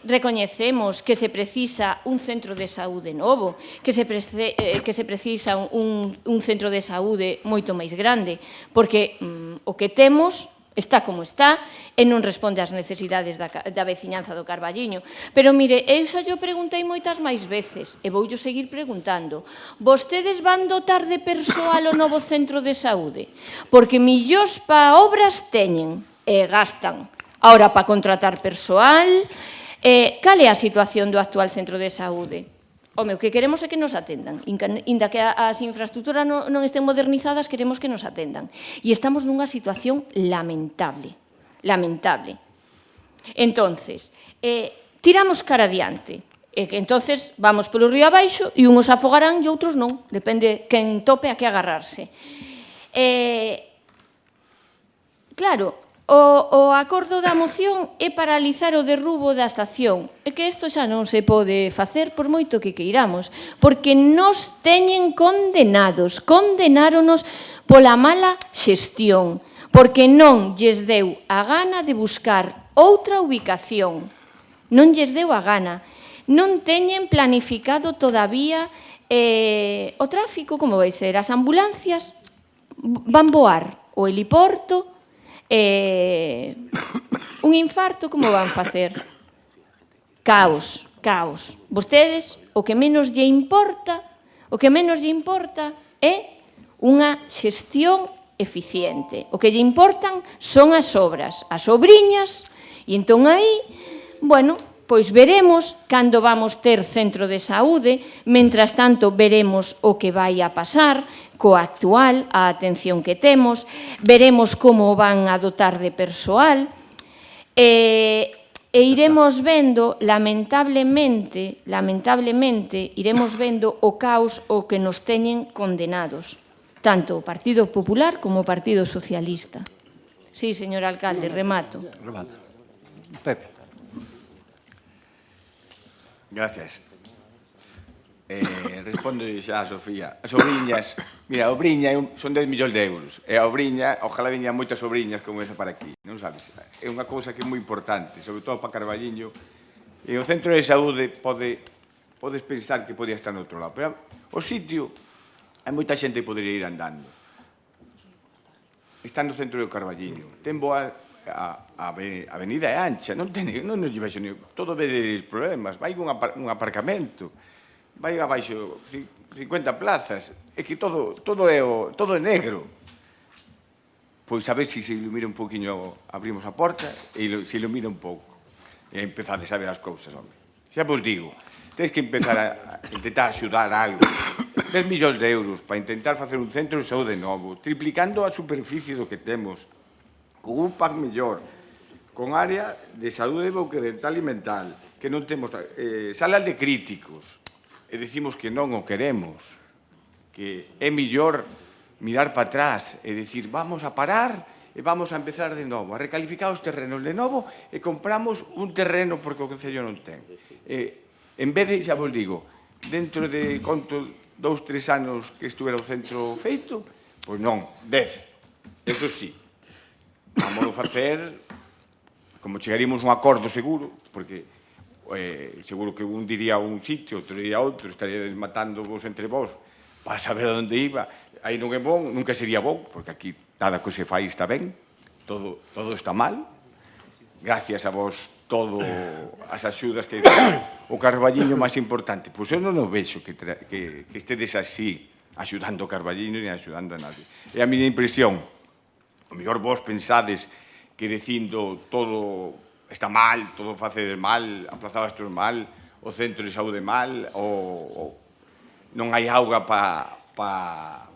recoñecemos que se precisa un centro de saúde novo, que se precisa un centro de saúde moito máis grande, porque o que temos está como está e non responde ás necesidades da veciñanza do Carballiño. Pero mire, eu xa yo preguntei moitas máis veces e voulle seguir preguntando. Vostedes van dotar de persoal o novo centro de saúde? Porque millóns pa obras teñen e gastan. Ahora, para contratar persoal, cal é a situación do actual centro de saúde? Home, o que queremos é que nos atendan. Inda que as infraestructuras non estén modernizadas, queremos que nos atendan. E estamos nunha situación lamentable. Lamentable. Entonces, tiramos cara adiante. E que entonces vamos polo río abaixo e unhos afogarán e outros non. Depende quen tope a que agarrarse. Claro, o acordo da moción é paralizar o derrubo da estación. É que isto xa non se pode facer por moito que queiramos, porque nos teñen condenados, condenáronos pola mala xestión, porque non lles deu a gana de buscar outra ubicación. Non lles deu a gana. Non teñen planificado todavía o tráfico, como vai ser? As ambulancias van voar o heliporto, un infarto, como van facer? Caos, caos. Vostedes, o que menos lle importa é unha xestión eficiente. O que lle importan son as obras, as obriñas, e entón aí, bueno, pois veremos cando vamos ter centro de saúde, mentras tanto veremos o que vai a pasar coa actual, a atención que temos, veremos como van a dotar de persoal e iremos vendo, lamentablemente, iremos vendo o caos o que nos teñen condenados, tanto o Partido Popular como o Partido Socialista. Sí, señor alcalde, remato. Pepe. Gracias. Respondo xa a Sofía. As obriñas, mira, a obriña son 10 millóns de euros. E a obriña, ojalá veñan moitas obriñas como esa para aquí. Non sabes? É unha cousa que é moi importante, sobre todo para Carballiño. E o centro de saúde podes pensar que podía estar noutro lado. Pero o sitio, hai moita xente que podría ir andando. Está no centro do Carballiño. Ten boa... A avenida é ancha, non nos lleva todo vedes problemas. Vai un aparcamento, vai abaixo 50 plazas, é que todo é negro. Pois a ver se ilumina un poquinho, abrimos a porta e se ilumina un pouco. E empezades a ver as cousas, home. Xa vos digo, tens que empezar a intentar axudar algo. 10 millóns de euros para intentar facer un centro de saúde novo, triplicando a superficie do que temos, con un PAC mellor, con área de saúde bucodental e mental, que non temos salas de críticos, e decimos que non o queremos, que é mellor mirar para atrás e dicir vamos a parar e vamos a empezar de novo, a recalificar os terrenos de novo e compramos un terreno porque o Concello non ten. En vez de, xa vos digo, dentro de conto 2-3 anos que estuvera o centro feito, pois non, 10, eso sí. Vamos a facer, como chegaríamos a un acordo seguro, porque seguro que un diría un sitio, outro diría outro, estaríades matando vos entre vos para saber onde iba. Aí non é bon, nunca sería bon, porque aquí nada que se fai está ben, todo está mal. Gracias a vos todo as axudas que o Carballiño máis importante. Pois eu non o vexo que estedes así, axudando o Carballiño ni axudando a nadie. É a miña impresión. O mellor vos pensades que dicindo todo está mal, todo facedes mal, aplazabastes mal, o centro de saúde mal, ou non hai auga para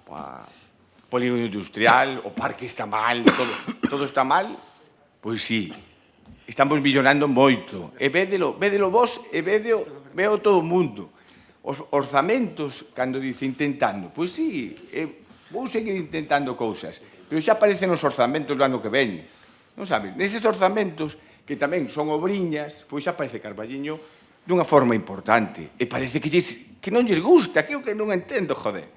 polígono industrial, o parque está mal, todo está mal, pois sí, estamos millonando moito. E védelo vos e veo todo o mundo. Os orzamentos, cando dice intentando, pois sí, vou seguir intentando cousas, pero xa aparecen os orzamentos do ano que ven. Non sabes? Neses orzamentos que tamén son obriñas, pois aparece Carballiño dunha forma importante. E parece que non lles gusta, que é o que non entendo, joder.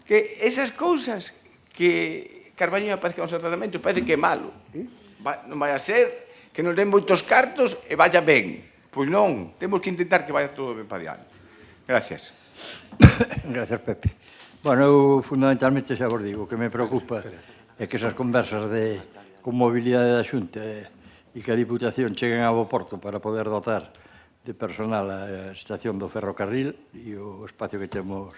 Que esas cousas que Carballiño aparece con os tratamentos parece que é malo. Non vai a ser que nos den moitos cartos e vaya ben. Pois non, temos que intentar que vaya todo ben para diante. Gracias. Gracias, Pepe. Bueno, eu fundamentalmente xa vos digo, o que me preocupa é que esas conversas con mobilidade da Xunta e que a Diputación cheguen a bo porto para poder dotar de personal a estación do ferrocarril e o espacio que temos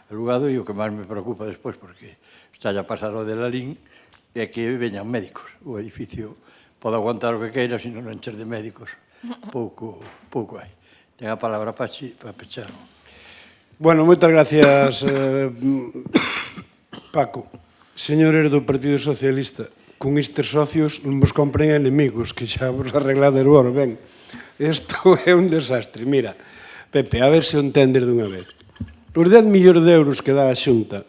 alugado, e o que máis me preocupa despois, porque está a pasar o de Lalín, é que veñan médicos. O edificio pode aguantar o que queira, se non encher de médicos. Pouco hai. Ten a palabra Pachi para pechar. Bueno, moitas gracias, Paco. Señores do Partido Socialista, con estes socios non vos compren enemigos, que xa vos arregladeron, ben. Isto é un desastre. Mira, Pepe, a ver se o entendes dunha vez. Os 10 millóns de euros que dá a Xunta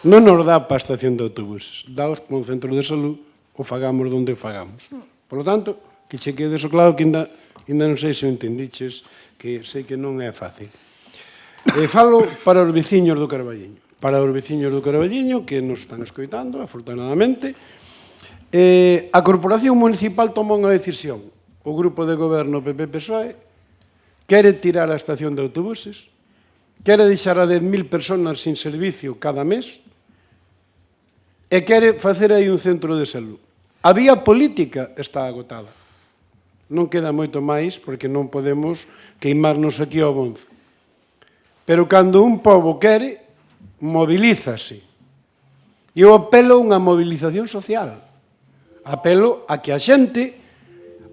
non nos dá para a estación de autobuses, daos para un centro de salud, o fagamos onde o fagamos. Por lo tanto, que che quede eso claro, que ainda non sei se o entendiches, que sei que non é fácil. Falo para os veciños do Carballiño. Para os veciños do Carballiño, que nos están escoitando, afortunadamente, a Corporación Municipal tomou unha decisión. O grupo de goberno PP-PSOE quere tirar a estación de autobuses, quere deixar a 10.000 personas sin servicio cada mes e quere facer aí un centro de salud. A vía política está agotada. Non queda moito máis porque non podemos queimarnos aquí ao bonzo. Pero cando un pobo quere, mobilízase. E eu apelo a unha movilización social. Apelo a que a xente,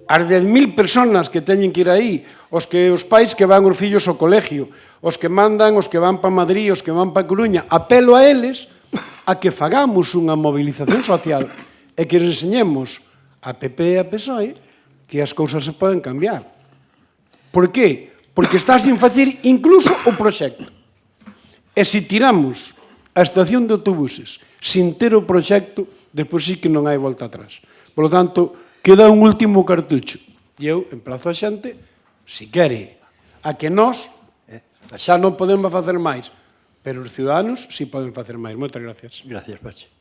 as 10.000 personas que teñen que ir aí, os pais que van os fillos ao colegio, os que mandan, os que van para Madrid, os que van para Coruña, apelo a eles a que fagamos unha movilización social e que les enseñemos a PP e a PSOE que as cousas se poden cambiar. Por qué? Porque está sin facer incluso o proxecto. E se tiramos a estación de autobuses sin ter o proxecto, despois sí que non hai volta atrás. Por lo tanto, queda un último cartucho. E eu emplazo a xente, se quere, a que nós xa non podemos facer máis, pero os ciudadanos sí poden facer máis. Moitas gracias. Gracias, Pachi.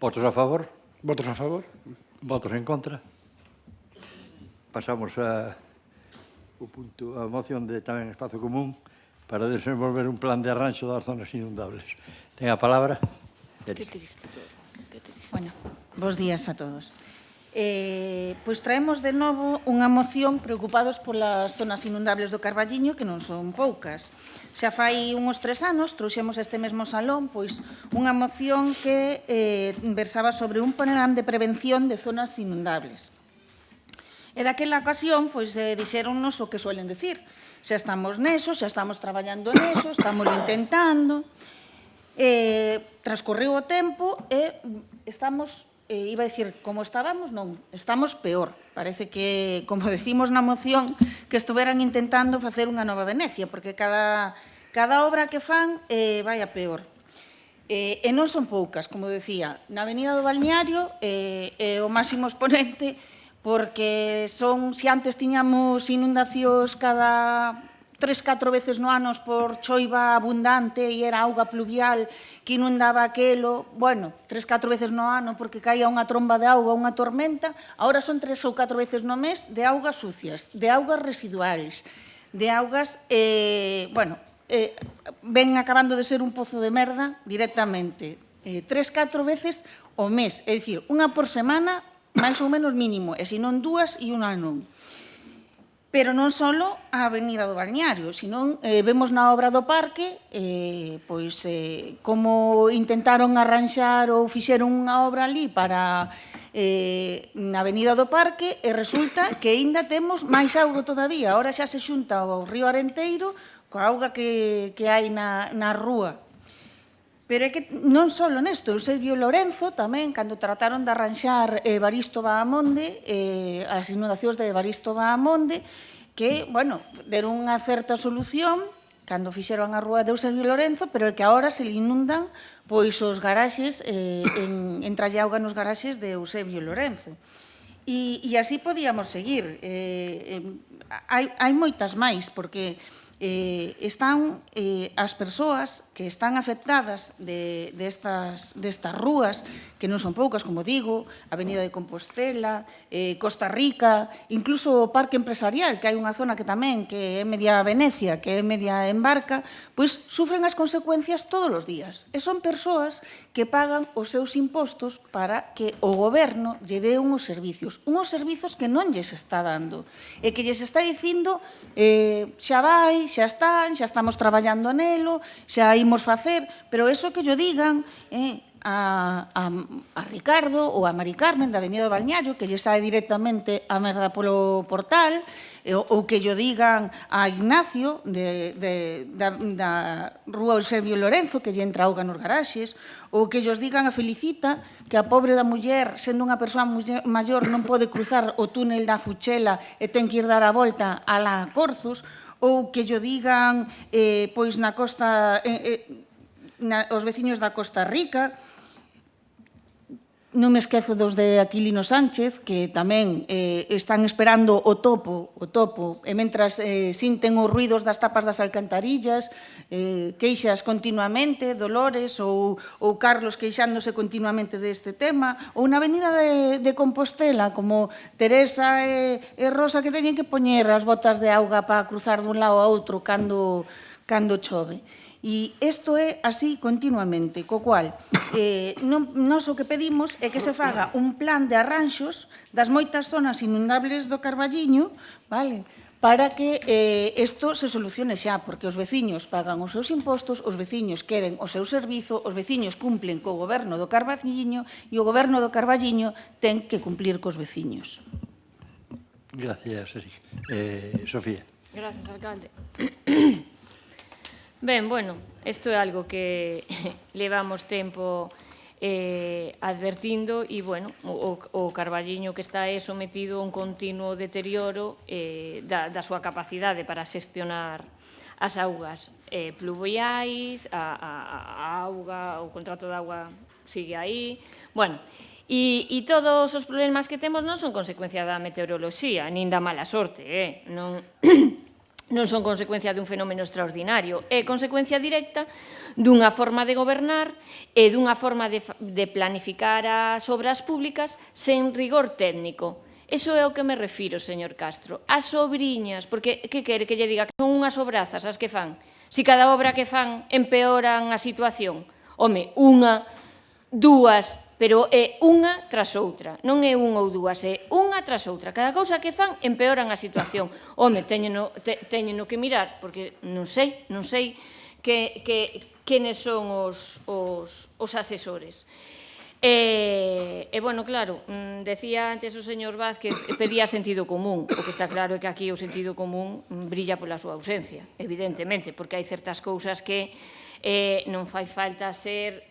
Votos a favor? Votos a favor? Votos en contra? Pasamos a moción de tamén espazo común para desenvolver un plan de arranxo das zonas inundables. Ten a palabra. Bueno, bos días a todos. Pois traemos de novo unha moción preocupados polas zonas inundables do Carballiño, que non son poucas. Xa fai uns 3 anos trouxemos este mesmo salón pois unha moción que versaba sobre un plan de prevención de zonas inundables. E daquela ocasión, pois, dixéronnos o que suelen decir. Xa estamos neso, xa estamos traballando neso, estamos intentando. Transcorreu o tempo e estamos, iba a dicir, como estábamos, non, estamos peor. Parece que, como decimos na moción, que estuveran intentando facer unha nova Venecia, porque cada obra que fan vai a peor. E non son poucas, como decía, na Avenida do Balneario o máximo exponente, porque se antes tiñamos inundacións cada 3-4 veces no ano por choiva abundante e era auga pluvial que inundaba aquelo, bueno, 3-4 veces no ano porque caía unha tromba de auga, unha tormenta, agora son 3 ou 4 veces no mes de augas sucias, de augas residuais, de augas, bueno, ven acabando de ser un pozo de merda directamente, 3-4 veces o mes, é dicir, unha por semana, máis ou menos mínimo, e se non 2 e unha non. Pero non só a Avenida do Balneario, senón vemos na obra do parque, pois como intentaron arranxar ou fixeron unha obra ali para na Avenida do Parque e resulta que aínda temos máis auga todavía. Ahora xa se xunta ao río Arenteiro coa auga que hai na rúa. Pero é que non só nesto, Eusebio Lorenzo tamén, cando trataron de arranxar Evaristo Bahamonde, as inundacións de Evaristo Bahamonde, que, bueno, deron unha certa solución cando fixeron a rúa de Eusebio Lorenzo, pero é que agora se le inundan pois os garaxes, entralle auga nos garaxes de Eusebio Lorenzo. E así podíamos seguir. Hai moitas máis, porque están as persoas que están afectadas destas rúas, que non son poucas, como digo, Avenida de Compostela, Costa Rica, incluso o Parque Empresarial, que hai unha zona que tamén, que é media Venecia, que é media Embarca, pois sufren as consecuencias todos os días. E son persoas que pagan os seus impostos para que o goberno lle dé unhos servizos que non lles está dando, e que lles está dicindo xa vai, xa estamos traballando nelo, xa imos facer, pero eso que yo digan a Ricardo ou a Mari Carmen da Avenida do Balneario, que lle sae directamente a merda polo portal, ou que yo digan a Ignacio da Rúa Eusebio Lorenzo, que lle entra auga nos garaxes, ou que lles digan a Felicita que a pobre da muller, sendo unha persoa maior, non pode cruzar o túnel da Fuchela e ten que ir dar a volta a la Corzos, ou que yo digan pois na costa os veciños da Costa Rica. Non me esquezo dos de Aquilino Sánchez, que tamén están esperando o topo, e mentras sinten os ruidos das tapas das alcantarillas, queixas continuamente, Dolores ou Carlos queixándose continuamente deste tema, ou na Avenida de Compostela, como Teresa e Rosa, que teñen que poñer as botas de auga para cruzar dun lado a outro cando chove. E isto é así continuamente, co cual nós o que pedimos é que se faga un plan de arranxos das moitas zonas inundables do Carballiño, vale, para que isto se solucione xa, porque os veciños pagan os seus impostos, os veciños queren o seu servizo, os veciños cumplen co goberno do Carballiño e o goberno do Carballiño ten que cumplir cos veciños. Gracias, Eric. Sofía. Gracias, alcalde. Ben, bueno, isto é algo que levamos tempo advertindo e, bueno, o Carballiño que está sometido a un continuo deterioro da súa capacidade para xestionar as augas pluviais, a auga, o contrato de auga sigue aí, bueno, e todos os problemas que temos non son consecuencia da meteoroloxía, nin da mala sorte, non son consecuencia dun fenómeno extraordinario, é consecuencia directa dunha forma de gobernar e dunha forma de planificar as obras públicas sen rigor técnico. Iso é o que me refiro, señor Castro. As obriñas, porque que quere que lle diga? Que son unhas obrazas as que fan. Si cada obra que fan empeoran a situación. Home, unha, dúas, pero é unha tras outra, non é unha ou dúas, é unha tras outra. Cada cousa que fan empeoran a situación. Home, teñeno que mirar, porque non sei quenes son os asesores. E, bueno, claro, decía antes o señor Vázquez que pedía sentido común. O que está claro é que aquí o sentido común brilla pola súa ausencia, evidentemente, porque hai certas cousas que non fai falta ser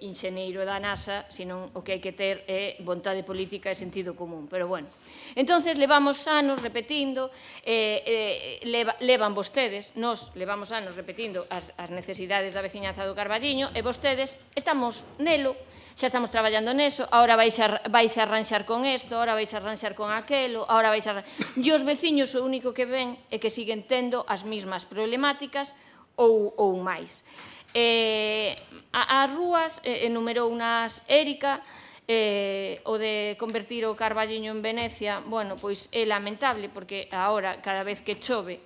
inxeneiro da NASA, senón o que hai que ter é vontade política e sentido común. Pero, bueno, entonces levamos anos repetindo, levan vostedes, nós levamos anos repetindo as necesidades da veciñanza do Carballiño e vostedes estamos nelo, xa estamos traballando neso, ahora vais a arranxar con isto, ahora vais a arranxar con aquelo, ahora vais a... E os veciños o único que ven é que siguen tendo as mismas problemáticas ou máis. As rúas, enumerou unas Érica, o de convertir o Carballiño en Venecia, bueno, pois é lamentable, porque agora, cada vez que chove,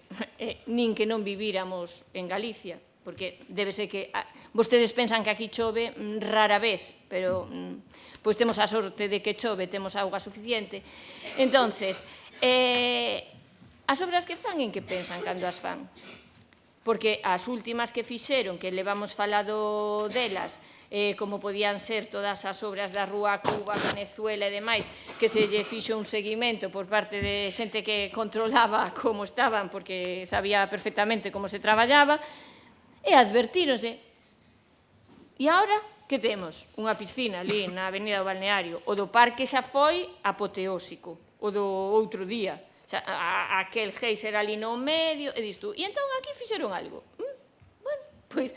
nin que non vivíramos en Galicia, porque debe ser que vostedes pensan que aquí chove rara vez, pero pois temos a sorte de que chove, temos auga suficiente. Entonces, as obras que fan, en que pensan cando as fan? Porque as últimas que fixeron, que levamos falado delas, como podían ser todas as obras da Rúa Cuba, Venezuela e demais, que se lle fixo un seguimento por parte de xente que controlaba como estaban, porque sabía perfectamente como se traballaba, e advertíronse. E agora, que temos? Unha piscina ali na Avenida do Balneario. O do parque xa foi apoteósico, o do outro día. Aquel geyser ali no medio, e disto. E entón aquí fixeron algo. Bueno, pois...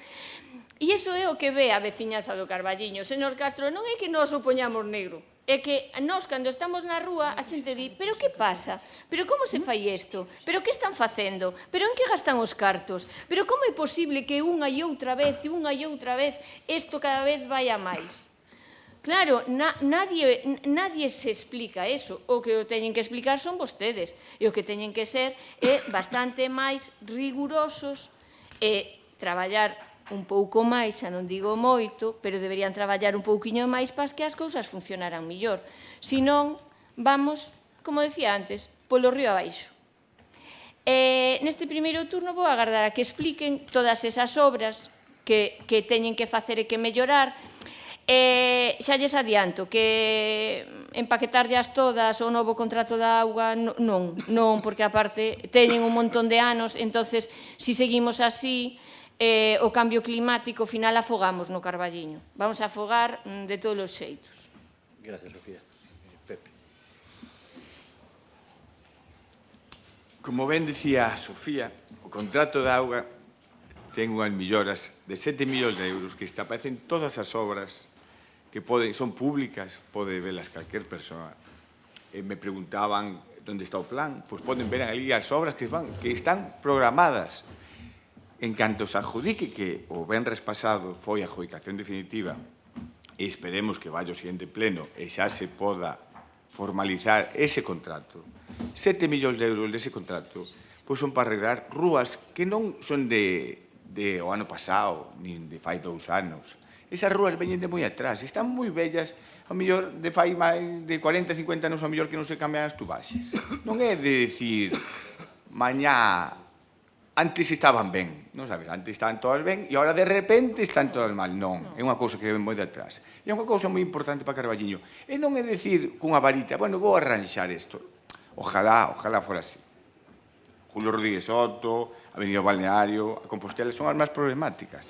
E iso é o que ve a veciñanza do Carballiño. Señor Castro, non é que nos o poñamos negro, É que nós, cando estamos na rúa, a xente di, pero que pasa? Pero como se fai isto? Pero que están facendo? Pero en que gastan os cartos? Pero como é posible que unha e outra vez, isto cada vez vai a máis? Claro, nadie se explica eso. O que o teñen que explicar son vostedes. E o que teñen que ser é bastante máis rigurosos e traballar un pouco máis, xa non digo moito, pero deberían traballar un pouquiño máis para que as cousas funcionaran mellor. Se non, vamos, como decía antes, polo río abaixo. Neste primeiro turno vou agardar a que expliquen todas esas obras que teñen que facer e que mellorar. Xa lles adianto que empaquetarllas todas o novo contrato da auga non, porque aparte teñen un montón de anos, entonces, se seguimos así, o cambio climático, ao final afogamos no Carballiño. Vamos a afogar de todos os xeitos. Gracias, Sofía. Pepe. Como ben dicía a Sofía, o contrato da auga ten unhas milloras de 7 millóns de euros que aparecen todas as obras que son públicas, pode velas calquer persoa. Me preguntaban onde está o plan, pois poden ver ali as obras que están programadas. En canto se adjudique, que o venres pasado foi a adjudicación definitiva, e esperemos que vaya o seguinte pleno e xa se poda formalizar ese contrato, 7 millóns de euros dese contrato, pois son para arreglar rúas que non son de o ano pasado, nin de fai 2 anos. Esas rúas veñen de moi atrás, están moi bellas, ao mellor de fai máis de 40, 50 anos, ao mellor que non se cambian as tubaxes. Non é de decir, mañá, antes estaban ben, non sabes? Antes estaban todas ben e agora de repente están todas mal. Non, é unha cousa que ven moi de atrás. E é unha cousa moi importante para Carballiño. E non é decir cunha varita, bueno, vou arranxar isto. Ojalá fora así. Julio Rodríguez Soto, Avenida Balneario, a Compostela son as máis problemáticas.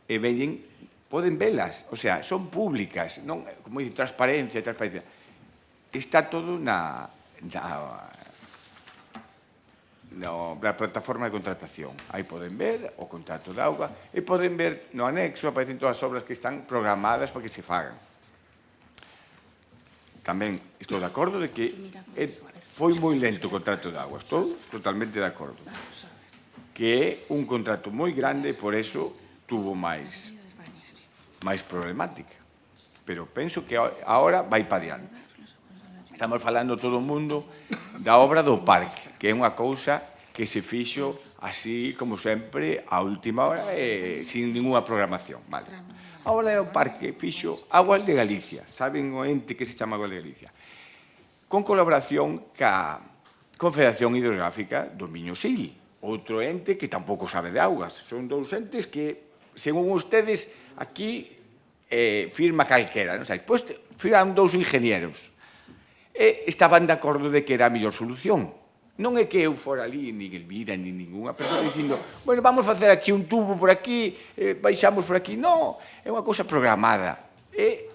E veñen, poden velas, o sea, son públicas, non, como dice, transparencia. Está todo na plataforma de contratación. Aí poden ver o contrato de auga e poden ver no anexo, aparecen todas as obras que están programadas para que se fagan. Tamén estou de acordo de que foi moi lento o contrato de auga, estou totalmente de acordo. Que é un contrato moi grande e por eso tuvo máis problemática. Pero penso que agora vai para diante. Estamos falando todo o mundo da obra do parque, que é unha cousa que se fixo así, como sempre, a última hora, sin ninguna programación. A obra do parque fixo Aguas de Galicia, saben o ente que se chama Aguas de Galicia, con colaboración ca Confederación Hidrográfica do Miño-Sil, outro ente que tampouco sabe de augas. Son 2 entes que, según ustedes, aquí firma calquera, non sei, pois firman 2 ingenieros. E estaban de acordo de que era a mellor solución. Non é que eu fora ali, nin Elvira, nin ninguna persoa dicindo, bueno, vamos facer aquí un tubo por aquí, baixamos por aquí. Non, é unha cousa programada. É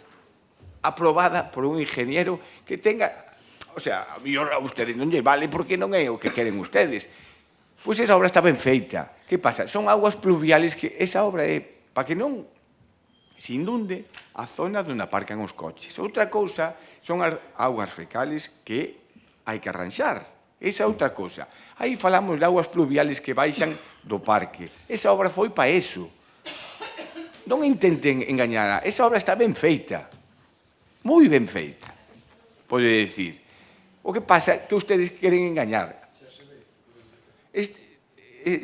aprobada por un ingeniero que tenga, o sea, a mellor a ustedes non lle vale porque non é o que queren ustedes. Pois esa obra está ben feita. Que pasa? Son aguas pluviales que esa obra é para que non se inunde a zona onde aparcan os coches. Outra cousa son as augas fecales que hai que arranxar. Esa é outra cousa. Aí falamos de augas pluviales que baixan do parque. Esa obra foi para eso. Non intenten engañar. Esa obra está ben feita. Moi ben feita. Pode decir. O que pasa é que ustedes queren engañar.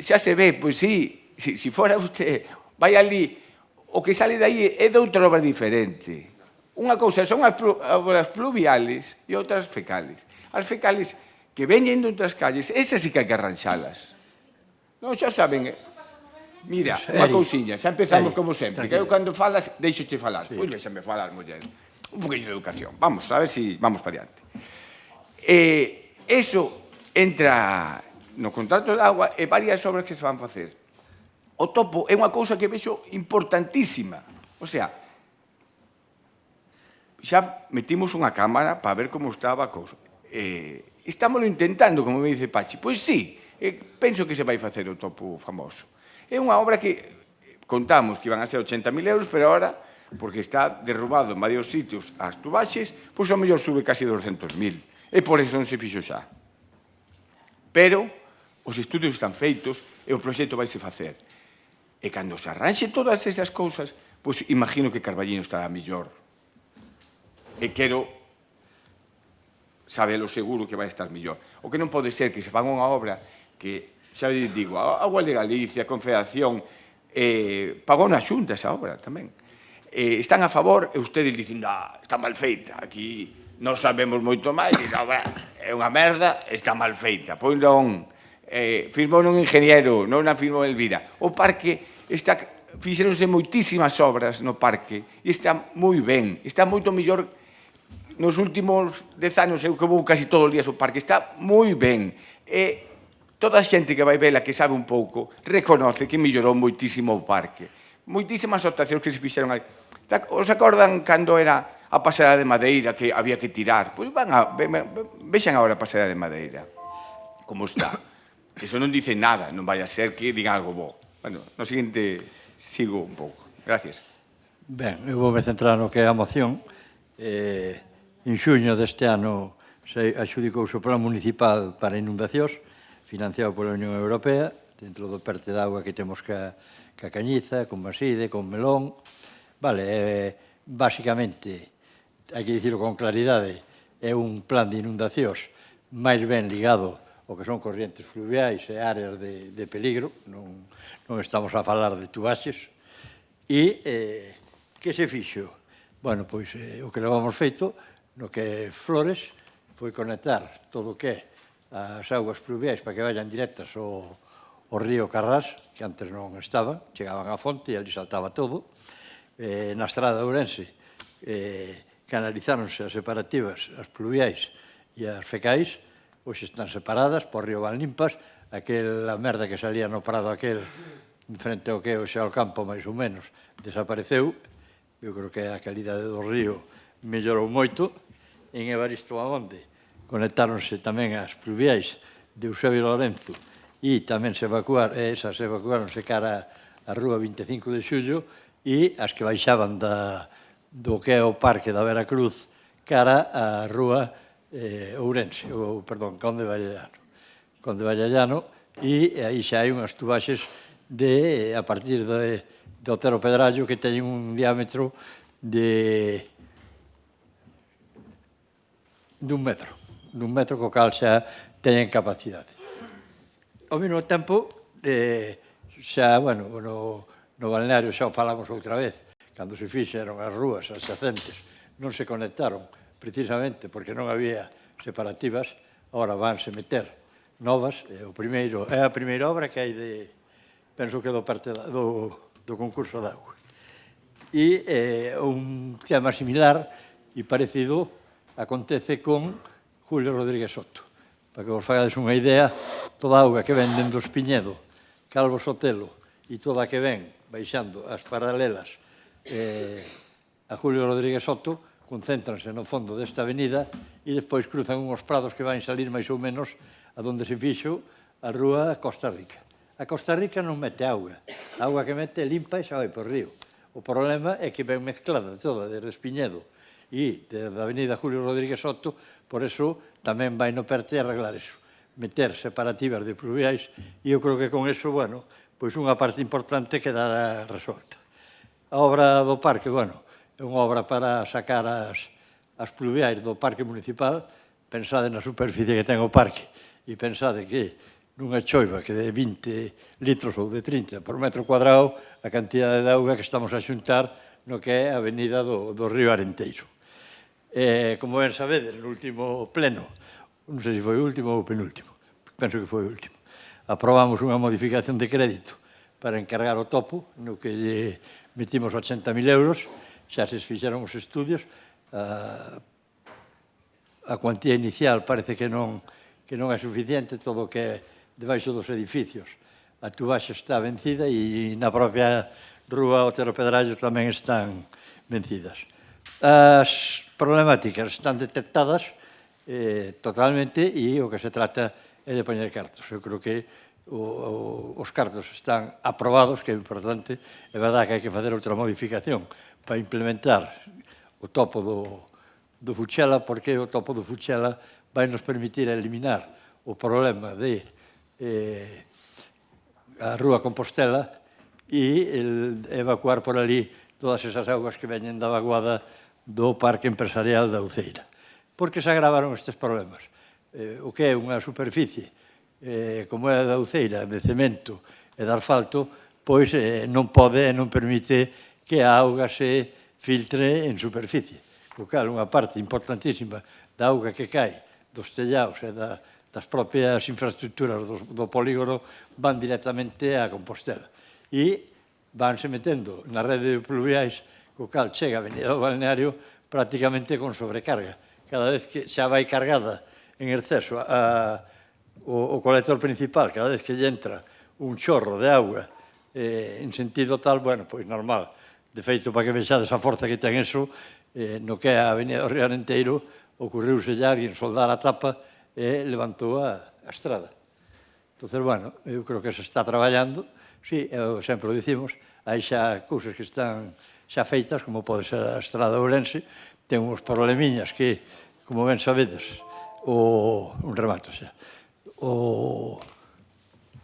Xa se ve, pois sí, se fora usted, vai ali, o que sale de aí é de outra obra diferente. Unha cousa son as obras pluviales e outras fecales. As fecales que veñen de outras calles, esas sí que hai que arranxalas. Non, xa saben. Mira, unha cousiña, xa empezamos como sempre. Que eu cando falas, deixoche falar. Pois deixame falar, muller. Un poquinho de educación. Vamos, a ver se vamos para diante. Eso entra no contrato de auga e varias obras que se van facer. O topo é unha cousa que vexo importantísima. O sea, xa metimos unha cámara para ver como estaba a cousa. Estámoslo intentando, como me dice Pachi. Pois sí, penso que se vai facer o topo famoso. É unha obra que contamos que iban a ser 80.000 euros, pero agora porque está derrubado en varios sitios as tubaxes, pois ao mellor sube casi 200.000. E por eso non se fixo xa. Pero os estudios están feitos e o proxecto vaise facer. E cando se arranxe todas esas cousas, pois imagino que Carballiño estará mellor. E quero sabelo seguro que vai estar mellor. O que non pode ser que se faga unha obra que, xa digo, a Agua de Galicia, a Confederación, pagou na Xunta esa obra tamén. Están a favor e ustedes dicen, está mal feita, aquí non sabemos moito máis, esa obra é unha merda, está mal feita. Pois non, firmou un ingeniero, non a firmou Elvira. O parque está, fixeronse moitísimas obras no parque e está moi ben, está moito mellor nos últimos 10 anos, eu que vou casi todos os días ao parque, está moi ben. E toda a xente que vai vela, que sabe un pouco, reconoce que mellorou moitísimo o parque. Moitísimas actuacións que se fixeron aí. Os acordan cando era a pasada de madeira que había que tirar? Pois vexan agora a pasada de madeira. Como está? Eso non dice nada, non vai a ser que diga algo bo. Bueno, no seguinte sigo un pouco. Gracias. Ben, eu vou me centrar no que é a moción. En xuño deste ano se adxudicouse o Plan Municipal para Inundacións, financiado pola Unión Europea, dentro do perte de auga que temos ca Cañiza, con Maside, con Melón. Vale, basicamente, hai que dicirlo con claridade, é un plan de inundacións máis ben ligado ao que son corrientes fluviais e áreas de peligro, non estamos a falar de tubaxes. E que se fixo? Bueno, pois o que levamos feito, no que Flores, foi conectar todo o que é as augas pluviais para que vayan directas ao río Carrás, que antes non estaba, chegaban á fonte e ali saltaba todo. Na estrada de Ourense canalizáronse as separativas, as pluviais e as fecais, hoxe están separadas, por río van limpas, aquela merda que salía no prado aquel, en frente ao que hoxe ao campo, máis ou menos, desapareceu. Eu creo que a calidade do río mellorou moito. En Evaristo Aonde conectáronse tamén as pluviais de Eusebio Lorenzo e tamén se evacuáronse cara a Rúa 25 de Xullo e as que baixaban do que é o Parque da Veracruz cara a Rúa Ourense, perdón, Conde Vallallano, e aí xa hai unhas tubaxes a partir de Otero Pedrallo que teñen un diámetro de un metro co cal xa teñen capacidade. Ao mesmo tempo, xa, bueno, no balneario xa o falamos outra vez, cando se fixeron as rúas, as xacentes, non se conectaron, precisamente porque non había separativas, agora vanse meter novas, é a primeira obra que hai penso que do concurso de auga. E un tema similar e parecido acontece con Julio Rodríguez Soto. Para que vos fagades unha idea, toda a auga que ven dentro do Espiñedo, Calvo Sotelo, e toda a que ven baixando as paralelas a Julio Rodríguez Soto, concéntranse no fondo desta avenida e despois cruzan unhos prados que van salir máis ou menos a donde se fixo a rúa Costa Rica. A Costa Rica non mete auga. A auga que mete é limpa e xa vai por río. O problema é que ven mezclada toda desde Espiñedo e desde a avenida Julio Rodríguez Soto, por eso tamén vai no perte arreglar eso, meter separativas de pluviais, e eu creo que con eso, bueno, pois unha parte importante quedará resolta. A obra do parque, bueno, é unha obra para sacar as pluviais do parque municipal. Pensade na superficie que ten o parque e pensade que nunha choiva que de 20 litros ou de 30 por metro cuadrado a cantidade de auga que estamos a xuntar no que é a avenida do río Arenteiro. Como ben sabedes, no último pleno, non sei se foi o último ou o penúltimo, penso que foi o último, aprobamos unha modificación de crédito para encargar o topo, no que lle metimos 80.000 euros, xa se fixeron os estudios, a cuantía inicial parece que non é suficiente, todo o que é debaixo dos edificios. A tubaxe está vencida e na propia rúa Otero Pedrallo tamén están vencidas. As problemáticas están detectadas totalmente e o que se trata é de poñer cartos. Eu creo que os cartos están aprobados, que é importante. É verdade que hai que facer outra modificación para implementar o topo do Fuchela, porque o topo do Fuchela vai nos permitir eliminar o problema de a Rúa Compostela e evacuar por ali todas esas augas que veñen da vaguada do Parque Empresarial da Uceira. Por que se agravaron estes problemas? O que é unha superficie como é a da Uceira, de cemento e de asfalto, pois non pode e non permite que a auga se filtre en superficie. O cal, unha parte importantísima da auga que cae dos tellaos e das propias infraestructuras do polígono van directamente a Compostela. E vanse metendo na rede de pluviais, co cal chega a Avenida do Balneario prácticamente con sobrecarga. Cada vez que xa vai cargada en exceso o colector principal, cada vez que lle entra un chorro de auga en sentido tal, bueno, pois normal. De feito, para que vexades a forza que ten eso, no que é a Avenida do Río Arenteiro, ocurriuse ya alguén soldar a tapa e levantou a estrada. Entón, bueno, eu creo que se está traballando. Sí, sempre o dicimos, hai xa cousas que están xa feitas, como pode ser a estrada ourense, ten uns problemiñas que, como ben sabedes, un remato xa,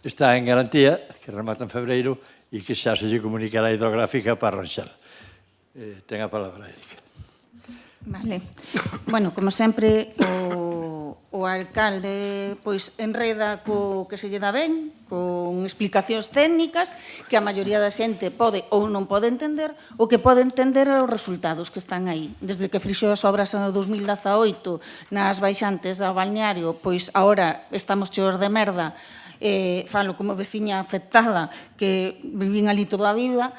está en garantía, que remata en febreiro, e que xa se lle comunicará a hidrográfica para arranxar. Ten a palabra, Erika. Vale. Bueno, como sempre, o alcalde pois enreda co que se lle dá ben, con explicacións técnicas que a maioría da xente pode ou non pode entender, o que pode entender os resultados que están aí. Desde que frixou as obras no 2018 nas baixantes do balneario, pois agora estamos cheos de merda, falo como veciña afectada que vivín ali toda a vida,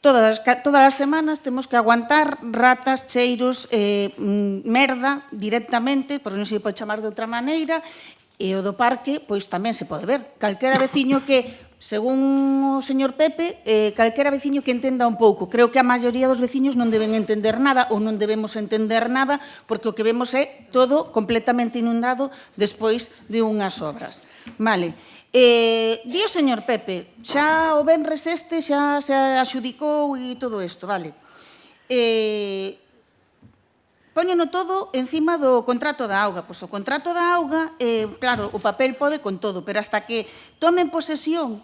todas as semanas temos que aguantar ratas, cheiros, merda directamente, porque non se pode chamar de outra maneira, e o do parque, pois tamén se pode ver. Calquera veciño que, según o señor Pepe, calquera veciño que entenda un pouco. Creo que a maioría dos veciños non deben entender nada ou non debemos entender nada, porque o que vemos é todo completamente inundado despois de unhas obras. Vale. Di o señor Pepe, xa o venres este xa se axudicou e todo isto, vale. Póñeno todo encima do contrato da auga. Pois o contrato da auga, claro, o papel pode con todo, pero hasta que tomen posesión,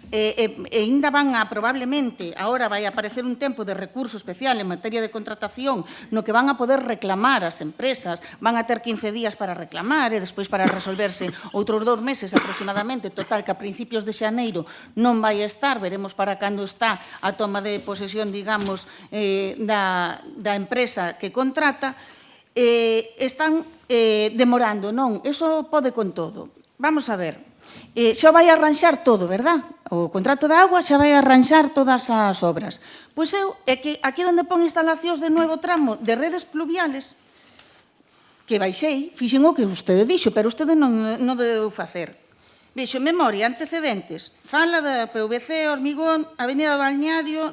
e ainda van a, probablemente, agora vai aparecer un tempo de recurso especial en materia de contratación, no que van a poder reclamar as empresas, van a ter 15 días para reclamar e despois para resolverse outros 2 meses aproximadamente, total que a principios de xaneiro non vai estar, veremos para cando está a toma de posesión, digamos, da empresa que contrata, están demorando, non? Eso pode con todo. Vamos a ver. Xa vai arranxar todo, verdad? O contrato da auga xa vai arranxar todas as obras. Pois eu, é que aquí onde pon instalacións de novo tramo de redes pluviales, que baixei, fixen o que vostede dixo, pero vostede non deu facer. Vexo, memoria, antecedentes. Fala da PVC, Hormigón, Avenida do Balneario,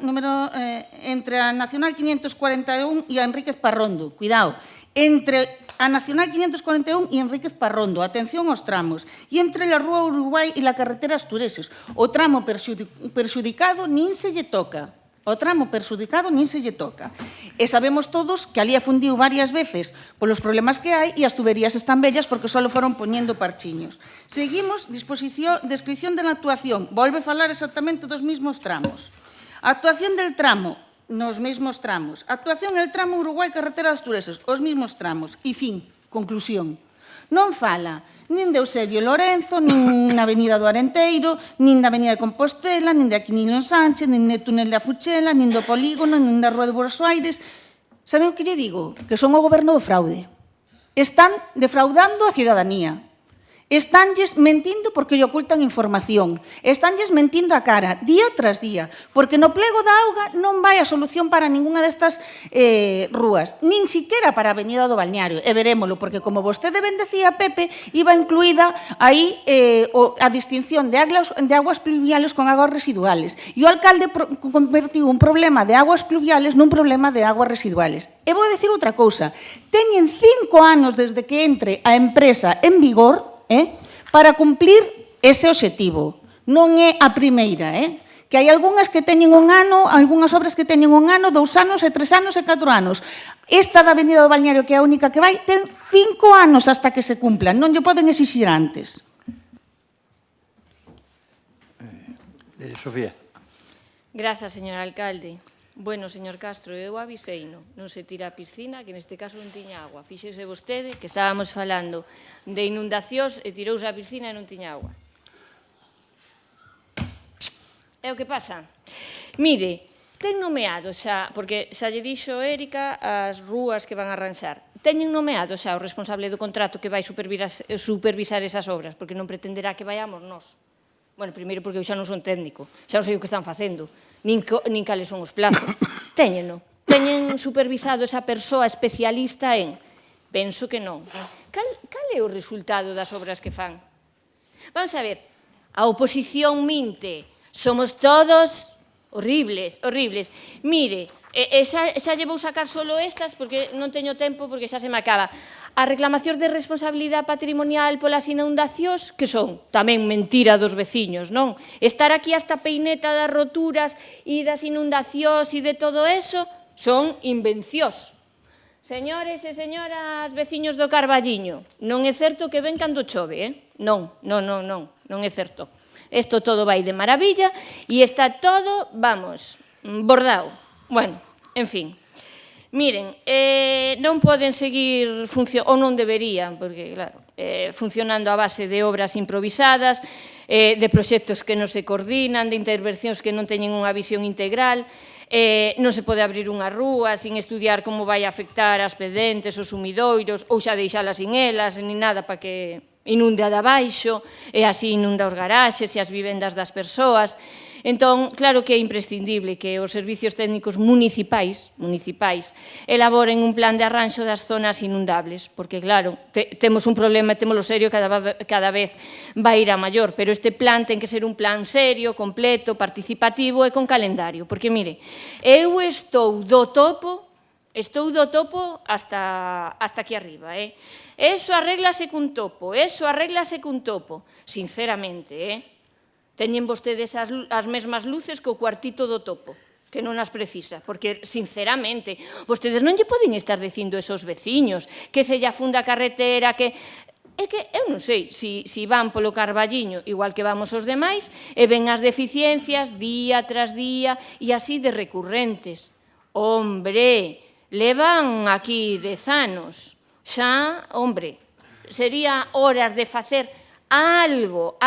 entre a Nacional 541 e a Enríquez Parrondo. Cuidado. Entre a Nacional 541 e Enríquez Parrondo, atención aos tramos, e entre a Rúa Uruguai e a carretera Astureses. O tramo perxudicado nin se lle toca. O tramo perxudicado nin se lle toca. E sabemos todos que ali afundiu varias veces polos problemas que hai e as tuberías están vellas porque só foron poñendo parchiños. Seguimos, descripción de la actuación. Volve a falar exactamente dos mismos tramos. A actuación del tramo, nos mesmos tramos. Actuación el tramo Uruguai Carretera de Astureses, os mesmos tramos. E fin, conclusión. Non fala nin de Eusebio Lorenzo, nin na Avenida do Arenteiro, nin da Avenida de Compostela, nin de Aquilino Sánchez, nin de Túnel de Fuchela, nin do Polígono, nin da Rúa de Buenos Aires. Saben o que lle digo? Que son o goberno do fraude. Están defraudando a cidadanía. Estánlles mentindo porque lle ocultan información. Estánlles mentindo a cara, día tras día, porque no plego da auga non vai a solución para ninguna destas rúas, nin siquiera para a Avenida do Balneario. E verémolo, porque como vostede ben decía, Pepe, iba incluída aí a distinción de aguas pluviales con aguas residuales. E o alcalde convertiu un problema de aguas pluviales nun problema de aguas residuales. E vou dicir outra cousa. Teñen 5 anos desde que entre a empresa en vigor para cumplir ese obxectivo. Non é a primeira, que hai algunhas que teñen un ano, algunhas obras que teñen un ano, 2 anos, e 3 anos, e 4 anos. Esta da Avenida do Balneario, que é a única que vai, ten 5 anos hasta que se cumplan, non lle poden exixir antes. Sofía. Grazas, señor alcalde. Bueno, señor Castro, eu aviseino, non se tira a piscina, que neste caso non tiña agua. Fíxese vostede que estábamos falando de inundacións e tirouse a piscina e non tiña agua. É o que pasa. Mire, ten nomeado xa, porque xa lle dixo Érica as rúas que van a arranxar. Teñen nomeado xa o responsable do contrato que vai supervisar esas obras, porque non pretenderá que vayamos nós. Bueno, primeiro porque eu xa non son técnico, xa non sei o que están facendo, nin cales son os plazos. Téñeno. Teñen supervisado esa persoa especialista en? Penso que non. Cal é o resultado das obras que fan? Vamos a ver, a oposición minte, somos todos horribles, horribles. Mire, xa lle vou sacar solo estas porque non teño tempo, porque xa se me acaba. As reclamacións de responsabilidade patrimonial polas inundacións, que son tamén mentira dos veciños, non? Estar aquí hasta peineta das roturas e das inundacións e de todo eso son invencións. Señores e señoras veciños do Carballiño, non é certo que ven cando chove, non é certo. Isto todo vai de maravilla e está todo, vamos, bordado. Bueno, en fin. Miren, non poden seguir, ou non deberían, porque, claro, funcionando a base de obras improvisadas, de proxectos que non se coordinan, de intervencións que non teñen unha visión integral, non se pode abrir unha rúa sin estudiar como vai afectar as pedentes, os sumidoiros, ou xa deixalas sin elas, nin nada para que inunde a de abaixo, e así inunda os garaxes e as vivendas das persoas. Entón, claro que é imprescindible que os servicios técnicos municipais elaboren un plan de arranxo das zonas inundables, porque, claro, temos un problema e témolo serio cada vez vai ir a maior, pero este plan ten que ser un plan serio, completo, participativo e con calendario, porque, mire, eu estou do topo hasta aquí arriba, Eso arréglase cun topo, sinceramente, Teñen vostedes as mesmas luces que o cuartito do topo, que non as precisa, porque, sinceramente, vostedes non lle poden estar dicindo esos veciños que se lle afunda a carretera, que... É que eu non sei se van polo Carballiño, igual que vamos os demais, e ven as deficiencias día tras día e así de recurrentes. Hombre, levan aquí 10 anos. Xa, hombre, sería horas de facer algo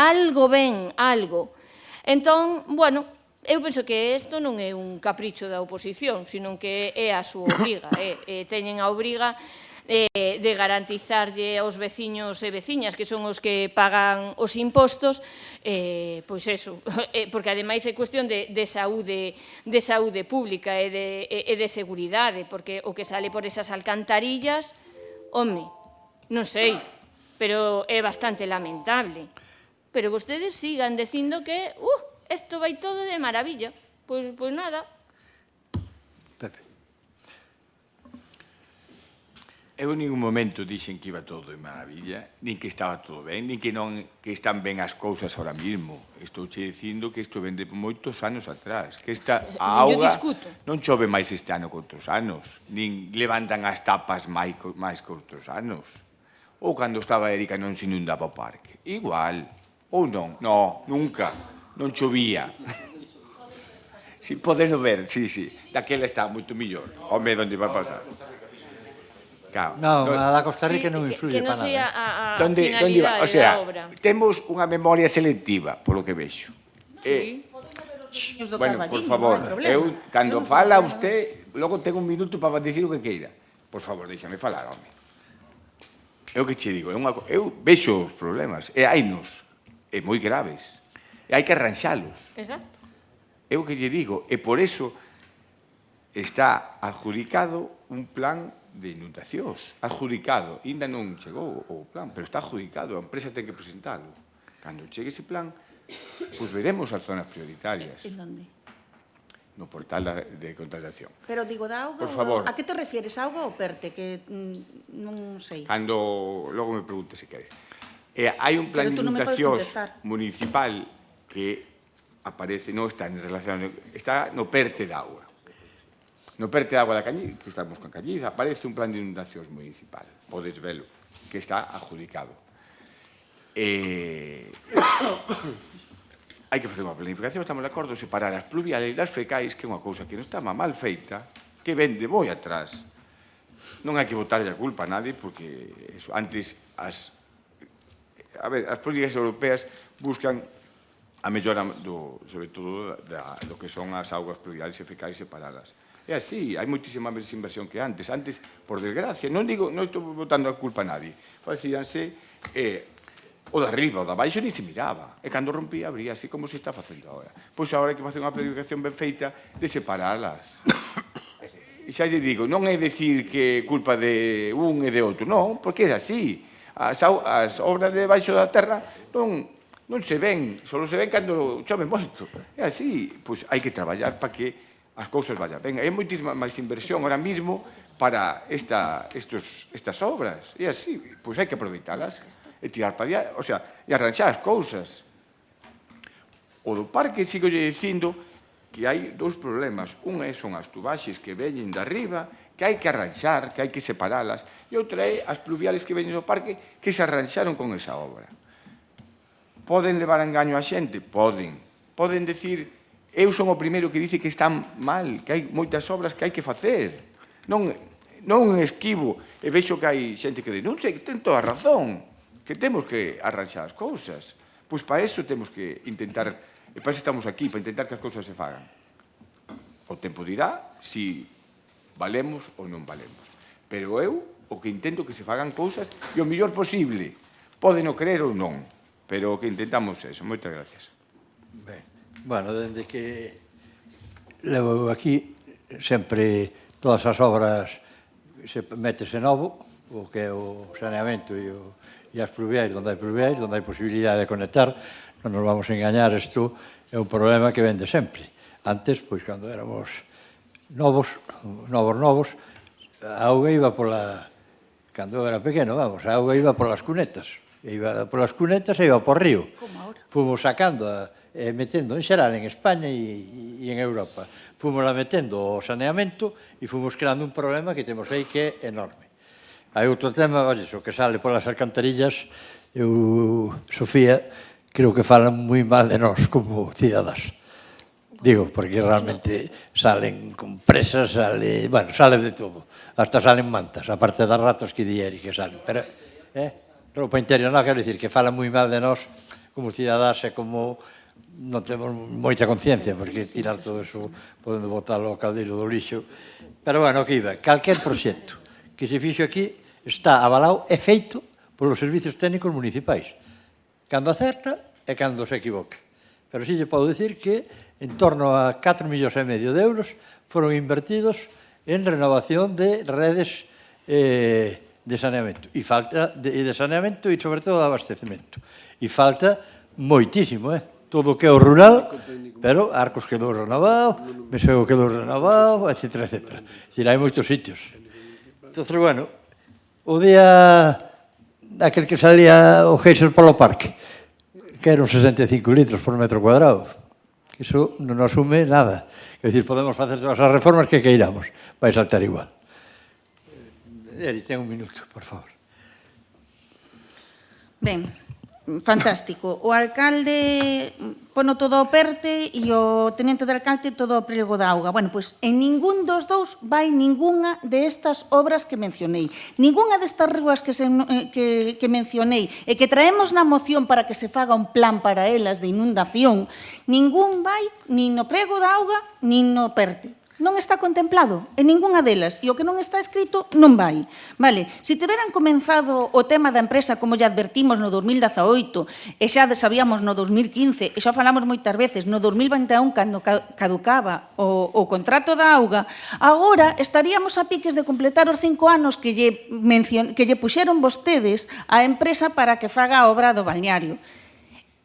ben, algo. Entón, bueno, eu penso que isto non é un capricho da oposición, sino que é a súa obriga. Teñen a obriga de garantizarlle aos veciños e veciñas, que son os que pagan os impostos, pois eso, porque ademais é cuestión de saúde pública e de seguridade, porque o que sale por esas alcantarillas, home, non sei, pero é bastante lamentable. Pero vostedes sigan dicindo que isto vai todo de maravilla. Pois nada. Pepe. Eu en ningún momento dixen que iba todo de maravilla, nin que estaba todo ben, nin que están ben as cousas ahora mismo. Estou che dicindo que isto ven de moitos anos atrás, que a auga non chove máis este ano que outros anos, nin levantan as tapas máis que outros anos. Ou cando estaba Érica non se inundaba o parque. Igual. Ou non. No, nunca. Non chovía. Si, podeno ver, sí. Daquela está moito millor. Home, onde vai pasar? Non, a da Costa Rica non influye para nada. Que non sea a finalidade da obra. Temos unha memoria selectiva, polo que vexo. Bueno, por favor, cando fala usted, logo ten un minuto para dicir o que queira. Por favor, déxame falar, home. É o que che digo, eu vexo os problemas, e hainos, e moi graves, e hai que arranxalos. Exacto. É o que lle digo, e por eso está adjudicado un plan de inundacións. Adjudicado, ainda non chegou o plan, pero está adjudicado, a empresa ten que presentalo. Cando chegue ese plan, pois veremos as zonas prioritarias. En onde? No portal de contratación. Pero digo, da auga, por favor. A que te refieres, auga ou PERTE? Que non sei. Cando logo me pregunte se queres. Hai un plan de inundacións municipal que aparece, non está en relación, está no perte de auga. No perte de auga da Cañiz, que estamos con Cañiz, aparece un plan de inundacións municipal, podes velo, que está adjudicado. Hai que facer unha planificación, estamos de acordo, separar as pluviales das fecais, que é unha cousa que non está mal feita, que ven de moi atrás. Non hai que botarlle a culpa a nadie, porque antes as políticas europeas buscan a mellora, sobre todo, do que son as augas pluviales e fecais separadas. É así, hai moitísima máis inversión que antes. Antes, por desgracia, non estou botando a culpa a nadie, facíanse o de arriba, o de abaixo, ni se miraba. E cando rompía, abría, así como se está facendo agora. Pois agora hai que facer unha planificación ben feita de separalas. E xa lle digo, non é dicir que é culpa de un e de outro, non, porque é así. As obras debaixo da terra non se ven, só se ven cando chove moito. É así, pois hai que traballar para que as cousas vayan ben. Hai moitísima máis inversión ahora mismo para estas obras. É así, pois hai que aproveitalas e tirar para diante, o sea, e arranxar as cousas. O do parque, sigo lle dicindo que hai dous problemas. Un son as tubaxes que veñen de arriba, que hai que arranxar, que hai que separalas, e outra é as pluviales que veñen do parque que se arranxaron con esa obra. Poden levar a engaño a xente? Poden. Poden decir, eu son o primeiro que dice que están mal, que hai moitas obras que hai que facer. Non esquivo, e vexo que hai xente que denuncia, que ten toda a razón, que temos que arranxar as cousas. Pois para eso temos que intentar, e para eso estamos aquí, para intentar que as cousas se fagan. O tempo dirá se valemos ou non valemos. Pero eu o que intento que se fagan cousas e o mellor posible. Pode non creer ou non, pero o que intentamos é eso. Moitas gracias. Ben, bueno, dende que levo aquí sempre todas as obras se métese novo, o que é o saneamento e as pluviais, onde hai posibilidade de conectar, non nos vamos a engañar, isto é un problema que vende sempre. Antes, pois, cando éramos novos, a auga iba pola... Cando eu era pequeno, vamos, a auga iba polas cunetas. Iba polas cunetas e iba por río. Fomos sacando, metendo en xeral en España e en Europa. Fomos la metendo o saneamento e fomos creando un problema que temos aí que é enorme. Hai outro tema, olles, o que sale polas alcantarillas, Sofía, creo que falan moi mal de nós como cidadás. Digo, porque realmente salen con presas, sale de todo. Hasta salen mantas, aparte das ratas que dieri que salen. Pero, roupa interior, non quero dicir que falan moi mal de nós como cidadás e como non temos moita conciencia, porque tirar todo eso, podendo botarlo ao caldeiro do lixo. Pero, bueno, que iba, calquer proxecto que se fixo aquí está avalado e feito polos servicios técnicos municipais. Cando acerta e cando se equivoca. Pero sí lle podo dicir que en torno a 4,5 millóns de euros foron invertidos en renovación de redes de saneamento. E falta de saneamento e, sobre todo, de abastecemento. E falta moitísimo, todo o que é o rural, pero Arcos quedou renovado, Mesego quedou renovado, etcétera, etcétera. É dicir, hai moitos sitios. Entón, bueno, o día aquel que salía o Geixer polo parque, que eran 65 litros por metro cuadrado. Iso non asume nada. É dicir, podemos facer todas as reformas que queiramos. Vai saltar igual. Eri, ten un minuto, por favor. Ben, fantástico. O alcalde pono todo ao perte e o tenente de alcalde todo ao prego da auga. Bueno, pois en ningún dos dous vai ninguna destas obras que mencionei. Ninguna destas rúas que mencionei e que traemos na moción para que se faga un plan para elas de inundación, ningún vai nin no prego da auga nin no perte. Non está contemplado en ningunha delas e o que non está escrito non vai. Vale, se tiveran comenzado o tema da empresa como lle advertimos no 2018 e xa sabíamos no 2015 e xa falamos moitas veces no 2021 cando caducaba o contrato da auga, agora estaríamos a piques de completar os 5 anos que lle puxeron vostedes á empresa para que faga a obra do balneario.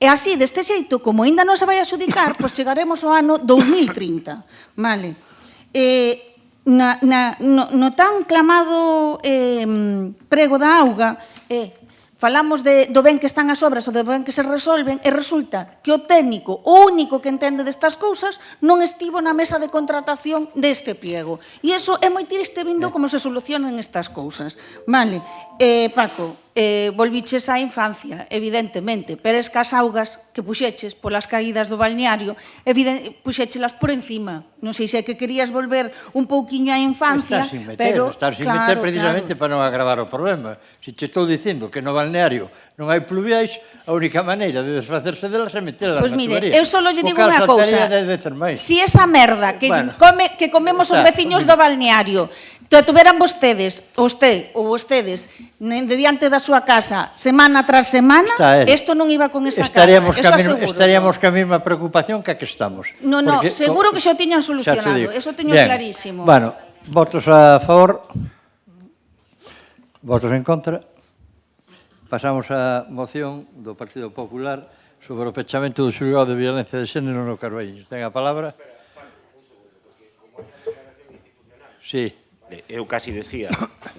E así, deste xeito, como aínda non se vai adxudicar, pois chegaremos ao ano 2030. Vale. No tan clamado prego da auga, falamos do ben que están as obras ou do ben que se resolven e resulta que o técnico, o único que entende destas cousas, non estivo na mesa de contratación deste pliego. E iso é moi triste vindo como se solucionan estas cousas. Vale, Paco, volviches á infancia, evidentemente, pero es que as augas que puxeches polas caídas do balneario, puxéchelas por encima. Non sei se é que querías volver un pouquiño á infancia, pero... Estar sin meter precisamente para non agravar o problema. Se te estou dicindo que no balneario non hai pluviais, a única maneira de desfacerse delas é metelas na tubería. Pois mire, eu só lle digo unha cousa. Si esa merda que comemos os veciños do balneario tuveran vostedes, ou vostedes, de diante da súa casa, semana tras semana, isto non iba con esa cara. Estaríamos ca mesma preocupación que a que estamos. Non, seguro que xa o tiñan solucionado, eso teño clarísimo. Bueno, votos a favor, votos en contra. Pasamos á moción do Partido Popular sobre o pechamento do xulgado de violencia de xénero no Carballiño. Ten a palabra? Sí. Eu casi decía,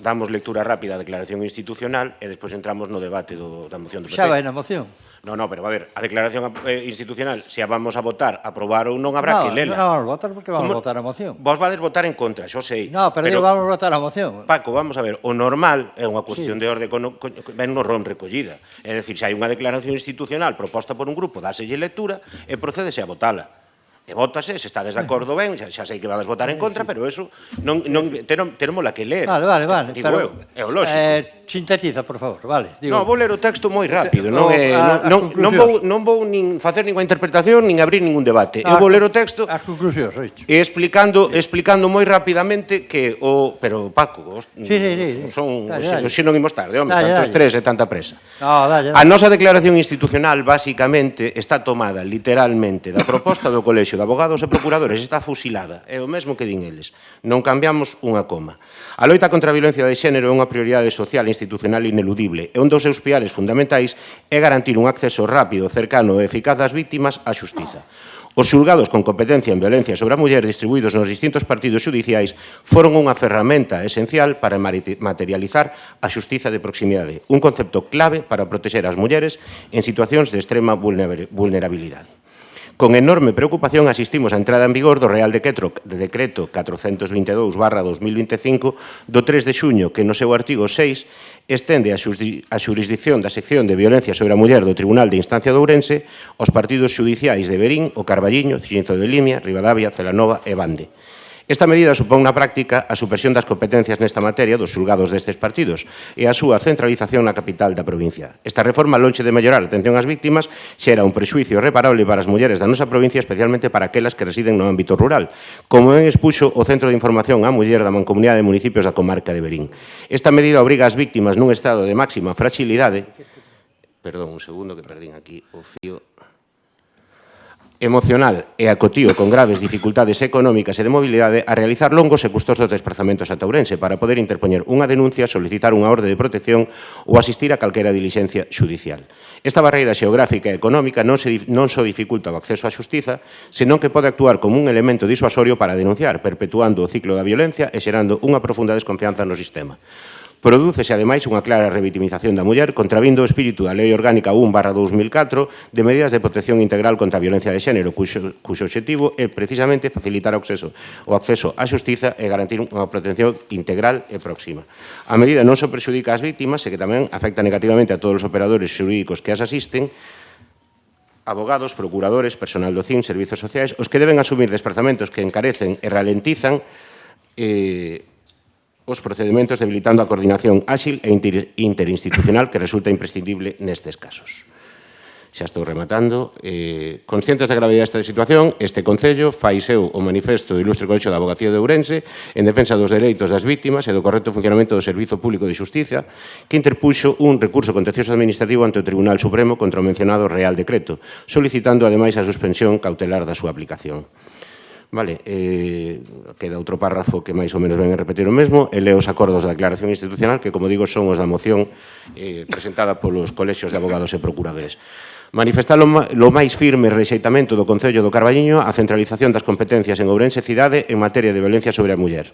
damos lectura rápida á declaración institucional e despois entramos no debate da moción do PP. Xa vai na moción. No, pero a ver, a declaración institucional, se a vamos a votar, aprobar ou non, habrá que lela. Non, vamos a votar porque vamos a votar a moción. Vos vades votar en contra, xo sei. No, pero vamos a votar a moción. Paco, vamos a ver, o normal é unha cuestión de orde, ven no ron recollida. É dicir, se hai unha declaración institucional proposta por un grupo, dáselle lectura e procédese a votala. E vótase, se estades de acordo ben, xa sei que vades votar en contra, pero eso teremos la que ler. Vale. Digo eu, é o lógico. Sintetiza, por favor, vale. Non, vou ler o texto moi rápido, non vou nin facer ninguna interpretación, nin abrir ningún debate. Eu vou ler o texto e explicando moi rapidamente que o... Pero, Paco, son sinónimos tarde, home, tanto estrés e tanta presa. A nosa declaración institucional, basicamente, está tomada literalmente da proposta do Colexio de Abogados e Procuradores, está fusilada, é o mesmo que din eles. Non cambiamos unha coma. A loita contra a violencia de xénero é unha prioridade social e institucional ineludible e un dos seus piares fundamentais é garantir un acceso rápido, cercano e eficaz das vítimas á xustiza. Os xulgados con competencia en violencia sobre a muller distribuídos nos distintos partidos xudiciais foron unha ferramenta esencial para materializar a xustiza de proximidade, un concepto clave para protexer as mulleres en situacións de extrema vulnerabilidade. Con enorme preocupación asistimos á entrada en vigor do Real Decreto 422/2025 do 3 de xuño que no seu artigo 6 estende a xurisdicción da sección de violencia sobre a muller do Tribunal de Instancia de Ourense aos partidos xudiciais de Verín, O Carballiño, Cinzo de Limia, Ribadavia, Celanova e Bande. Esta medida supón na práctica a supresión das competencias nesta materia dos xulgados destes partidos e a súa centralización na capital da provincia. Esta reforma, lonxe de mellorar a atención ás víctimas, xera un prexuízo irreparable para as mulleres da nosa provincia, especialmente para aquelas que residen no ámbito rural, como ben expuxo o Centro de Información á Muller da Mancomunidade de Municipios da comarca de Verín. Esta medida obriga as víctimas nun estado de máxima fragilidade, perdón, un segundo que perdín aquí o fío, emocional e acotío con graves dificultades económicas e de mobilidade a realizar longos e custosos desplazamentos a Ourense para poder interpoñer unha denuncia, solicitar unha orde de protección ou asistir a calquera dilixencia xudicial. Esta barreira xeográfica e económica non só dificulta o acceso á xustiza, senón que pode actuar como un elemento disuasorio para denunciar, perpetuando o ciclo da violencia e xerando unha profunda desconfianza no sistema. Prodúcese, ademais, unha clara revitimización da muller, contravindo o espírito da Lei Orgánica 1/2004 de medidas de protección integral contra a violencia de xénero, cuxo obxectivo é precisamente facilitar o acceso á xustiza e garantir unha protección integral e próxima. A medida non só perxudica as vítimas, e que tamén afecta negativamente a todos os operadores xurídicos que as asisten, abogados, procuradores, personal do CIN, servizos sociais, os que deben asumir desplazamentos que encarecen e ralentizan os procedementos debilitando a coordinación áxil e interinstitucional que resulta imprescindible nestes casos. Xa estou rematando. Conscientes da gravidade desta situación, este Concello fai seu o manifesto do Ilustre Colexio de Abogacía de Ourense en defensa dos dereitos das vítimas e do correcto funcionamento do Servizo Público de Xustiza, que interpuxo un recurso contencioso administrativo ante o Tribunal Supremo contra o mencionado Real Decreto, solicitando ademais a suspensión cautelar da súa aplicación. Vale, queda outro párrafo que máis ou menos ven a repetir o mesmo, e leo os acordos da declaración institucional, que, como digo, son os da moción presentada polos colexios de abogados e procuradores. Manifestar o máis firme rexeitamento do Concello do Carballiño a centralización das competencias en Ourense cidade en materia de violencia sobre a muller.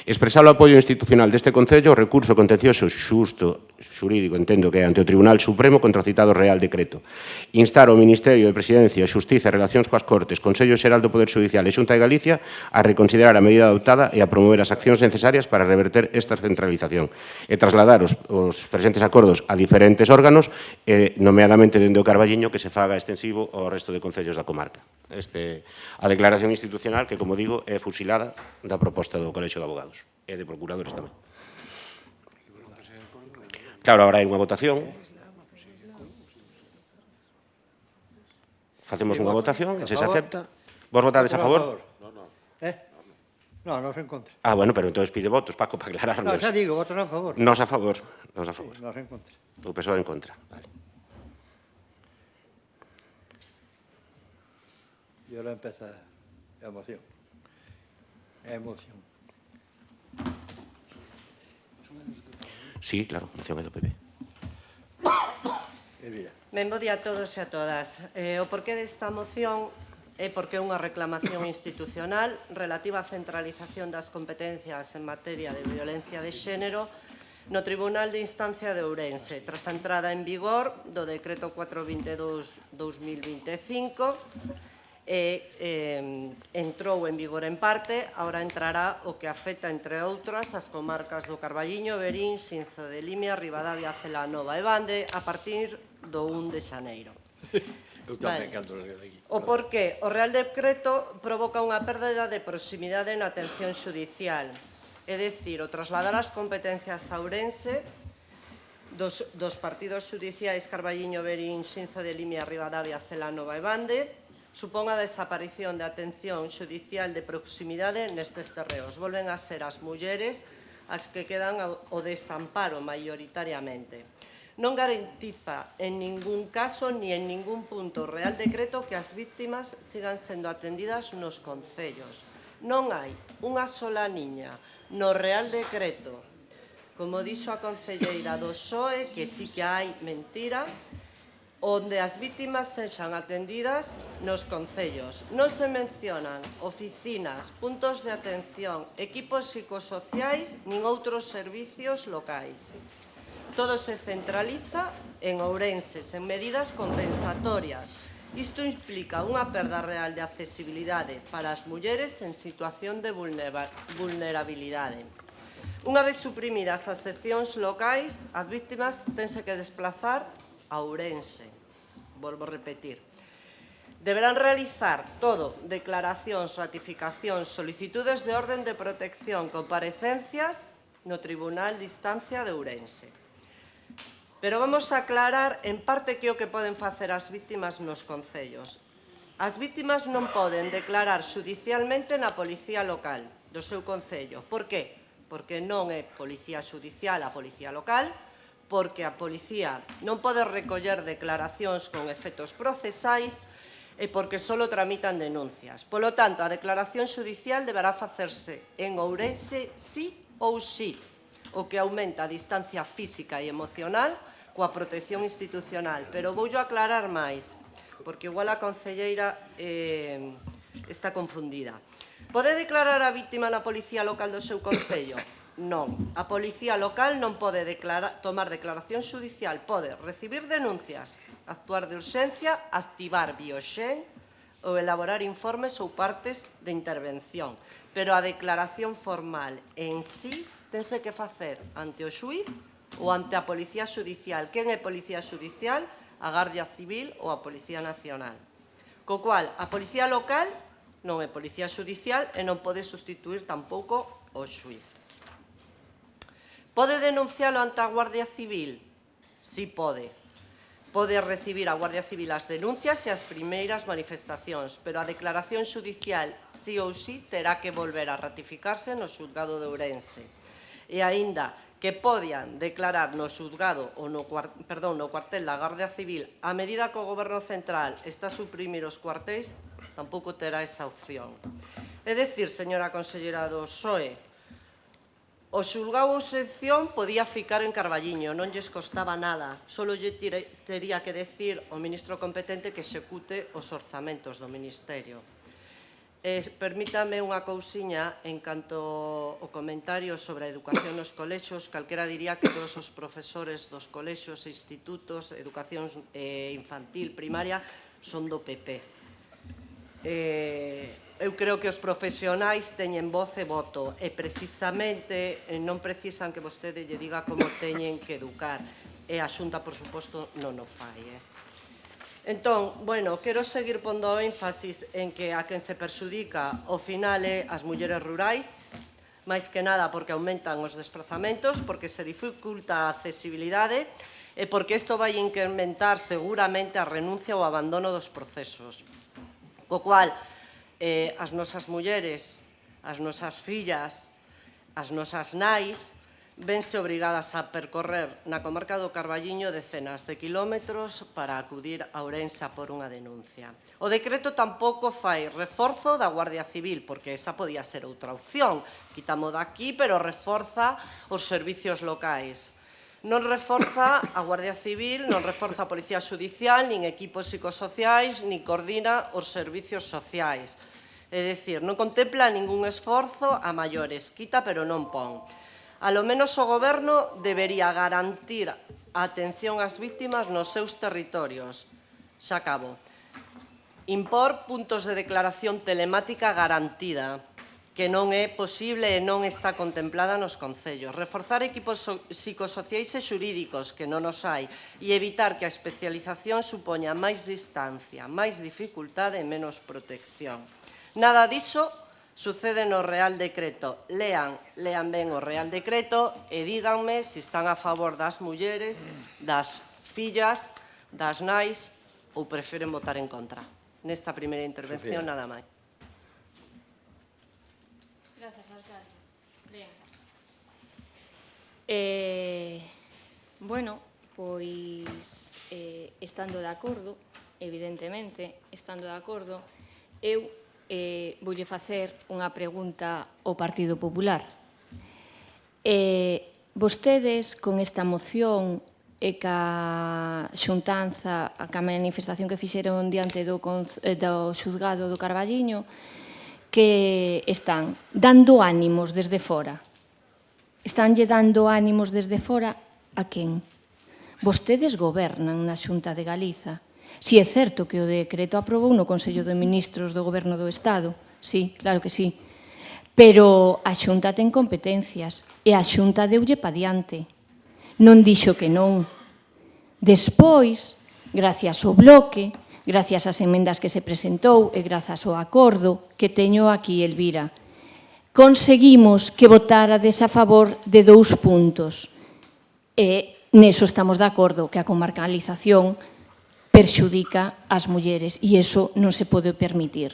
Expresar o apoio institucional deste Concello ao recurso contencioso xusto, xurídico, entendo que é ante o Tribunal Supremo contra o citado Real Decreto. Instar ao Ministerio de Presidencia, Xustiza e Relacións coas Cortes, Consello Xeral do Poder Judicial e Xunta de Galicia a reconsiderar a medida adoptada e a promover as accións necesarias para reverter esta centralización e trasladar os presentes acordos a diferentes órganos, nomeadamente dende o Carballiño, que se faga extensivo ao resto de concellos da comarca. A declaración institucional que, como digo, é fusilada da proposta do Colexio de Abogados e de procuradores tamén. Claro, agora hai unha votación. Facemos unha votación, e se acepta. Vos votades a favor? No, nos en contra. Ah, bueno, pero entón pide votos, Paco, para aclararnos. No, xa digo, votos a favor. Nos a favor, nos a favor. Sí, nos en contra. O PSOE en contra. Vale. E ahora empeza a emoción. A emoción. Sí, claro, moción é do PP. Ben, bo día a todos e a todas. O porqué desta moción é porque é unha reclamación institucional relativa á centralización das competencias en materia de violencia de xénero no Tribunal de Instancia de Ourense, tras a entrada en vigor do Decreto 422/2025, entrou en vigor en parte, agora entrará o que afecta, entre outras, as comarcas do Carballiño, Verín, Xinzo de Limia, Ribadavia, Celanova e Bande a partir do 1 de xaneiro. O porqué? O Real Decreto provoca unha perda de proximidade na atención xudicial, é dicir, o trasladar as competencias a Ourense dos partidos xudiciais Carballiño, Verín, Xinzo de Limia, Ribadavia, Celanova e Bande supón a desaparición de atención xudicial de proximidade nestes terreos. Volven a ser as mulleres as que quedan o desamparo maioritariamente. Non garantiza en ningún caso ni en ningún punto o Real Decreto que as víctimas sigan sendo atendidas nos concellos. Non hai unha sola niña no Real Decreto, como dixo a concelleira do PSOE, que sí que hai mentira, onde as víctimas sexan atendidas nos concellos. Non se mencionan oficinas, puntos de atención, equipos psicosociais nin outros servicios locais. Todo se centraliza en Ourense, sen medidas compensatorias. Isto implica unha perda real de accesibilidade para as mulleres en situación de vulnerabilidade. Unha vez suprimidas as seccións locais, as víctimas tense que desplazar a Ourense. Volvo a repetir. Deberán realizar todo, declaracións, ratificacións, solicitudes de orden de protección, comparecencias no Tribunal de Instancia de Ourense. Pero vamos a aclarar en parte que é o que poden facer as víctimas nos concellos. As víctimas non poden declarar xudicialmente na policía local do seu concello. Por qué? Porque non é policía xudicial a policía local, porque a policía non pode recoller declaracións con efectos procesais e porque só tramitan denuncias. Polo tanto, a declaración xudicial deberá facerse en Ourense sí ou sí, o que aumenta a distancia física e emocional coa protección institucional. Pero voulle aclarar máis, porque igual a concelleira está confundida. Pode declarar a víctima na policía local do seu concello? Non. A policía local non pode tomar declaración xudicial, pode recibir denuncias, actuar de urxencia, activar bioxen ou elaborar informes ou partes de intervención. Pero a declaración formal en sí tense que facer ante o xuíz ou ante a Policía Xudicial. Quen é Policía Xudicial? A Gardia Civil ou a Policía Nacional. Co cual, a Policía Local non é Policía Xudicial e non pode sustituir tampouco o xuíz. Pode denuncialo ante a Guardia Civil? Si pode. Pode recibir a Guardia Civil as denuncias e as primeiras manifestacións, pero a declaración xudicial, si ou si, terá que volver a ratificarse no xulgado de Ourense. E aínda que podían declarar no xulgado ou no cuartel da Gardia Civil a medida que o Goberno Central está a suprimir os cuartéis, tampouco terá esa opción. É dicir, señora consellera do PSOE, o xulgado ou sección podía ficar en Carballiño, non lles costaba nada, só lle tería que decir ao ministro competente que execute os orzamentos do Ministerio. Permítame unha cousiña en canto ao comentario sobre a educación nos colexos. Calquera diría que todos os profesores dos colexos e institutos, educación infantil, primaria, son do PP. Eu creo que os profesionais teñen voz e voto e precisamente non precisan que vostede lle diga como teñen que educar. E a Xunta, por suposto, non o fai. Entón, bueno, quero seguir pondo énfasis en que a quen se perxudica ao final é as mulleres rurais, máis que nada porque aumentan os desplazamentos, porque se dificulta a accesibilidade e porque isto vai incrementar seguramente a renuncia ou abandono dos procesos. Co cual, as nosas mulleres, as nosas fillas, as nosas nais, vense obrigadas a percorrer na comarca do Carballiño decenas de kilómetros para acudir a Ourense por unha denuncia. O decreto tampouco fai reforzo da Guardia Civil, porque esa podía ser outra opción. Quitamo daqui, pero reforza os servicios locais. Non reforza a Guardia Civil, non reforza a Policía Xudicial, nin equipos psicosociais, nin coordina os servicios sociais. É dicir, non contempla ningún esforzo a maiores, quita pero non pon. Alo menos o Goberno debería garantir a atención ás vítimas nos seus territorios. Xa acabo. Impor puntos de declaración telemática garantida, que non é posible e non está contemplada nos concellos. Reforzar equipos psicosociais e xurídicos, que non os hai, e evitar que a especialización supoña máis distancia, máis dificultade e menos protección. Nada diso sucede no Real Decreto. Lean ben o Real Decreto e díganme se están a favor das mulleres, das fillas, das nais ou preferen votar en contra. Nesta primeira intervención, nada máis. Grazas, alcalde. Ben. Bueno, pois, estando de acordo, evidentemente, estando de acordo, eu voulle facer unha pregunta ao Partido Popular. Vostedes, con esta moción e ca xuntanza, ca manifestación que fixeron diante do xuzgado do Carballiño, que están dando ánimos desde fora. Estánlle dando ánimos desde fora a quen? Vostedes gobernan na Xunta de Galiza. Si é certo que o decreto aprobou no Consello de Ministros do Goberno do Estado, sí, claro que sí, pero a Xunta ten competencias e a Xunta deulle pa diante. Non dixo que non. Despois, gracias ao bloque, gracias ás emendas que se presentou e grazas ao acordo que teño aquí, Elvira, conseguimos que votárades a favor de 2 puntos. E neso estamos de acordo, que a comarcalización perxudica as mulleres e iso non se pode permitir.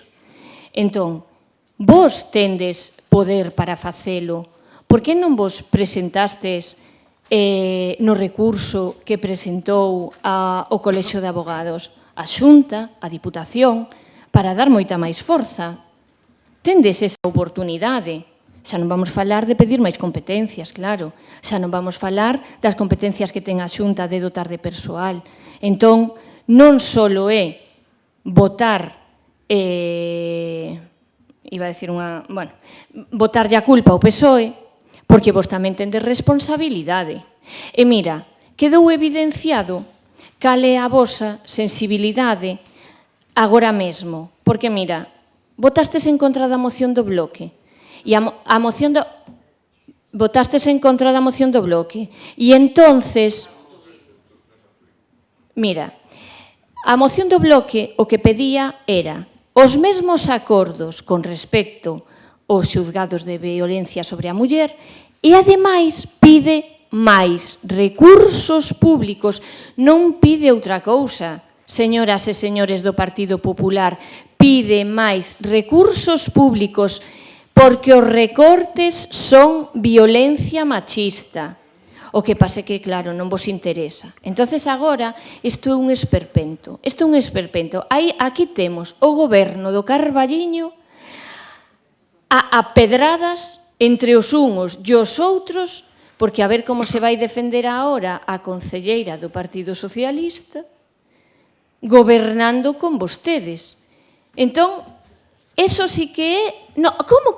Entón, vos tendes poder para facelo. Por que non vos presentastes no recurso que presentou o Colexio de Abogados, a Xunta, a Diputación, para dar moita máis forza? Tendes esa oportunidade. Xa non vamos falar de pedir máis competencias, claro. Xa non vamos falar das competencias que ten a Xunta de dotar de persoal. Entón, non só é votar, iba a decir unha, bueno, votarlle a culpa ao PSOE, porque vos tamén tendes responsabilidade. E mira, quedou evidenciado cal é a vosa sensibilidade agora mesmo, porque mira, votastes en contra da moción do bloque, e a moción do... votastes en contra da moción do bloque, e entonces, mira, a moción do bloque o que pedía era os mesmos acordos con respecto aos xuzgados de violencia sobre a muller e, ademais, pide máis recursos públicos. Non pide outra cousa, señoras e señores do Partido Popular, pide máis recursos públicos porque os recortes son violencia machista. O que pasa é que, claro, non vos interesa. Entonces, agora, isto é un esperpento. Isto é un esperpento. Aquí temos o goberno do Carballiño a pedradas entre os unos e os outros, porque a ver como se vai defender agora a concelleira do Partido Socialista, gobernando con vostedes. Entón, eso sí que é... No, como?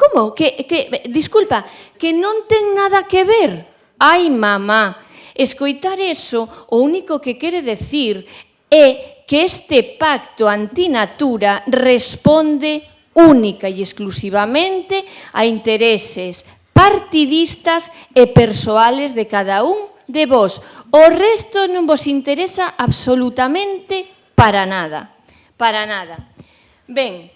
Disculpa, que non ten nada que ver. Ai, mamá, escoitar eso o único que quere decir é que este pacto antinatura responde única e exclusivamente a intereses partidistas e persoales de cada un de vos. O resto non vos interesa absolutamente para nada. Para nada. Ben,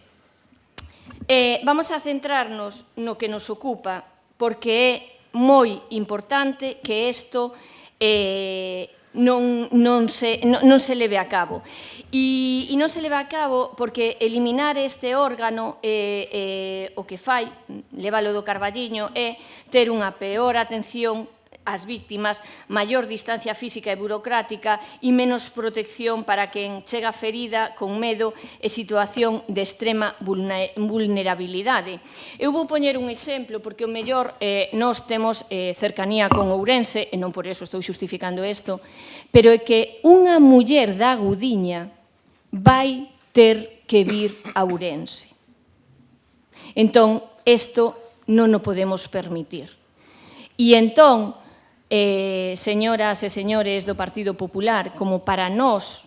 vamos a centrarnos no que nos ocupa, porque é moi importante que isto non se leve a cabo. E non se leve a cabo porque eliminar este órgano o que fai, lévalo do Carballiño, é ter unha peor atención ás víctimas, maior distancia física e burocrática e menos protección para quen chega ferida con medo e situación de extrema vulnerabilidade. Eu vou poñer un exemplo, porque o mellor nós temos cercanía con Ourense, e non por eso estou justificando isto, pero é que unha muller da Gudiña vai ter que vir a Ourense. Entón, isto non o podemos permitir. E entón, señoras e señores do Partido Popular, como para nós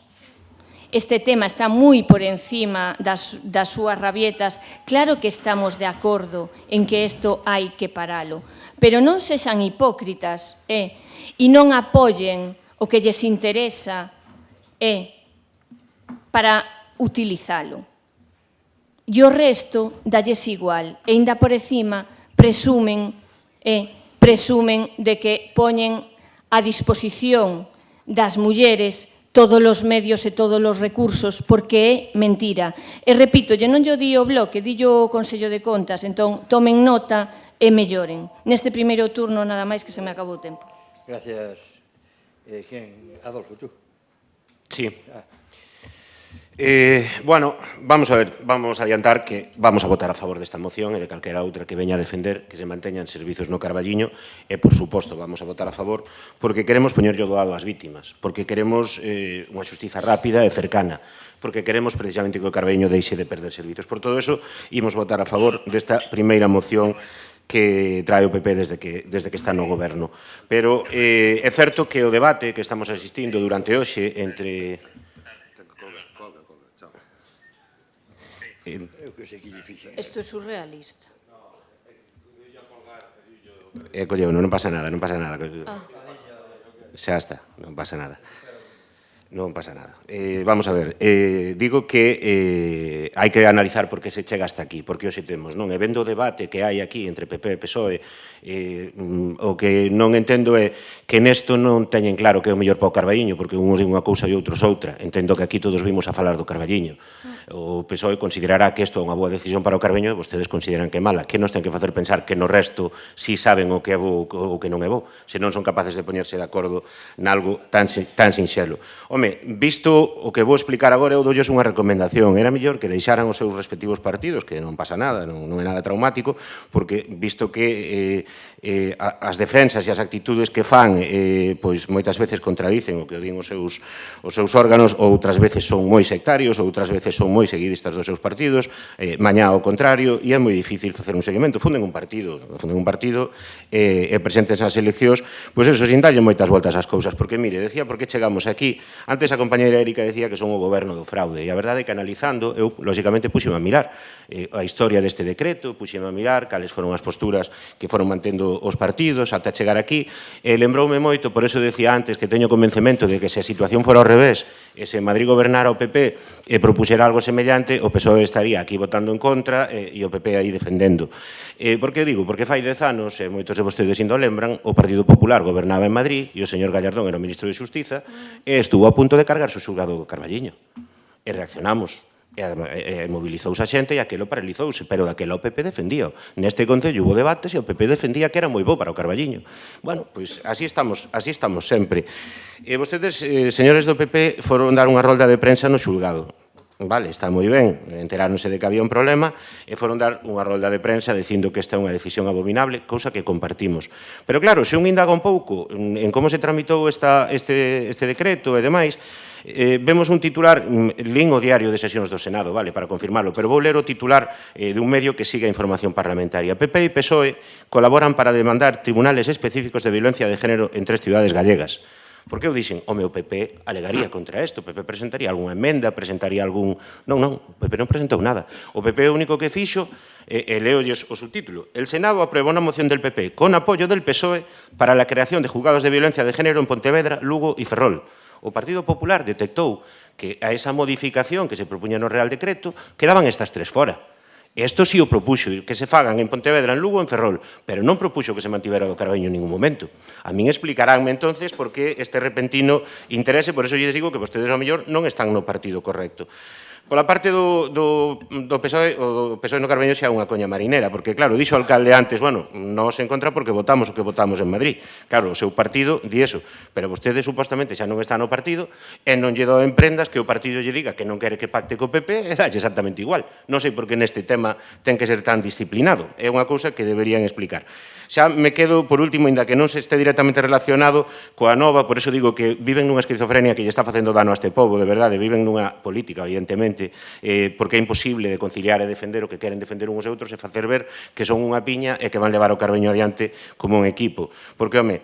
este tema está moi por encima das súas rabietas, claro que estamos de acordo en que isto hai que paralo, pero non sexan hipócritas e non apoyen o que lles interesa para utilizalo. E o resto dalles igual, e ainda por encima presumen de que poñen a disposición das mulleres todos os medios e todos os recursos, porque é mentira. E repito, non yo di o Bloque, di o Consello de Contas, entón tomen nota e melloren. Neste primeiro turno, nada máis, que se me acabou o tempo. Gracias. Adolfo, tú. Sí. Bueno, vamos a ver, vamos a adiantar que vamos a votar a favor desta moción e de calquera outra que veña a defender que se manteñan servizos no Carballiño e, por suposto, vamos a votar a favor porque queremos poñerlle o doado ás vítimas, porque queremos unha xustiza rápida e cercana, porque queremos precisamente que o Carballiño deixe de perder servizos. Por todo eso, imos votar a favor desta primeira moción que trae o PP desde que está no goberno. Pero é certo que o debate que estamos asistindo durante hoxe entre... Isto é surrealista. Colleu, non pasa nada, non pasa nada. Xa está, non pasa nada. Non pasa nada. Vamos a ver, digo que hai que analizar por que se chega hasta aquí, porque hoxe temos, non? E vendo o debate que hai aquí entre PP e PSOE, o que non entendo é que nesto non teñen claro que é o mellor para o Carballiño, porque uns din unha cousa e outros outra. Entendo que aquí todos vimos a falar do Carballiño. O PSOE considerará que isto é unha boa decisión para o Carballiño e vostedes consideran que é mala. Que nos ten que facer pensar que no resto si saben o que é bo ou que non é bo, se non son capaces de poñerse de acordo nalgo tan sinxelo. Home, visto o que vou explicar agora, eu doulles unha recomendación. Era mellor que deixaran os seus respectivos partidos, que non pasa nada, non é nada traumático, porque visto que as defensas e as actitudes que fan pois moitas veces contradicen o que din os seus órganos, outras veces son moi sectarios, outras veces son moi seguidistas dos seus partidos, mañá ao contrario, e é moi difícil facer un seguimento. Funden un partido e presentes as eleccións, pois eso, sin darlle moitas voltas ás cousas, porque, mire, decía por que chegamos aquí. Antes a compañeira Erika decía que son o goberno do fraude, e a verdade é que analizando, eu, lógicamente, puxeme a mirar a historia deste decreto, puxeme a mirar cales foron as posturas que foron mantendo os partidos ata chegar aquí, e lembroume moito, por eso decía antes que teño convencemento de que se a situación fora ao revés, e se Madrid gobernara o PP e propuxera algo semellante, o PSOE estaría aquí votando en contra e o PP aí defendendo. Por que digo? Porque fai 10 anos, e moitos de vostedes ainda o lembran, o Partido Popular gobernaba en Madrid e o señor Gallardón era o ministro de Xustiza e estuvo a punto de cargarse o xulgado Carballiño. E reaccionamos. E mobilizouse a xente e aquilo paralizouse, pero daquela o PP defendía. Neste Concello hubo debates e o PP defendía que era moi bo para o Carballiño. Bueno, pois así estamos sempre. E vostedes, señores do PP, foron dar unha rolda de prensa no xulgado. Vale, está moi ben, enteráronse de que había un problema e foron dar unha rolda de prensa dicindo que esta é unha decisión abominable, cousa que compartimos. Pero claro, se un indaga un pouco en como se tramitou este decreto e demais, Vemos un titular, lín o diario de sesións do Senado, vale, para confirmarlo, pero vou ler o titular dun medio que siga a información parlamentaria. PP e PSOE colaboran para demandar tribunales específicos de violencia de género en 3 cidades gallegas. Porque eu dixen, o meu PP alegaría contra isto, o PP presentaría algunha emenda, presentaría algún... Non, o PP non presentou nada. O PP o único que fixo, e leolles o subtítulo, el Senado aprobó una moción del PP con apoyo del PSOE para la creación de juzgados de violencia de género en Pontevedra, Lugo e Ferrol. O Partido Popular detectou que a esa modificación que se propuña no Real Decreto quedaban estas 3 fora. Isto sí o propuxo, que se fagan en Pontevedra, en Lugo ou en Ferrol, pero non propuxo que se mantivera do Carballiño en ningún momento. A min explicaránme entonces por que este repentino interese, por eso lles digo que vostedes ao mellor non están no partido correcto. Pola parte do PSOE, o PSOE no Carballiño xa é unha coña marinera, porque, claro, dixo o alcalde antes, bueno, nos en contra porque votamos o que votamos en Madrid. Claro, o seu partido di eso, pero vostede supostamente xa non está no partido e non lle doen prendas que o partido lle diga que non quere que pacte co PP e dalle exactamente igual. Non sei por que neste tema ten que ser tan disciplinado. É unha cousa que deberían explicar. Xa me quedo, por último, ainda que non se este directamente relacionado coa nova, por eso digo que viven nunha esquizofrenia que lle está facendo dano a este pobo, de verdade, viven nunha política, evidentemente, porque é imposible de conciliar e defender o que queren defender uns e outros e facer ver que son unha piña e que van levar o Carballiño adiante como un equipo. Porque, home,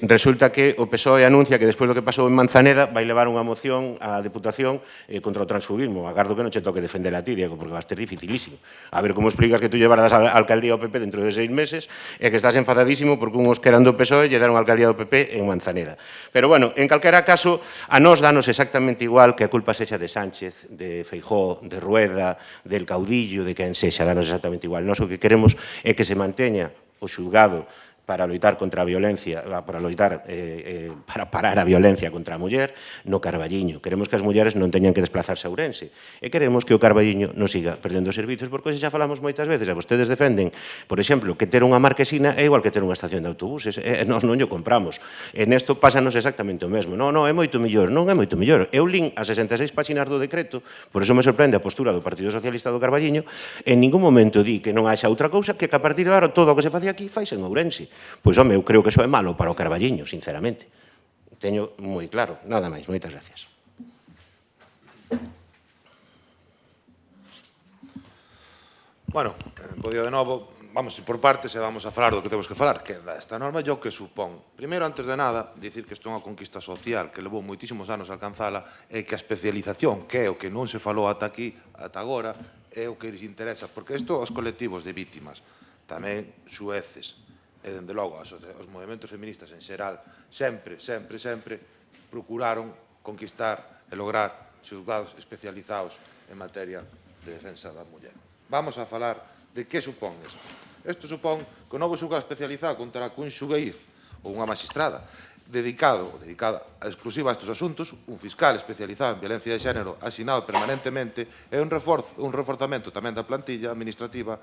resulta que o PSOE anuncia que despois do que pasou en Manzaneda vai levar unha moción á Deputación contra o transfugismo. Agardo que non che toque defender a ti, Diego, porque va a ser dificilísimo. A ver como explicas que tú llevaras a alcaldía ao PP dentro de 6 meses e que estás enfadadísimo porque uns que eran do PSOE lle deron a alcaldía do PP en Manzaneda. Pero, bueno, en calquera caso, a nós danos exactamente igual que a culpa sexa de Sánchez, de Feijóo, de Rueda, del caudillo, de quen sexa, danos exactamente igual. Nós o que queremos é que se manteña o xulgado para loitar contra a violencia, para parar a violencia contra a muller no Carballiño. Queremos que as mulleres non teñan que desplazarse a Ourense. E queremos que o Carballiño non siga perdendo servizos, porque xa falamos moitas veces, e vostedes defenden, por exemplo, que ter unha marquesina é igual que ter unha estación de autobuses. Nós non o compramos. E nesto pásanos exactamente o mesmo. Non, é moito mellor. Non é moito mellor. Eu lín as 66 páxinas do decreto, por eso me sorprende a postura do Partido Socialista do Carballiño, en ningún momento di que non haxa outra cousa que a partir de agora todo o que se facía aquí faise en Ourense. Pois, home, eu creo que iso é malo para o Carballiño, sinceramente. Teño moi claro. Nada máis. Moitas gracias. Bueno, bo día de novo. Vamos ir por partes e vamos a falar do que temos que falar, que esta norma yo que supón. Primeiro, antes de nada, dicir que isto é unha conquista social que levou moitísimos anos a alcanzala e que a especialización, que é o que non se falou ata aquí, ata agora, é o que lles interesa, porque isto aos colectivos de vítimas, tamén xueces, e, dende logo, os movimentos feministas en xeral sempre procuraron conquistar e lograr xulgados especializados en materia de defensa da muller. Vamos a falar de que supón isto. Isto supón que o novo xulgado especializado contará cun xugueiz ou unha magistrada dedicada exclusiva a estes asuntos, un fiscal especializado en violencia de xénero asinado permanentemente e un reforzamento tamén da plantilla administrativa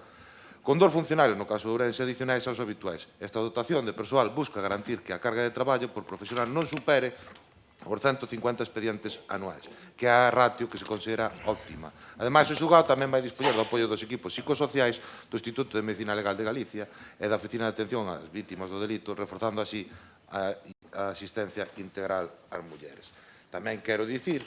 con 2 funcionarios, no caso de Ourense, adicionais aos habituais. Esta dotación de persoal busca garantir que a carga de traballo por profesional non supere por 150 expedientes anuais, que é a ratio que se considera óptima. Ademais, o xulgado tamén vai dispoñer do apoio dos equipos psicosociais do Instituto de Medicina Legal de Galicia e da Oficina de Atención ás Vítimas do Delito, reforzando así a asistencia integral ás mulleres. Tamén quero dicir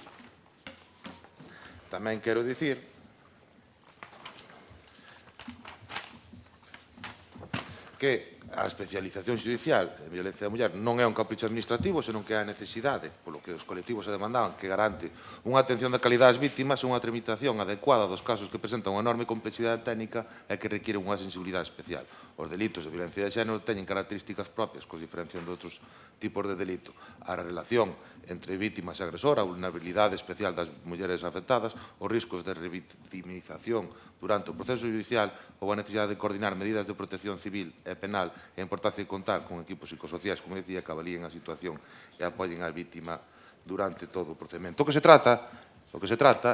que a especialización xudicial en violencia da muller non é un capricho administrativo, senón que é a necesidade, polo que os colectivos se demandaban, que garante unha atención de calidade ás vítimas e unha tramitación adecuada dos casos que presentan unha enorme complexidade técnica e que requiren unha sensibilidade especial. Os delitos de violencia de xénero teñen características propias, cos diferencian de outros tipos de delito. A relación entre vítimas e agresor, a vulnerabilidade especial das mulleres afectadas, os riscos de revictimización durante o proceso judicial ou a necesidade de coordinar medidas de protección civil e penal e a importancia de contar con equipos psicosociais, como decía, que avalíen a situación e apoyen á vítima durante todo o procedimento. O que se trata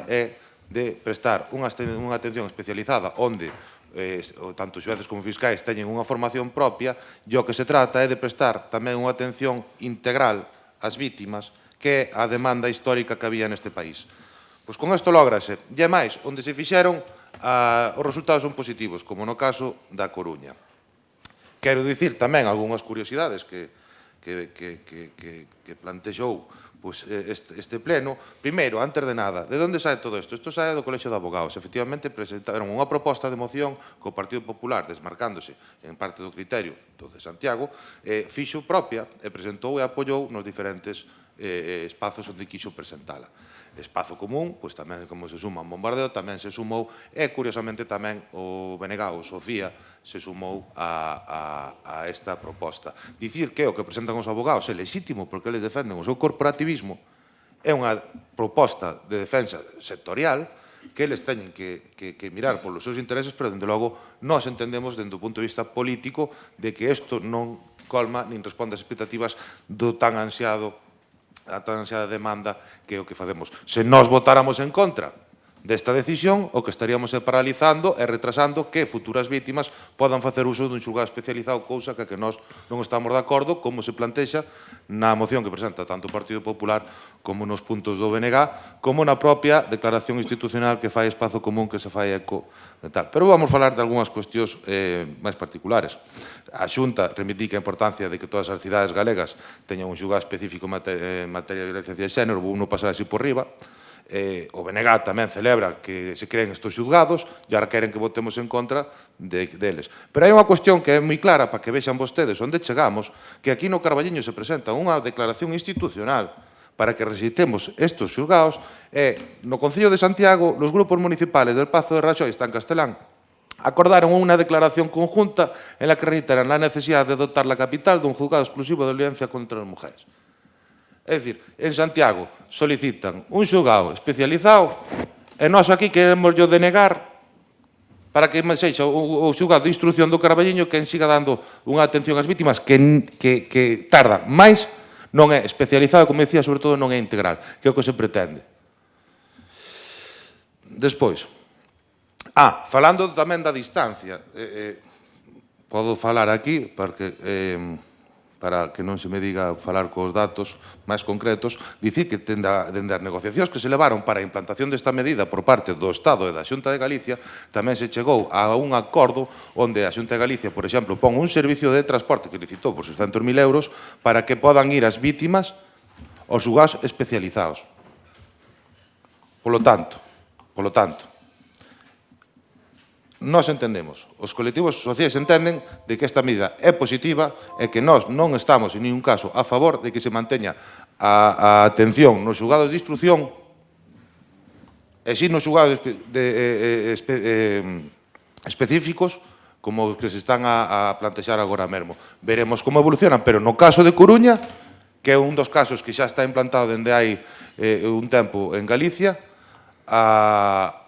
é de prestar unha atención especializada onde tanto xueces como fiscais teñen unha formación propia e o que se trata é de prestar tamén unha atención integral ás vítimas, que é a demanda histórica que había neste país. Pois con isto lógrase. E é máis, onde se fixeron, os resultados son positivos, como no caso da Coruña. Quero dicir tamén algunhas curiosidades que plantexou pues, este pleno. Primeiro, antes de nada, de onde sae todo isto? Isto sae do Colexio de Abogados. Efectivamente, presentaron unha proposta de moción co Partido Popular, desmarcándose en parte do criterio do de Santiago, fixo propia e presentou e apoiou nos diferentes espazos onde quixo presentala. Espazo común, pois tamén como se suma un bombardeo, tamén se sumou, e curiosamente tamén o BNG, o Sofía, se sumou a esta proposta. Dicir que o que presentan os abogados é legítimo porque eles defenden o seu corporativismo é unha proposta de defensa sectorial que eles teñen que mirar polos seus intereses, pero, dende logo, nós entendemos, dentro do punto de vista político, de que isto non colma nin responde ás expectativas do tan ansiado a tan ansiada demanda que é o que facemos. Se nós votáramos en contra desta decisión, o que estaríamos paralizando e retrasando que futuras vítimas podan facer uso dun xulgado especializado, cousa que nós non estamos de acordo, como se plantexa na moción que presenta tanto o Partido Popular como nos puntos do BNG, como na propia declaración institucional que fai Espazo Común, que se fai eco de tal. Pero vamos falar de algunhas cuestións máis particulares. A Xunta reivindica a importancia de que todas as cidades galegas teñan un xulgado específico en materia de violencia de xénero, vou non pasar así por riba. O BNG tamén celebra que se creen estes xulgados e ahora queren que votemos en contra deles. Pero hai unha cuestión que é moi clara para que vexan vostedes onde chegamos, que aquí no Carballiño se presenta unha declaración institucional para que resistemos estes xulgados e no Concello de Santiago os grupos municipales del Pazo de Raxoi e San Castelán acordaron unha declaración conjunta en la que reiteran la necesidade de dotar la capital dun juzgado exclusivo de violencia contra as mujeres. É dicir, en Santiago solicitan un xulgado especializado e nós aquí queremos yo denegar para que sexa o xulgado de instrucción do Carballiño quen siga dando unha atención ás vítimas que tarda máis, non é especializado, como decía, sobre todo non é integral, que é o que se pretende. Despois, falando tamén da distancia, podo falar aquí porque para que non se me diga falar cos datos máis concretos, dicir que dende as negociacións que se levaron para a implantación desta medida por parte do Estado e da Xunta de Galicia, tamén se chegou a un acordo onde a Xunta de Galicia, por exemplo, pon un servicio de transporte que licitou por 600.000 euros para que podan ir as vítimas aos xulgados especializados. Polo tanto, nós entendemos, os colectivos sociais entenden de que esta medida é positiva e que nós non estamos en ningún caso a favor de que se manteña a atención nos xulgados de instrucción e si nos xulgados específicos como os que se están a plantexar agora mesmo. Veremos como evolucionan, pero no caso de Coruña, que é un dos casos que xa está implantado dende hai un tempo en Galicia,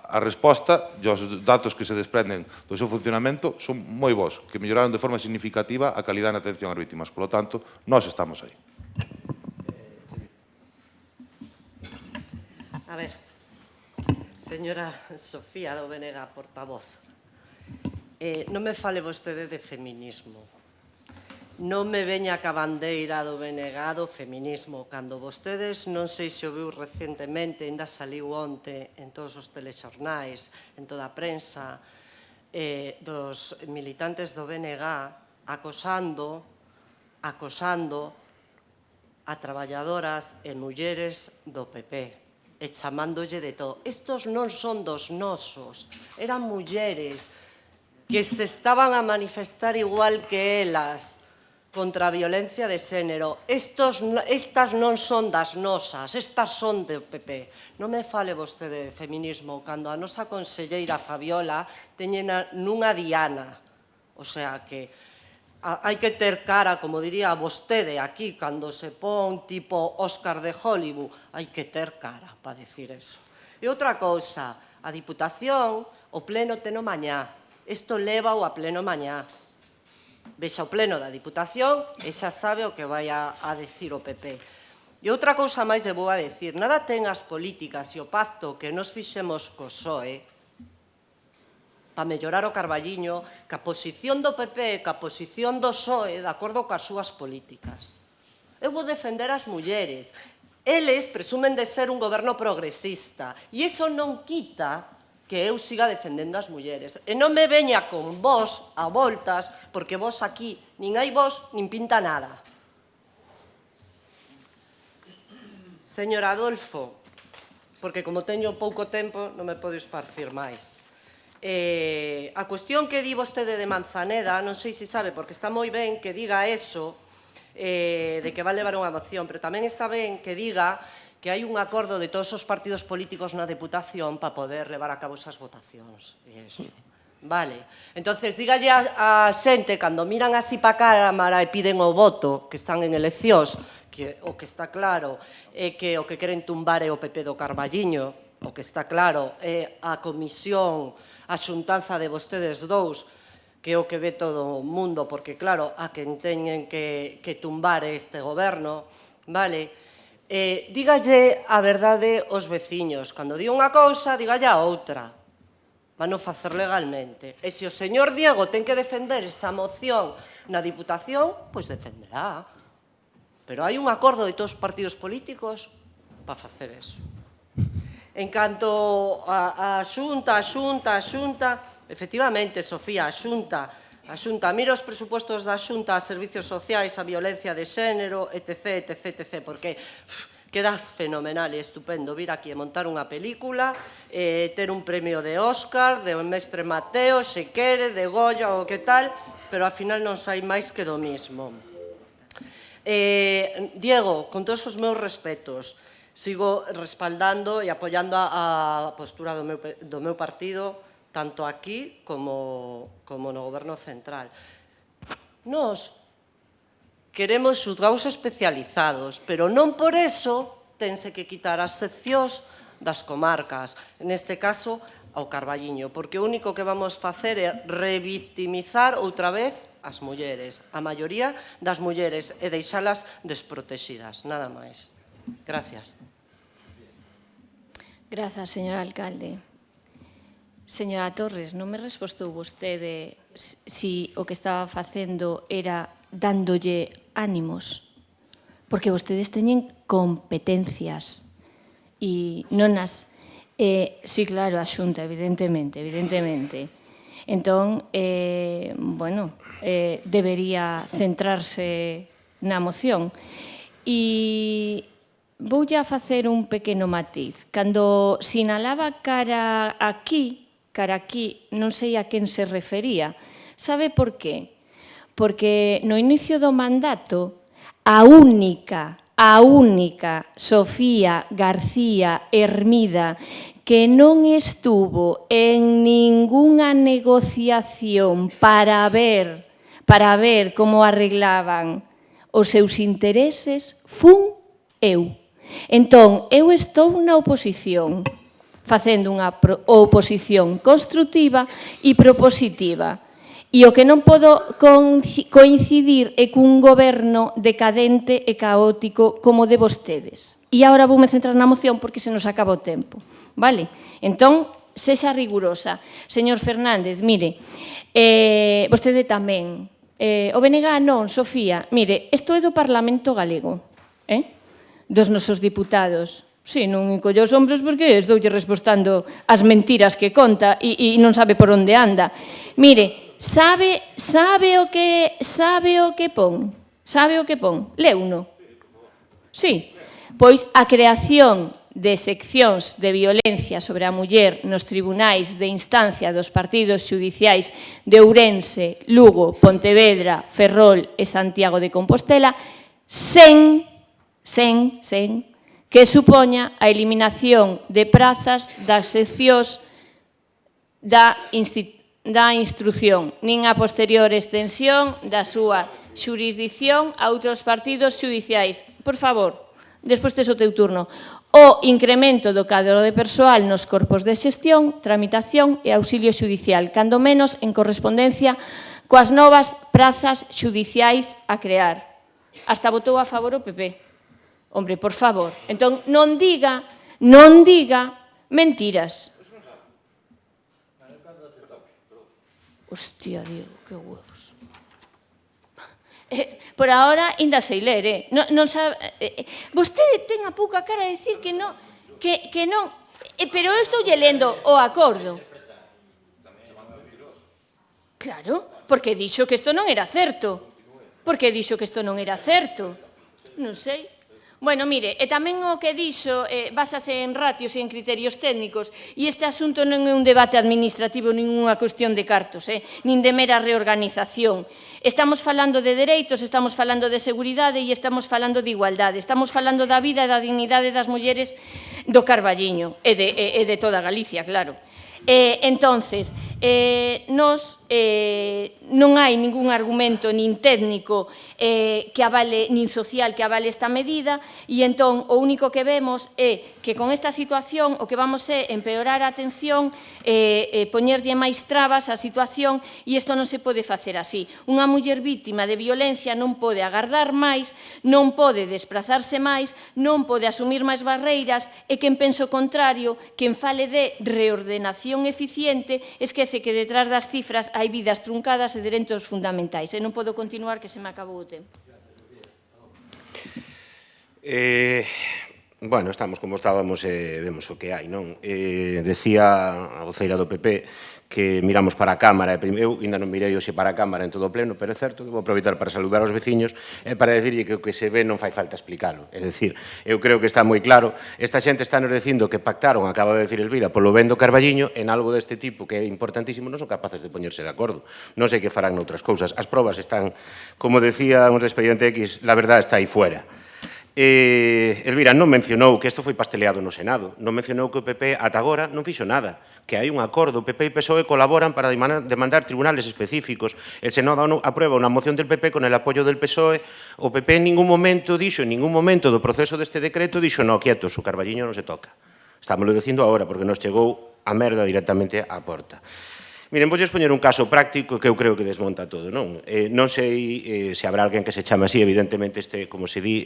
a resposta e os datos que se desprenden do seu funcionamento son moi bons, que melloraron de forma significativa a calidade na atención ás vítimas. Por lo tanto, nós estamos aí. A ver, señora Sofía do BNG, portavoz, non me fale vostede de feminismo. Non me veña ca bandeira do BNG do feminismo, cando vostedes, non sei se o viu recentemente, ainda saliu onte en todos os telexornais, en toda a prensa, dos militantes do BNG acosando a traballadoras e mulleres do PP e chamándolle de todo. Estos non son dos nosos, eran mulleres que se estaban a manifestar igual que elas contra a violencia de xénero. Estas non son das nosas, estas son do PP. Non me fale vostede de feminismo cando a nosa conselleira Fabiola teñena nunha diana. O sea que hai que ter cara, como diría vostede aquí, cando se pon tipo Óscar de Hollywood, hai que ter cara para decir eso. E outra cousa, a Diputación, o pleno teno mañá. Isto leva o a pleno mañá. Vexa o pleno da Diputación e xa sabe o que vai a decir o PP. E outra cousa máis lle vou a decir, nada ten as políticas e o pacto que nos fixemos co PSOE para mellorar o Carballiño, que a posición do PP, que a posición do PSOE, de acordo coas súas políticas. Eu vou defender as mulleres. Eles presumen de ser un goberno progresista e iso non quita que eu siga defendendo as mulleres. E non me veña con vos a voltas, porque vos aquí nin hai vos nin pinta nada. Señor Adolfo, porque como teño pouco tempo non me podo esparcir máis. A cuestión que di vostede de Manzaneda, non sei se sabe, porque está moi ben que diga eso, de que va a levar unha moción, pero tamén está ben que diga que hai un acordo de todos os partidos políticos na Deputación para poder levar a cabo esas votacións. Vale. Entonces, dígalle a xente, cando miran así pa cámara e piden o voto, que están en eleccións, que o que está claro é que o que queren tumbar é o PP do Carballiño, o que está claro é a comisión, a xuntanza de vostedes dous, que é o que ve todo o mundo, porque claro, a quen teñen que tumbar este goberno, vale? Dígalle a verdade aos veciños, cando di unha cousa, dígalle a outra, van a facer legalmente. E se o señor Diego ten que defender esa moción na Diputación, pois defenderá. Pero hai un acordo de todos os partidos políticos para facer eso. En canto a Xunta, efectivamente, Sofía, a Xunta, mira os presupostos da Xunta a servicios sociais, a violencia de xénero, etc, porque queda fenomenal e estupendo vir aquí e montar unha película, ter un premio de Óscar, de Mestre Mateo, se quere, de Goya ou que tal, pero ao final non sai máis que do mismo. Diego, con todos os meus respetos, sigo respaldando e apoiando a postura do meu partido, tanto aquí como no goberno central. Nós queremos xulgados especializados, pero non por eso tense que quitar as seccións das comarcas, neste caso ao Carballiño, porque o único que vamos facer é revictimizar outra vez as mulleres, a maioría das mulleres, e deixalas desprotexidas, nada máis. Gracias. Grazas, señor alcalde. Señora Torres, non me respostou vostede si o que estaba facendo era dándolle ánimos, porque vostedes teñen competencias e non as... Sí, claro, a Xunta, evidentemente. Entón, bueno, debería centrarse na moción. E voulle a facer un pequeno matiz. Cando sinalaba cara aquí, non sei a quen se refería. Sabe por qué? Porque no inicio do mandato, a única Sofía García Hermida que non estuvo en ningunha negociación para ver como arreglaban os seus intereses, fun eu. Entón, eu estou na oposición, facendo unha oposición construtiva e propositiva. E o que non podo coincidir é cun goberno decadente e caótico como de vostedes. E agora voume centrar na moción porque se nos acaba o tempo. Vale? Entón, sexa rigurosa. Señor Fernández, mire, vostede tamén. O BNG non, Sofía. Mire, isto é do Parlamento Galego, dos nosos diputados. Si, non encolle os ombros porque estoulle respostando as mentiras que conta e non sabe por onde anda. Mire, sabe o que pon? Leuno? Sí. Pois a creación de seccións de violencia sobre a muller nos tribunais de instancia dos partidos xudiciais de Ourense, Lugo, Pontevedra, Ferrol e Santiago de Compostela sen que supoña a eliminación de prazas das seccións da instrución, nin a posterior extensión da súa xurisdicción a outros partidos xudiciais. Por favor, despois tes o teu turno. O incremento do cadro de persoal nos corpos de xestión, tramitación e auxilio xudicial, cando menos en correspondencia coas novas prazas xudiciais a crear. Hasta votou a favor o PP. Hombre, por favor. Entón, non diga mentiras. Hostia, Diego, que huevos. Por ahora, ainda sei ler, non sabe... Vostede ten a pouca cara de dicir que non... Pero eu estou lendo o acordo. Claro, porque dixo que isto non era certo. Non sei. Bueno, mire, e tamén o que dixo básase en ratios e en criterios técnicos, e este asunto non é un debate administrativo nin unha cuestión de cartos, nin de mera reorganización. Estamos falando de dereitos, estamos falando de seguridade e estamos falando de igualdade. Estamos falando da vida e da dignidade das mulleres do Carballiño e de toda Galicia, claro. Entonces, non hai ningún argumento nin técnico que avale, nin social que avale esta medida, e entón o único que vemos é que con esta situación o que vamos é empeorar a atención, poñerlle máis trabas á situación, e isto non se pode facer así. Unha muller vítima de violencia non pode agardar máis, non pode desplazarse máis, non pode asumir máis barreiras, e quen penso o contrario, quen fale de reordenación eficiente, esquece que detrás das cifras hai vidas truncadas e dereitos fundamentais. E non podo continuar, que se me acabou o tempo. Bueno, estamos como estábamos e vemos o que hai, non? Decía a voceira do PP que miramos para a Cámara, eu ainda non mirei hoxe para a Cámara en todo o pleno, pero é certo que vou aproveitar para saludar aos veciños e para decirlle que o que se ve non fai falta explicalo. É dicir, eu creo que está moi claro, esta xente está nos dicindo que pactaron, acaba de decir Elvira, polo ben do Carballiño, en algo deste tipo que é importantísimo, non son capaces de poñerse de acordo. Non sei que farán noutras cousas. As probas están, como decíamos de Expediente X, la verdad está aí fuera. Elvira non mencionou que isto foi pasteleado no Senado, non mencionou que o PP ata agora non fixo nada, que hai un acordo, o PP e PSOE colaboran para demandar tribunales específicos, el Senado aprueba unha moción del PP con el apoio del PSOE, o PP en ningún momento dixo, en ningún momento do proceso deste decreto, dixo, no, quietos, o Carballiño non se toca. Estámoslo dicindo agora, porque nos chegou a merda directamente á porta. Miren, vou expoñer un caso práctico que eu creo que desmonta todo, non? Non sei se habrá alguén que se chame así, evidentemente como se di,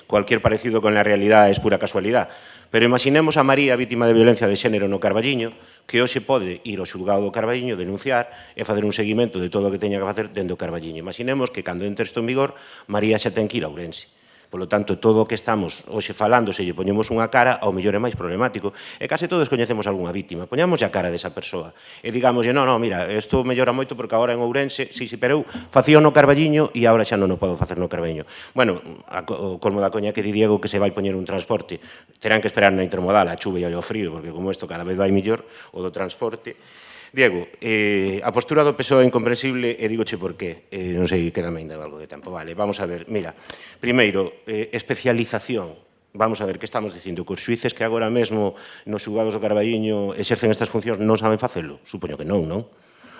cualquier parecido con la realidad es pura casualidad, pero imaginemos a María, vítima de violencia de xénero no Carballiño, que hoxe pode ir ao xulgado do Carballiño, denunciar e facer un seguimento de todo o que teña que facer dentro do Carballiño. Imaginemos que cando entre isto en vigor, María xa ten que ir a Ourense. Polo tanto, todo o que estamos hoxe falando, se lle poñemos unha cara, ao mellor é máis problemático. E case todos coñecemos algunha vítima. Poñamos a cara desa persoa e digámoslle, non, mira, isto mellora moito porque agora en Ourense, sí, pero eu facía no Carballiño e agora xa non o podo facer no Carballiño. Bueno, o colmo da coña que di Diego que se vai poñer un transporte. Terán que esperar na intermodal, a chuva e ao frío, porque como isto cada vez vai mellor, o do transporte. Diego, a postura do PSOE é incomprensible e digoche por qué. Non sei, quédame ainda algo de tempo. Vale, vamos a ver. Mira, primeiro, especialización. Vamos a ver, que estamos dicindo? Que os xuíces que agora mesmo nos xulgados do Carballiño exercen estas funcións non saben facelo? Supoño que non, non?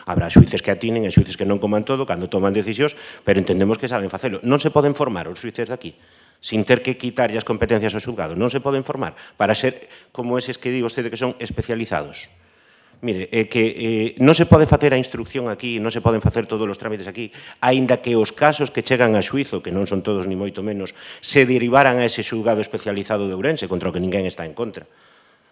Habrá xuíces que atinen e xuíces que non coman todo cando toman decisións, pero entendemos que saben facelo. Non se poden formar os xuíces de aquí sin ter que quitarlle as competencias ao xulgado. Non se poden formar para ser como eses que digo vostede que son especializados. Mire, é que non se pode facer a instrucción aquí, non se poden facer todos os trámites aquí, aínda que os casos que chegan a xuizo, que non son todos ni moito menos, se derivaran a ese xulgado especializado de Ourense, contra o que ninguén está en contra.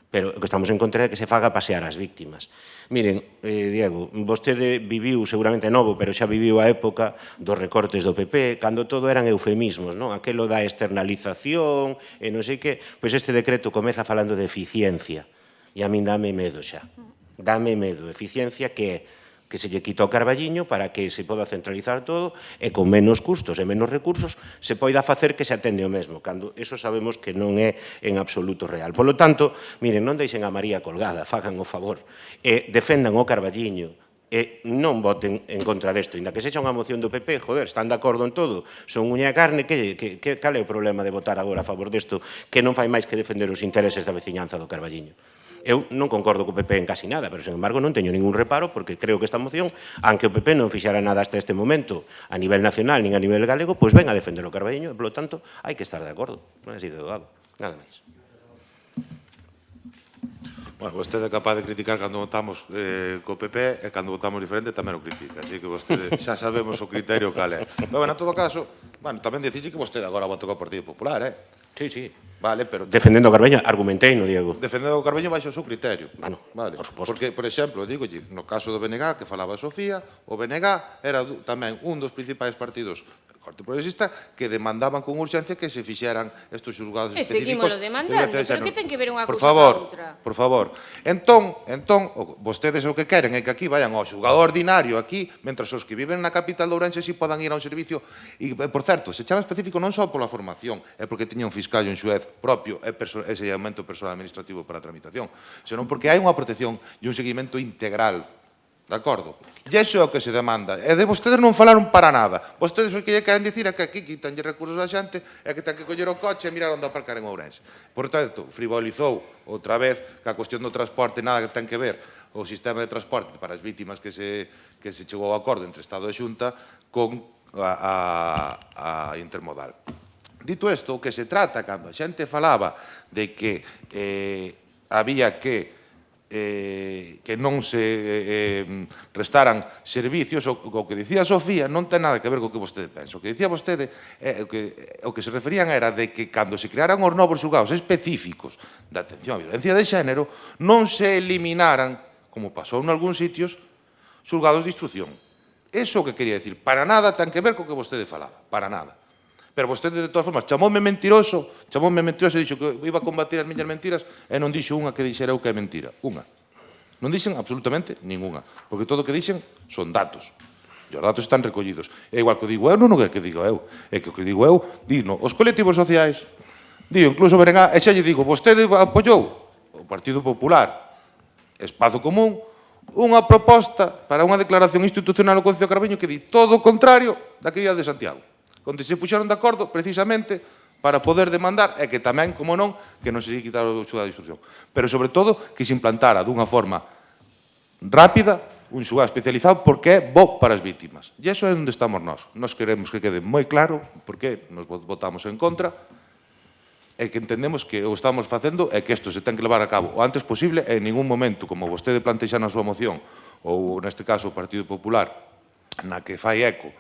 Pero o que estamos en contra é que se faga pasear as víctimas. Miren, Diego, vostede viviu, seguramente novo, pero xa viviu a época dos recortes do PP, cando todo eran eufemismos, non? Aquelo da externalización e non sei que, pois este decreto comeza falando de eficiencia, e a min dame medo xa. Dame medo, eficiencia que se lle quita o Carballiño para que se poda centralizar todo e con menos custos e menos recursos se poida facer que se atende o mesmo, cando eso sabemos que non é en absoluto real. Por lo tanto, miren, non deixen a María colgada, fagan o favor, e defendan o Carballiño, e non voten en contra desto, inda que sexa unha moción do PP, joder, están de acordo en todo, son uña e carne, cal é o problema de votar agora a favor desto, que non fai máis que defender os intereses da veciñanza do Carballiño? Eu non concordo co PP en casi nada, pero, sen embargo, non teño ningún reparo, porque creo que esta moción, aunque o PP non fixara nada hasta este momento a nivel nacional nin a nivel galego, pois ven a defender o Carballiño, e, polo tanto, hai que estar de acordo. Non é así de doado. Nada máis. Bueno, vostede é capaz de criticar cando votamos co PP e cando votamos diferente tamén o critica, así que vostede xa sabemos o criterio cal é. Pero, bueno, en todo caso, bueno, tamén dicille que vostede agora vota co Partido Popular, Sí, sí. Vale, pero... Defendendo o Carballiño, argumentei, no, Diego. Defendendo o Carballiño baixo o seu criterio. Bueno, vale. por suposto. Porque, por exemplo, digolle, no caso do BNG, que falaba Sofía, o BNG era tamén un dos principais partidos corte progresista, que demandaban con urxencia que se fixeran estes xulgados E específicos seguímolo de demandando, violencia de pero xénero. que ten que ver unha Por cousa favor, coa outra? por favor. Entón, vostedes o que queren é que aquí vayan ao xulgado ordinario aquí, mentras os que viven na capital de Ourense si podan ir a un servicio. E, por certo, se chama específico non só pola formación, é porque tiña un fiscal e un xuez propio, ese aumento personal administrativo para a tramitación, senón porque hai unha protección e un seguimento integral. De acordo? E iso é o que se demanda. E de vostedes non falaron para nada. Vostedes o que lle queren dicir é que aquí quitanlle recursos á xente e que ten que coller o coche e mirar onde aparcar en Ourense. Por tanto, frivolizou outra vez que a cuestión do transporte nada que ten que ver o sistema de transporte para as vítimas que se chegou ao acordo entre Estado e Xunta con a intermodal. Dito isto, o que se trata cando a xente falaba de que había que non se restaran servicios, o que dicía Sofía non ten nada que ver co que vostede pensa. O que dicía vostede, o que se referían era de que cando se crearan os novos xulgados específicos de atención á violencia de xénero non se eliminaran, como pasou en algúns sitios, xulgados de instrucción. Eso o que quería dicir. Para nada ten que ver co que vostede falaba. Para nada. Pero vostede, de todas formas, chamoume mentiroso e dixo que iba a combatir as miñas mentiras e non dixo unha que dixera eu que é mentira. Unha. Non dixen absolutamente ninguna. Porque todo o que dixen son datos. E os datos están recollidos. É igual que digo eu, non é que digo eu. É que o que digo eu, dino, os colectivos sociais, digo, incluso Berengá, e xa lle digo, vostede apoiou o Partido Popular, Espazo Común, unha proposta para unha declaración institucional no Concello de Carballiño que di todo o contrario da que di de Santiago, onde se puxeron de acordo precisamente para poder demandar e que tamén, como non, que non se lle quitara o xulgado de instrucción. Pero, sobre todo, que se implantara dunha forma rápida un xulgado especializado porque é bo para as vítimas. E iso é onde estamos nós. Nós queremos que quede moi claro porque nos votamos en contra e que entendemos que o estamos facendo é que isto se ten que levar a cabo o antes posible e en ningún momento, como vostede plantexa na súa moción, ou neste caso o Partido Popular, na que fai eco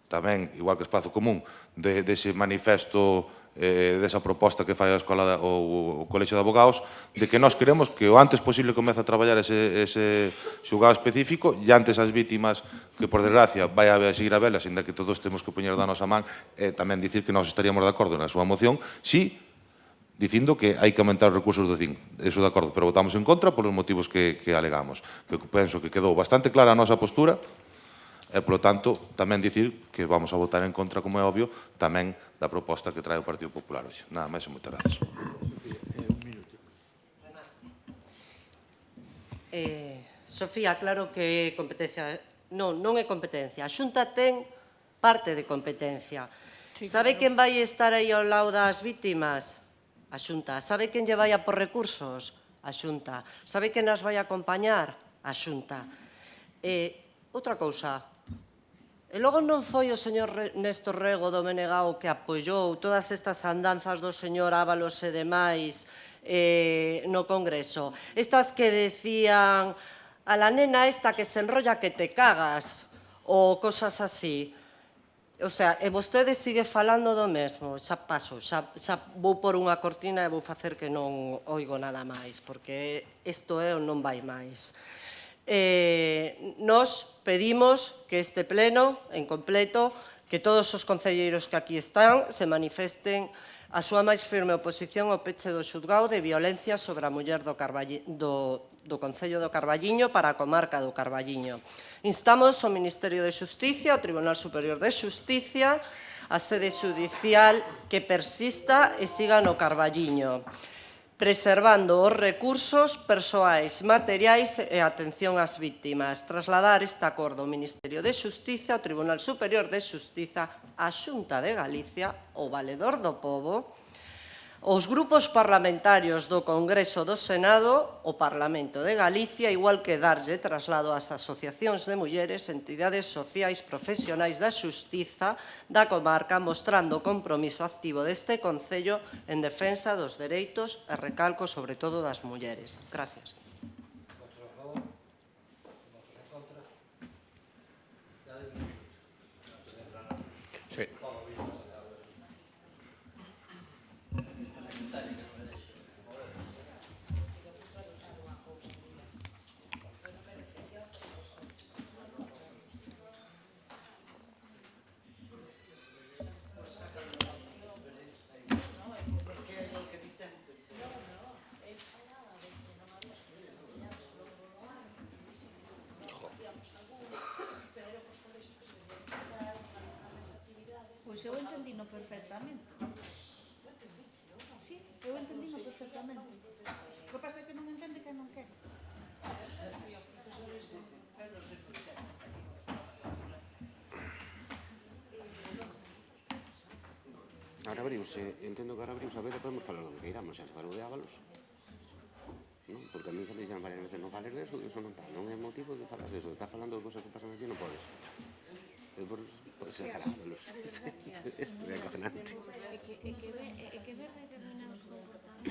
tamén, igual que Espazo Común, dese manifesto, desa proposta que fai a Escola o Colexio de Abogados, de que nós queremos que o antes posible comece a traballar ese xulgado específico e antes as vítimas, que por desgracia vai a seguir a velas, ainda que todos temos que poñer da nosa man, e tamén dicir que nós estaríamos de acordo na súa moción, si dicindo que hai que aumentar os recursos do CIN. Eso de acordo, pero votamos en contra polos motivos que alegamos. Que penso que quedou bastante clara a nosa postura, e, polo tanto, tamén dicir que vamos a votar en contra, como é obvio, tamén da proposta que trae o Partido Popular hoxe. Nada máis e moitas gracias. Sofía, claro que competencia... Non é competencia. A Xunta ten parte de competencia. Sabe quen vai estar aí ao lado das vítimas? A Xunta. Sabe quen lle vai a por recursos? A Xunta. Sabe quen as vai a acompañar? A Xunta. Outra cousa, e logo non foi o señor Néstor Rego do Menegao que apoiou todas estas andanzas do señor Ábalos e demais no Congreso. Estas que decían a la nena esta que se enrolla que te cagas ou cosas así. O sea, e vostede sigue falando do mesmo. Xa paso, xa vou por unha cortina e vou facer que non oigo nada máis, porque isto é ou non vai máis. Nos pedimos que este pleno, en completo, que todos os concelleiros que aquí están se manifesten a súa máis firme oposición ao peche do xulgado de violencia sobre a muller do Concello do Carballiño para a comarca do Carballiño. Instamos ao Ministerio de Xusticia, ao Tribunal Superior de Xusticia, a sede judicial que persista e siga no Carballiño, preservando os recursos persoais, materiais e atención ás vítimas. Trasladar este acordo ao Ministerio de Xustiza, ao Tribunal Superior de Xustiza, á Xunta de Galicia, ao Valedor do Pobo, os grupos parlamentarios do Congreso do Senado, o Parlamento de Galicia, igual que darlle traslado ás asociacións de mulleres, entidades sociais profesionais da xustiza da comarca, mostrando o compromiso activo deste Concello en defensa dos dereitos e recalco sobre todo das mulleres. Gracias. entendino perfectamente. Sí, eu entendino perfectamente. O que pasa é que non entende que non quere. Ahora abriuse, entendo que ahora abriuse, a ver, podemos falar do que queiramos, xa se falou de Ábalos. Non? Porque a mí se me dixan varias veces non fales de eso, eso non tal, non é motivo de falar de eso, estás falando de cosas que pasan aquí, non podes. Podes sacar Ábalos. Isto é acojonante. É que ver determinados comportamentos,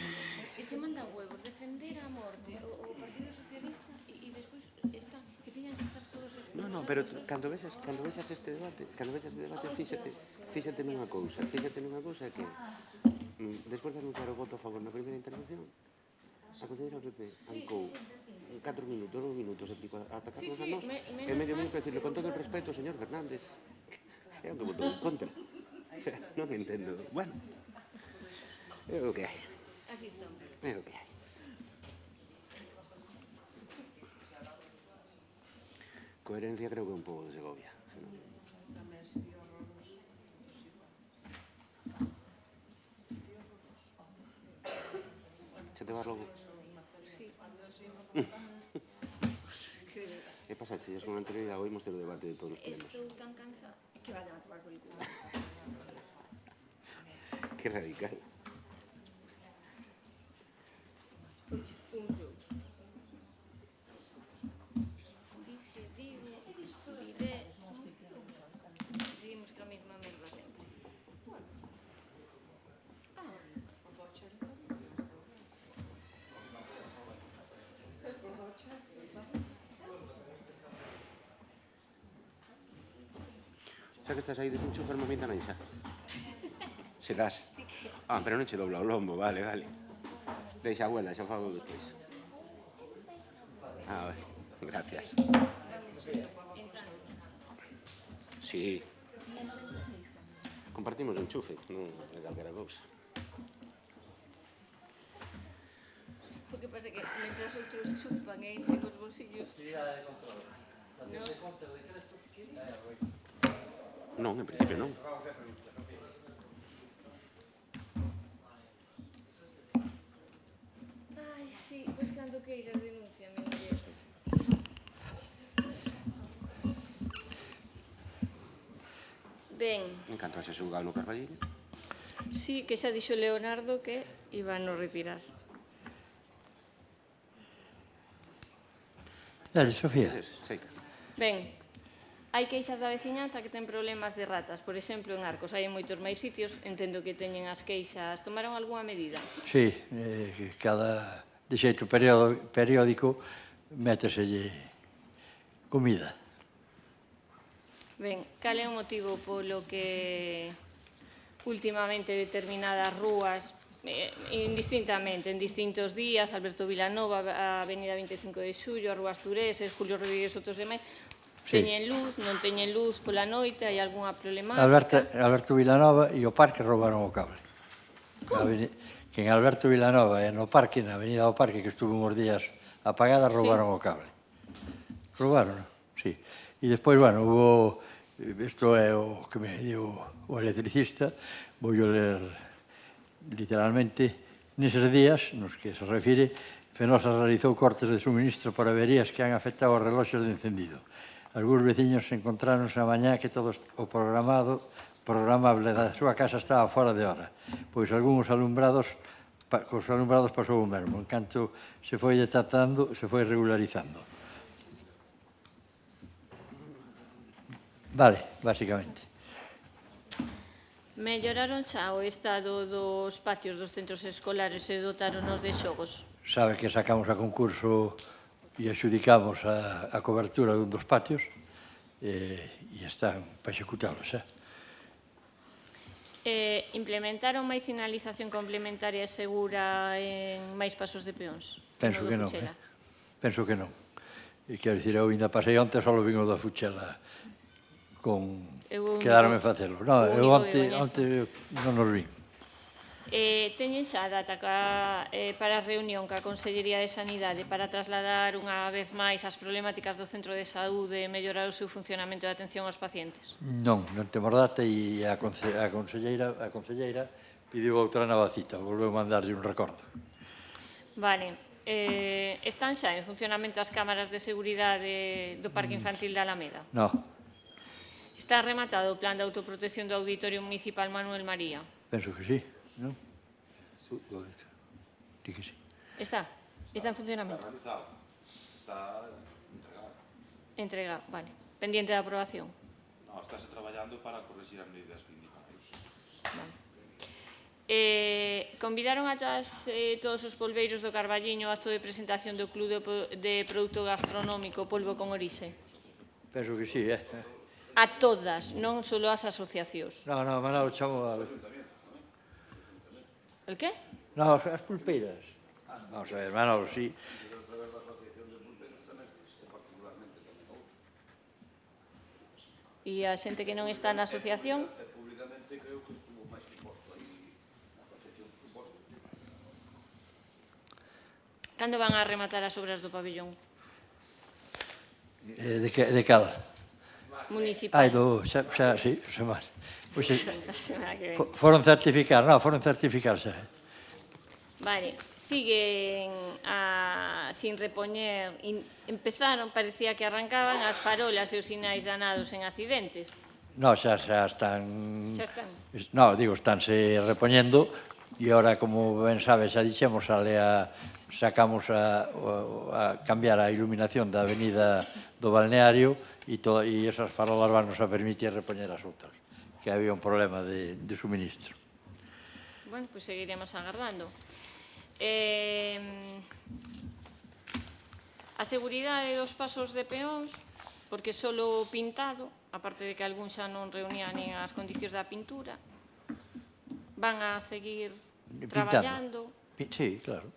é que manda huevos defender a morte o Partido Socialista e despois está, que tiñan que estar todos expulsados. No, pero cando vexas este debate, fíxate nunha cousa que despois de anunciar o voto a favor na primeira intervención, a conselleira PP ancou 4 minutos, 2 minutos e pico a atacarnos a nós e medio minuto a decirle con todo el respeto, señor Fernández, é o que votou en contra. O sea, non entendo. Bueno, é o que hai. Así está. É o que hai. Coherencia creo que é un pouco de Segovia. Se te vas logo? Sí. E pasaches con anterioridade, oímos ter o debate de todos os plenos. Estou tan cansada que vayan a tomar por el culo. Que radical. Seguimos con la misma merda sempre. Xa que estás aí, desenchúfame a min tamén xa. Serás? Ah, pero non che dobla o lombo, vale. Deixa, abuela, xa fago despois. Ah, vale, gracias. Sí. Compartimos o enchufe, non é calquera cousa. O que pasa é que mentras outros chupan e enchen os bolsillos... Non, en principio non. Ai, sí, pois cando queiras denuncia, mi muller. Ben. En canto a xe xulgado no Carballiño. Sí, que xa dixo Leonardo que iban a retirar. Dale, Sofía. Ben, hai queixas da veciñanza que ten problemas de ratas. Por exemplo, en Arcos hai moitos máis sitios, entendo que teñen as queixas. Tomaron algunha medida? Sí, cada de xeito periódico méteselle comida. Ben, cal é o motivo polo que últimamente determinadas rúas, indistintamente, en distintos días, Alberto Vilanova, a Avenida 25 de Xullo, a Rúa Astureses, Julio Rodríguez Sotos demais, teñen luz, non teñen luz pola noite, hai algunha problemática? Alberto Vilanova e o parque roubaron o cable. Que en Alberto Vilanova e no parque, na Avenida do Parque, que estuvo uns días apagada, roubaron o cable. Roubaron, sí. E despois, bueno, hubo... Isto é o que me dio o electricista, vou ler literalmente, neses días, nos que se refire, Fenosa realizou cortes de suministro por averías que han afectado os reloxos de encendido. Algúns veciños encontráronse a mañá que todo o programable da súa casa estaba fora de hora, pois algúns alumbrados, cos alumbrados pasou o mesmo. En canto se foi detectando, se foi regularizando. Vale, basicamente. Melloraron xa o estado dos patios dos centros escolares e dotaronos de xogos? Sabe que sacamos a concurso e axudicamos a cobertura dun dos patios e están para executalos, xa. Implementaron máis sinalización complementaria e segura en máis pasos de peóns? Penso que non. Penso que non. E quero dicir, eu ainda pasei onte, só vin o da Fuchela con quedarme facelo. Non, eu onte non nos vin. Teñen xa data para a reunión ca Consellería de Sanidade para trasladar unha vez máis as problemáticas do centro de saúde e mellorar o seu funcionamento de atención aos pacientes? Non temos data e a conselleira pediu outra nova cita, volveu mandarlle un recordo. Vale. Están xa en funcionamento as cámaras de seguridade do Parque Infantil de Alameda? Non. Está rematado o plan de autoprotección do Auditorio Municipal Manuel María? Penso que sí, non? Di que sí. Está en funcionamento? Está realizado. Está entregado. Entregado, vale. Pendiente de aprobación? Non, estáse traballando para corregir as medidas que indicamos. Vale. Convidaron a todos os polbeiros do Carballiño ao acto de presentación do Club de Produto Gastronómico Polvo con Orixe? Penso que sí, A todas, non só as asociacións. Non, Manolo, chamo a... El qué? Non, as pulpeiras. Vamos a ver, Manolo, sí. E a xente que non está na asociación? Cando van a rematar as obras do pabellón? De cada? Municipal. Xa, sí, semana. Pois, A semana que ven. foron certificar xa. Vale, siguen sin repoñer. Empezaron, parecía que arrancaban as farolas e os sinais danados en accidentes. Non, xa están... Xa están. Non, digo, estánse repoñendo e ora, como ben sabes, xa dixemos, sacamos a cambiar a iluminación da avenida do balneario e esas farolas van nos a permitir repoñer as outras, que había un problema de suministro. Bueno, pois seguiremos agardando. A seguridade dos pasos de peóns, porque solo pintado, aparte de que algún xa non reunía nin as condicións da pintura, van a seguir traballando. Sí, claro.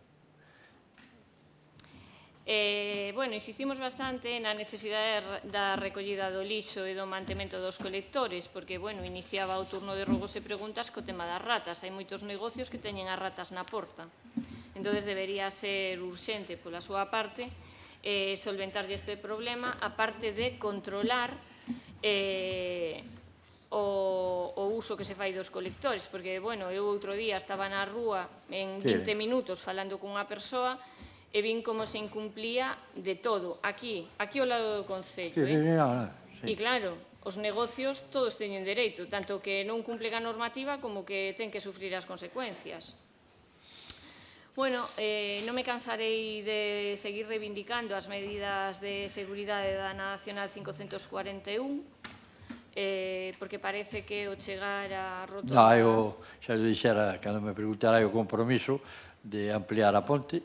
Bueno, insistimos bastante na necesidade da recollida do lixo e do mantemento dos colectores, porque, bueno, iniciaba o turno de rogos e preguntas co tema das ratas. Hai moitos negocios que teñen as ratas na porta. Entón, debería ser urxente, pola súa parte, solventarlle este problema, aparte de controlar o uso que se fai dos colectores, porque, bueno, eu outro día estaba na rúa en 20 minutos falando cunha persoa e vin como se incumplía de todo, aquí ao lado do Concello. E claro, os negocios todos teñen dereito, tanto que non cumplen a normativa como que ten que sufrir as consecuencias. Bueno, non me cansarei de seguir reivindicando as medidas de seguridade da Nacional 541, porque parece que o chegar a rotonda... Non, xa eu dixera, cando me preguntara o compromiso de ampliar a ponte,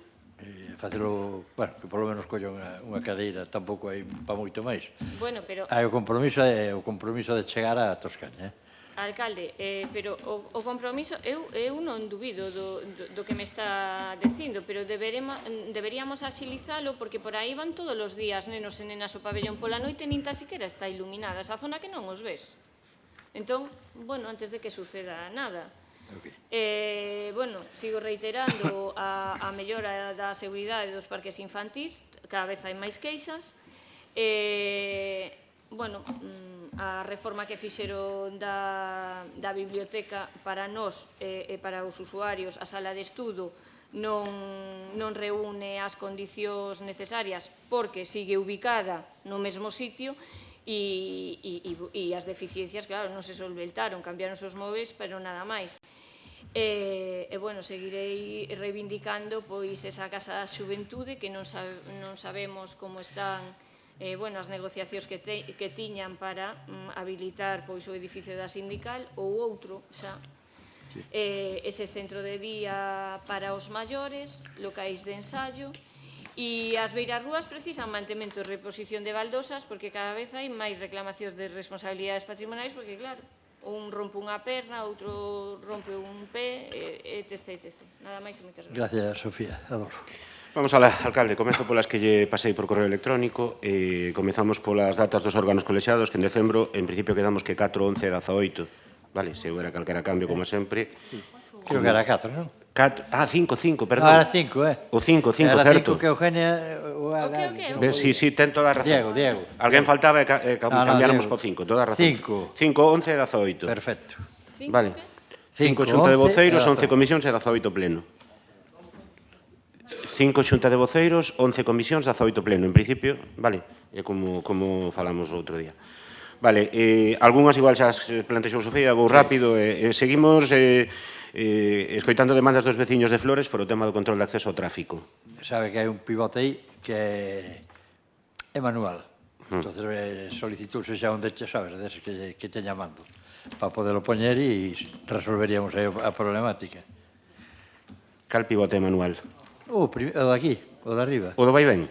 facelo, bueno, que polo menos colla unha cadeira, tampouco hai pa moito máis. Bueno, pero... Hai o compromiso de chegar a Toscaña, Alcalde, pero o compromiso, eu non dubido do que me está dicindo, pero deberíamos axilizalo porque por aí van todos os días nenos e nenas o pabellón pola noite nin tan siquiera está iluminada esa zona que non os ves. Entón, bueno, antes de que suceda nada. Bueno, sigo reiterando a mellora da seguridade dos parques infantís, cada vez hai máis queixas. Bueno, a reforma que fixeron da biblioteca para nós e para os usuarios, a sala de estudo, non reúne as condicións necesarias porque sigue ubicada no mesmo sitio e as deficiencias, claro, non se solventaron, cambiaron os móveis, pero nada máis. Bueno, seguirei reivindicando pois esa Casa da Xuventude que non sabemos como están as negociacións que tiñan para habilitar pois o edificio da sindical ou outro xa ese centro de día para os maiores, locais de ensayo e as beirarrúas precisan mantemento e reposición de baldosas porque cada vez hai máis reclamacións de responsabilidades patrimoniais porque claro, un rompe unha perna, outro rompe un pé, etc. Nada máis e moitas gracias. Gracias, Sofía. Adolfo. Vamos alá, alcalde, comezo polas que lle pasei por correo electrónico. Comezamos polas datas dos órganos colexiados, que en decembro, en principio, quedamos que 4, 11 e 18. Vale, se houbera calquera cambio, como sempre. Creo que era 4, non? 5, perdón. Non, era 5, O 5, Era certo. 5 que Eugenia... Sí, ten toda a razón. Diego. Alguén faltaba e cambiáramos Diego. po 5, toda a razón. 5. 5, 11 e 18. Perfecto. Vale. 5 5, xunta de 11 voceiros, e 11 comisións e 18 pleno. 5 xunta de voceiros, 11 comisións, 18 pleno. En principio, vale, é como falamos o outro día. Vale, algunhas igual xa plantexou Sofía, vou rápido. Seguimos escoitando demandas dos veciños de Flores por o tema do control de acceso ao tráfico. Sabe que hai un pivote aí que é manual. Entonces solicitouse xa un deche, sabes, deses que te llamando para poderlo poñer e resolveríamos aí a problemática. Cal pivote manual? O de aquí, o de arriba. O do vai ben?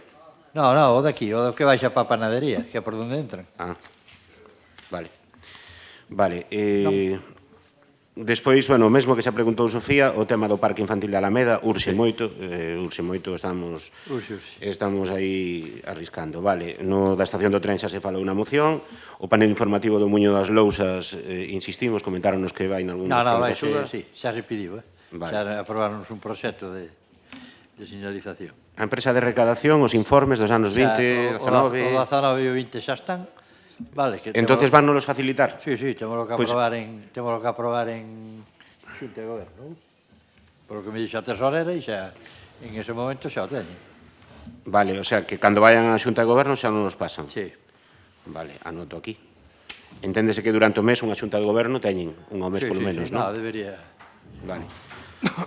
No, o de aquí, o do que baixa para a panadería, que é por onde entran. Vale. Despois, bueno, o mesmo que xa preguntou Sofía, o tema do Parque Infantil de Alameda, urxe moito, estamos aí arriscando. Vale, no da estación do tren xa se falou unha moción, o panel informativo do Muño das Lousas, insistimos, comentaronnos que vai nalgún dos planes de axuda. Sí, xa se pediu, xa aprobaronnos un proxecto de señalización. A empresa de recadación, os informes dos anos 20, 19... O 19 e o 20 xa están. Vale, que entonces van nos facilitar? Sí, temos que aprobar en Xunta de Goberno. Por lo que me dixo a tesorera e xa en ese momento xa o teñen. Vale, o sea, que cando vayan a Xunta de Goberno xa non nos pasan. Sí. Vale, anoto aquí. Enténdese que durante o mes unha Xunta de Goberno teñen un ao mes polo menos, non? Non, debería. Vale.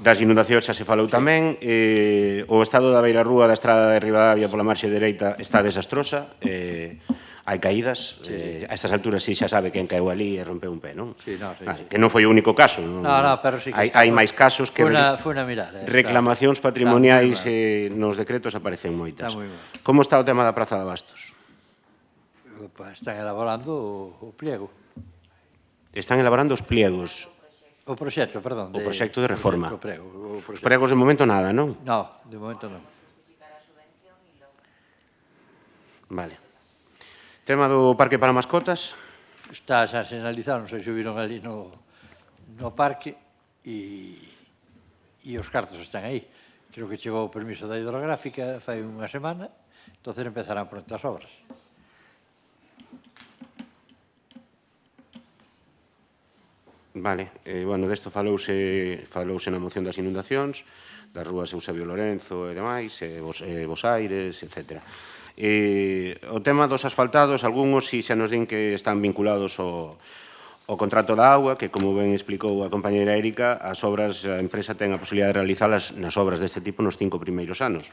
Das inundacións xa se falou tamén. O estado da beirarrúa da estrada de Ribadavia pola marxe dereita está desastrosa. Hai caídas, a estas alturas sí xa sabe quen caeu ali e rompeu un pé, non? Sí, Que non foi o único caso. No, pero sí que hai máis casos que... Foi na mirar. Reclamacións patrimoniais nos decretos aparecen moitas. Como está o tema da Praza de Abastos? Están elaborando o pliego. Están elaborando os pliegos. O proxecto, perdón. O proxecto de reforma. Os pregos de momento nada, non? No, de momento non. Vale. Tema do parque para mascotas? Está xa sinalizado, non sei se viron ali no parque e os cartos están aí. Creo que chegou o permiso da hidrográfica fai unha semana, entonces empezarán pronto as obras. Vale, bueno, desto falouse na moción das inundacións, das rúas Eusebio Lorenzo e demais, Bos Aires, etcétera. O tema dos asfaltados, algúns si xa nos din que están vinculados ao contrato da auga, que como ben explicou a compañeira Érica, a empresa ten a posibilidade de realizalas nas obras deste tipo nos 5 primeiros anos.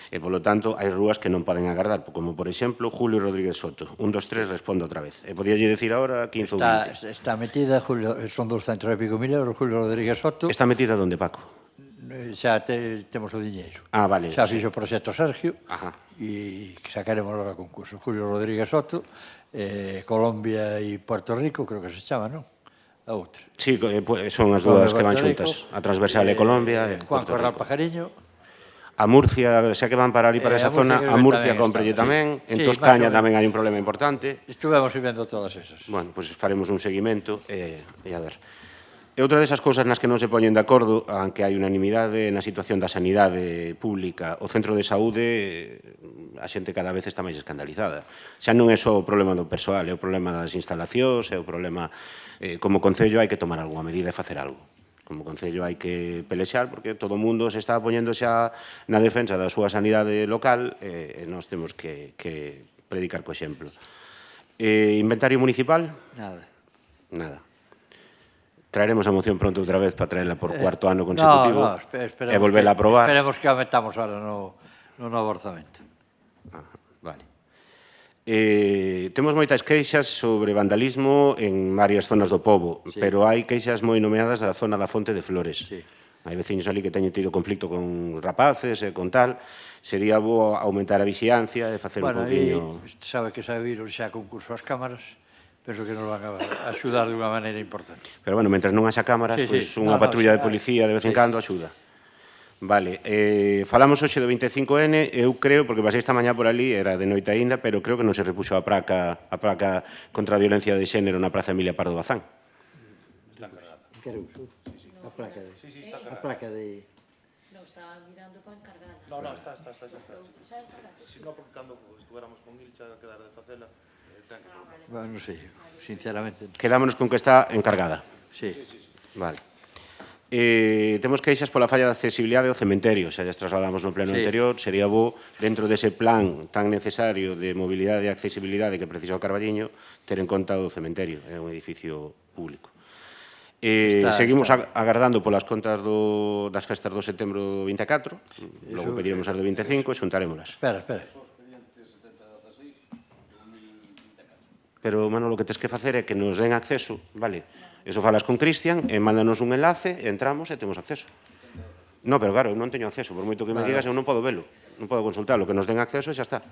E, polo tanto, hai rúas que non poden agardar, como, por exemplo, Julio Rodríguez Soto. 1, 2, 3, respondo outra vez. E podíalle dicir agora 15 ou 20. Está metida, son 200 e pico mil euros, Julio Rodríguez Soto. Está metida onde, Paco? Xa temos o diñeiro. Vale. Xa fixo o proxecto Sergio e sacaremos agora concurso. Julio Rodríguez Soto, Colombia e Puerto Rico, creo que se chama, non? A outra. Sí, son as dúas que van xuntas. A transversal de Colombia e Juan Corral Pajariño. A Murcia, xa que van para ali, para esa zona, a Murcia comprelle tamén. En Toscaña tamén hai un problema importante. Estuvemos vendo todas esas. Bueno, pois faremos un seguimento e a ver. E outra desas cousas nas que non se poñen de acordo, aunque hai unanimidade na situación da sanidade pública, o centro de saúde, a xente cada vez está máis escandalizada. Xa non é só o problema do persoal, é o problema das instalacións, é o problema... Como concello hai que tomar algunha medida e facer algo. Como concello hai que pelexar, porque todo o mundo se está poñendo xa na defensa da súa sanidade local e nós temos que predicar co exemplo. Inventario municipal? Nada. Traeremos a moción pronto outra vez para traerla por cuarto ano consecutivo e volverla a aprobar. Esperemos que a metamos ahora no novo orzamento. Vale. Temos moitas queixas sobre vandalismo en varias zonas do pobo, pero hai queixas moi nomeadas da zona da Fonte de Flores. Hai veciños ali que teñen tido conflicto con rapaces e con tal. Sería bo aumentar a vixiancia e facer un poquinho... Sabe que sabiron xa concurso as cámaras, penso que nos van a axudar de unha maneira importante. Pero, bueno, mentre non haxa cámaras, pois unha patrulla de policía de vez en cando axuda. Vale, falamos hoxe do 25N, eu creo, porque pasei esta mañá por ali, era de noite aínda, pero creo que non se repuxo a placa contra a violencia de xénero na Praza Emilia Pardo Bazán. A placa de... A placa de... Non, estaba mirando para encargada. No, está. Si no, porque cando estuéramos con Ilcha a quedar de facela, ten que... Bueno, non sei, sinceramente. Quedámonos con que está encargada. Sí. Vale. Temos queixas pola falla de accesibilidade ao cementerio, xa lles trasladamos no pleno anterior, sería bo, dentro dese plan tan necesario de mobilidade e accesibilidade que precisa o Carballiño, ter en conta o cementerio, é un edificio público. Seguimos agardando polas contas das festas do setembro do 24, logo pediremos as do 25 e xuntarémolas. Espera. Pero, Manolo, o que tens que facer é que nos den acceso, vale? Eso falas con Cristian e mándanos un enlace, entramos e temos acceso. No, pero claro, eu non teño acceso, por moito que me digas, eu non podo velo, non podo consultarlo, que nos den acceso e xa está.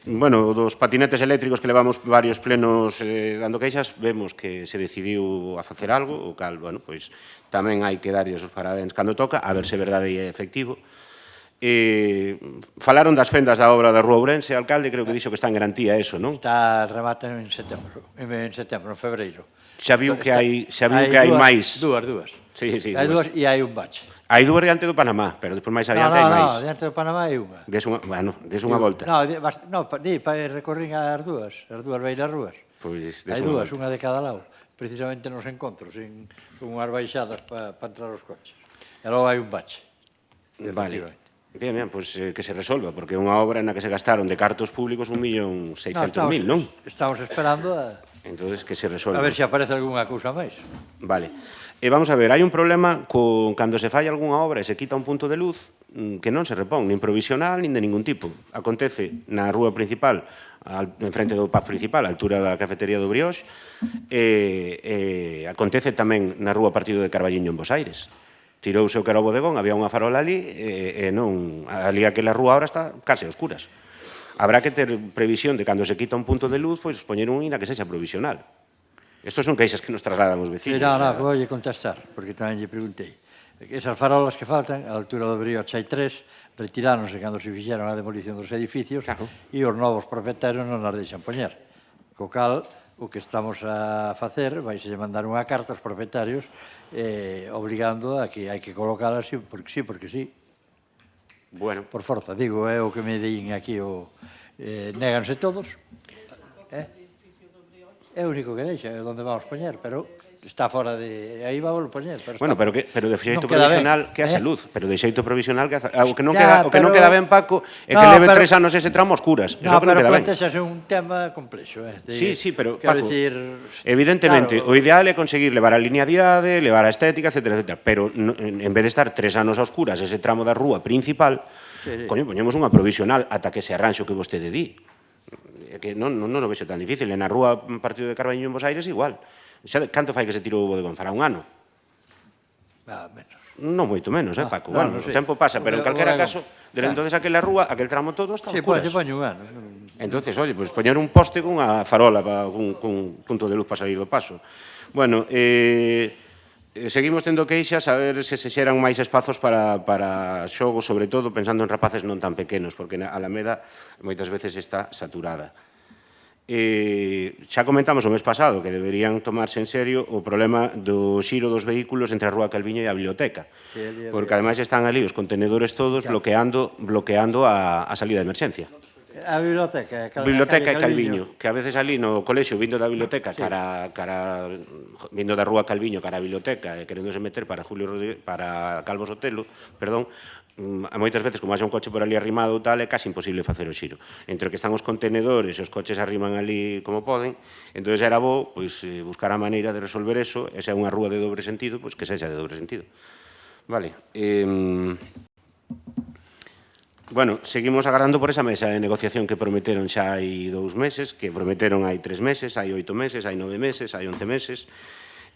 Bueno, dos patinetes eléctricos que levamos varios plenos dando queixas, vemos que se decidiu a facer algo, o cal, bueno, pois tamén hai que darlle os parabéns cando toca, a ver se é verdade e é efectivo. Falaron das fendas da obra da Rúa Ourense, o alcalde creo que dixo que está en garantía eso, non? Está remata en setembro, en febreiro. Xa viu que hai máis. Dúas. Sí, hai dúas e hai un bache. Hai dúas diante do Panamá, pero despois máis adiante hai máis. No, diante do Panamá hai unha. Des unha volta. Recorrín as dúas beiras rúas. Pois hai dúas, unha de cada lado, precisamente nos encontros, con unhas baixadas para entrar os coches. E logo hai un bache. Vale. Bien, pois que se resolva, porque é unha obra na que se gastaron de cartos públicos 1.600.000, non? Estamos esperando a... Entonces, que se resolva. A ver se aparece algunha cousa máis. Vale. Vamos a ver, hai un problema cando se falla algunha obra e se quita un punto de luz que non se repón, nin provisional, nin de ningún tipo. Acontece na rúa principal, en frente do PAF principal, a altura da cafetería do Brioche, acontece tamén na rúa Partido de Carballiño en Bos Aires. Tirouse o que era o bodegón, había unha farola ali, e non, ali aquela rúa ahora está case a oscuras. Habrá que ter previsión de cando se quita un punto de luz, pois poñer un INA que sexa provisional. Estos son queixas que nos trasladan os vecinos. Non, vou contestar, porque tamén lle preguntei. Esas farolas que faltan, a altura do Brioche hai 3, retiráronse cando se fixeron a demolición dos edificios, e os novos propietarios non as deixan poñer. Co cal, o que estamos a facer, vais a mandar unha carta aos propietarios obrigando a que hai que colocalas porque sí. Bueno. Por forza, digo, é o que me din aquí, néganse todos. É o único que deixa, é onde vamos poñer, pero está fora de... Aí vamos poñer. Bueno, pero de xeito provisional que hace luz, pero de xeito provisional que hace... O que non queda ben, Paco, é que leve 3 anos ese tramo oscuras. No, pero plantexase un tema complexo. Sí, pero, Paco, evidentemente, o ideal é conseguir levar a linealidade, levar a estética, etc. Pero en vez de estar 3 anos a oscuras ese tramo da rúa principal, coño, poñemos unha provisional ata que se arranxe o que vostede di. É que non o vexo tan difícil. En a rúa Partido de Carballiño en Bos Aires, igual. Canto fai que se tirou o bodegón? Fará un ano? Menos. Non moito menos, Paco? Bueno, o tempo pasa, pero en calquera caso, desde entonces aquela rúa, aquel tramo todo está oscuras. Sí, poño un ano. Entonces, oye, pois poñer un poste con unha farola, cun punto de luz para salir do paso. Bueno, seguimos tendo queixas a ver se xeran máis espazos para xogos, sobre todo pensando en rapaces non tan pequenos, porque a Alameda moitas veces está saturada. Xa comentamos o mes pasado que deberían tomarse en serio o problema do xiro dos vehículos entre a Rúa Calviño e a biblioteca, porque ademais están ali os contenedores todos bloqueando a salida de emerxencia. A biblioteca e Calviño, que a veces ali no colexio vindo da biblioteca vindo da Rúa Calviño cara a biblioteca e querendose meter para Calvo Sotelo, perdón, moitas veces, como haxa un coche por ali arrimado ou tal, é casi imposible facer o xiro. Entre que están os contenedores e os coches arriman ali como poden, entón era bo buscar a maneira de resolver eso, e se é unha rúa de dobre sentido, que sexa de dobre sentido. Vale. Bueno, seguimos agardando por esa mesa de negociación que prometeron xa hai 2 meses, que prometeron hai 3 meses, hai 8 meses, hai 9 meses, hai 11 meses,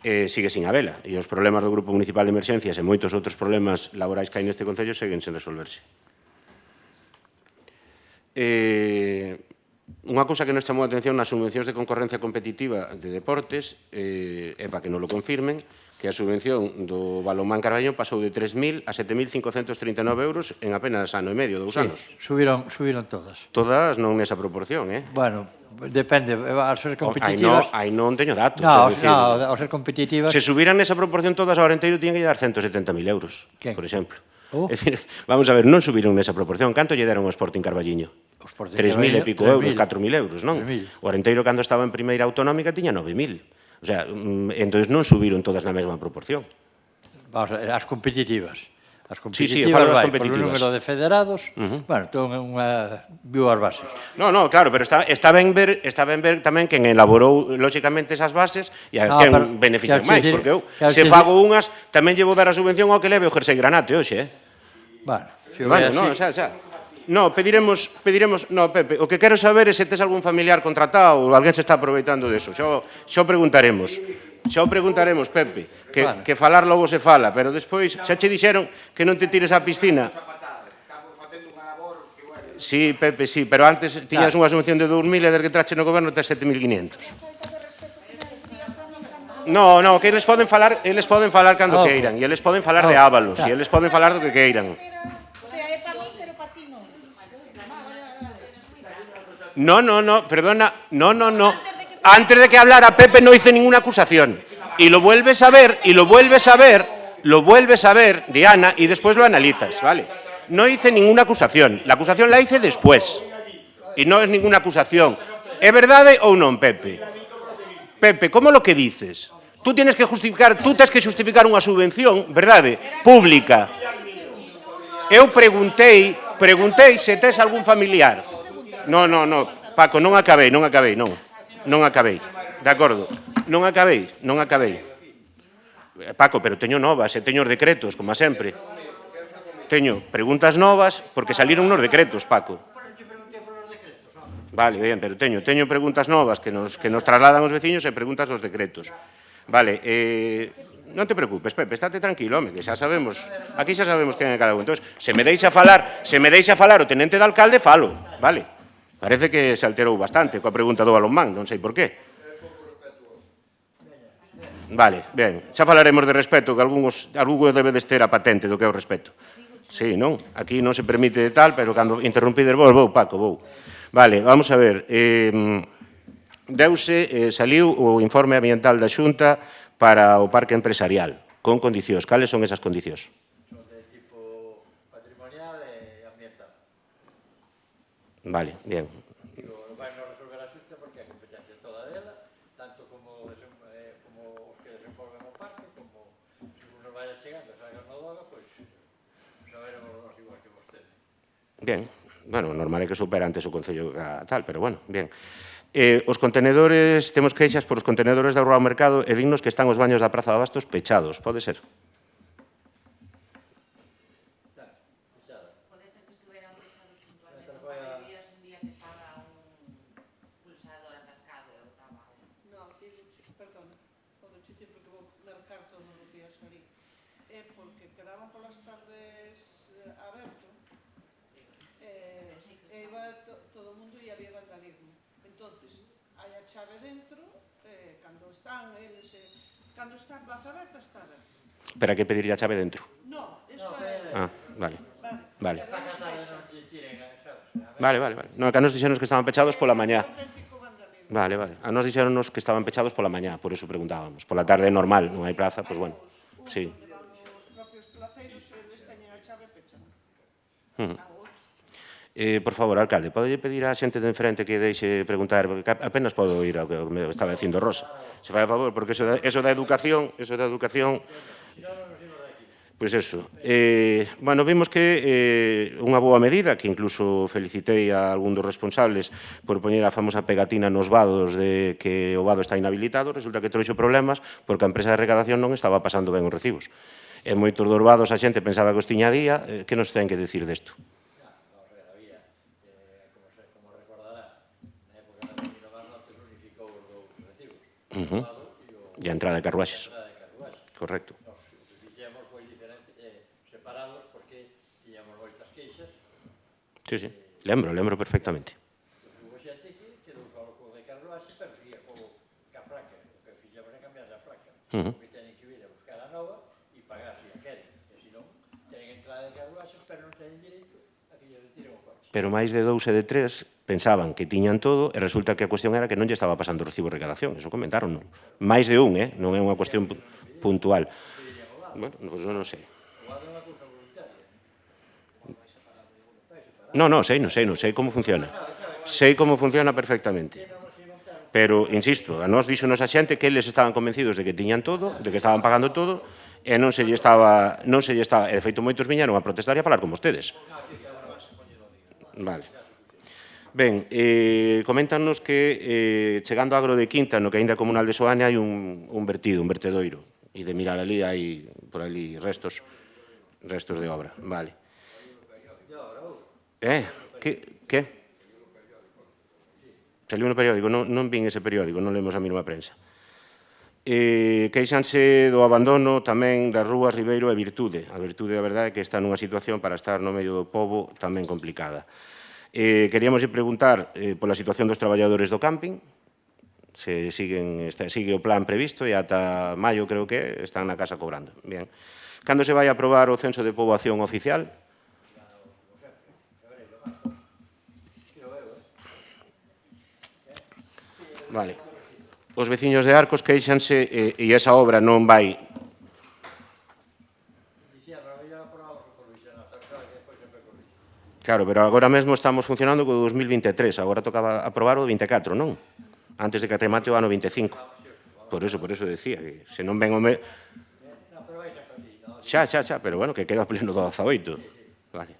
sigue sin habela. E os problemas do Grupo Municipal de Emerxencias e moitos outros problemas laborais que hai neste Concello seguen sen resolverse. Unha cousa que nos chamou a atención nas subvencións de concorrencia competitiva de deportes, é para que non lo confirmen, que a subvención do Balonmán Carballiño pasou de 3.000 a 7.539 euros en apenas ano e medio, 2 anos. Subiron todas. Todas non nesa proporción, Bueno, depende, ao ser competitivas... Aí non teño datos. No, ao ser competitivas... Se subiran nesa proporción todas ao Arenteiro, tiñen que dar 170.000 euros, por exemplo. É dicir, vamos a ver, non subiron nesa proporción. Canto lle deron ao Sporting Carballiño? 3.000 e pico euros, 4.000 euros, non? O Arenteiro, cando estaba en primeira autonómica, tiña 9.000. O sea, entón non subiron todas na mesma proporción. Vamos a ver, as competitivas. As competitivas vai polo número de federados, bueno, ton unha dúas bases. No, claro, pero está ben ver tamén quen elaborou lógicamente esas bases e quen beneficia máis, porque eu, se fago unhas, tamén llevo dar a subvención ao que leve o jersey granate hoxe, Bueno, No, pediremos, no, Pepe, o que quero saber é se tes algún familiar contratado ou alguén se está aproveitando deso. Xo preguntaremos, Pepe, que falar logo se fala, pero despois xa che dixeron que non te tires á piscina. Sí, Pepe, sí, pero antes tiñas unha subvención de 2.000 e desde que trache no goberno tes 7.500. No, que eles poden falar cando queiran, e eles poden falar de Ábalos, e eles poden falar do que queiran. No, perdona, no. Antes de que hablara Pepe no hice ninguna acusación. Y lo vuelves a ver, Diana, y después lo analizas, ¿vale? No hice ninguna acusación. La acusación la hice después. Y no es ninguna acusación. ¿Es verdad o no, Pepe? Pepe, ¿cómo lo que dices? Tú tienes que justificar unha subvención, verdade? Pública. Eu preguntei se tes algún familiar. No, Paco, non acabei. De acordo, non acabei. Paco, pero teño novas e teño os decretos, como sempre. Teño preguntas novas porque saliron nos decretos, Paco. Vale, ben, pero teño preguntas novas que nos trasladan os veciños e preguntas os decretos. Vale, non te preocupes, Pepe, estate tranquilo, home, que xa sabemos, aquí xa sabemos quen é cada un. Entón, se me deixa falar o tenente de alcalde, falo, vale? Parece que se alterou bastante coa pregunta do balonmán, non sei por qué. Vale, ben, xa falaremos de respeto, que algúns debedes ter a patente do que é o respeto. Sí, non? Aquí non se permite tal, pero cando interrumpides vou, Paco, vou. Vale, vamos a ver. Saliu o informe ambiental da Xunta para o parque empresarial, con condicións. Cales son esas condicións? Vale, bien. Vai non resolver a Xunta porque a competencia toda dela, tanto como os que desenvolven o parque, como se nos vai chegando, salga no doga, pois saberemos nós igual que vostede. Bien, bueno, normal é que supera antes o Concello tal, pero bueno, bien. Os contenedores, temos queixas por os contenedores da Rúa ao Mercado e dignos que están os baños da Praza de Abastos pechados, pode ser? Cando está a plaza aberta, está aberta. Pero hai que pedirlle a chave dentro? No, eso é... Vale. No, que a nos dixeron que estaban pechados pola mañá. Vale. A nos dixeron que estaban pechados pola mañá, por eso preguntábamos. Pola tarde normal, non hai praza, pois bueno. Sí. Os propios placeiros, eles teñen a chave pechada. Por favor, alcalde, pode pedir á xente de enfrente que deixe preguntar, porque apenas podo ir ao que me estaba dicindo Rosa. Se fai a favor, porque eso da educación, pois eso. Bueno, vimos que unha boa medida, que incluso felicitei a algún dos responsables por poñer a famosa pegatina nos vados de que o vado está inhabilitado, resulta que trouxo problemas porque a empresa de recadación non estaba pasando ben os recibos. E moitos dos vados a xente pensaba que os tiña a día, que nos ten que decir desto? E a entrada de carruaxes. Correcto. Nos fixemos foi diferente, separados, porque tiñamos moitas queixas. Sí, lembro perfectamente. Hubo xente que quedou só co de carruaxes, pero seguía ca placa. O que fixemos é cambiar a placa. Que teñen que vir a buscar a nova e pagar se a queren. E senón, teñen entrada de carruaxes, pero non teñen direito a que lle retiren o coche. pero máis de 2 e de 3 pensaban que tiñan todo e resulta que a cuestión era que non lle estaba pasando o recibo de recadación. Eso comentaron, non? Máis de un, non é unha cuestión puntual. Bueno, pois non sei. Non, sei como funciona. Sei como funciona perfectamente. Pero, insisto, a nós díxonos a xente que eles estaban convencidos de que tiñan todo, de que estaban pagando todo, e non se lle estaba, e de feito moitos viñeron a protestar e a falar con vostedes. Vale. Ben, coméntanos que chegando a Agro de Quinta, no que ainda comunal de Soane, hai un vertido, un vertedoiro, e de mirar ali hai por ali restos de obra. Vale. Que? Saliu no periódico, non vin ese periódico, non lemos a mínima prensa. Queixanse do abandono tamén das rúas Ribeiro e Virtude. A Virtude, a verdade, é que está nunha situación para estar no medio do pobo tamén complicada. Queríamos preguntar pola situación dos traballadores do camping, se sigue o plan previsto e ata maio, creo que, están na casa cobrando. Bien. Cando se vai a aprobar o censo de poboación oficial? Vale. Os veciños de Arcos queixanse e esa obra non vai... Claro, pero agora mesmo estamos funcionando co 2023, agora tocaba aprobar o 24, non? Antes de que remate o ano 25. Por eso decía, que se non ven o mes... Xa, pero bueno, que queda pleno do 18. Vale.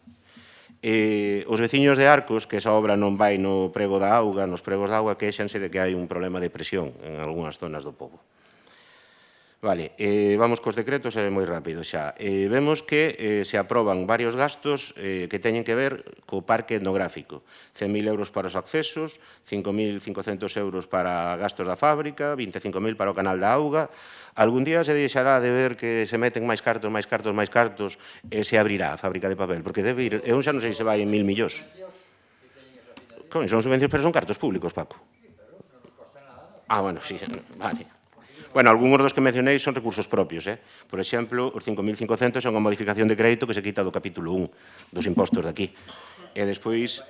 Os veciños de Arcos, que esa obra non vai no prego da auga, nos pregos da auga, queixanse de que hai un problema de presión en algunhas zonas do pobo. Vale, vamos cos decretos, é moi rápido xa. Vemos que se aproban varios gastos que teñen que ver co parque etnográfico. 100.000 euros para os accesos, 5.500 euros para gastos da fábrica, 25.000 para o canal da auga. Algún día se deixará de ver que se meten máis cartos e se abrirá a fábrica de papel, porque debe ir, eu xa non sei se vai en 1.000 millóns. Son subvencións, pero son cartos públicos, Paco. Bueno, sí, vale. Bueno, algúns dos que mencionei son recursos propios. Por exemplo, os 5.500 son unha modificación de crédito que se quita do capítulo 1 dos impostos de aquí. E despois...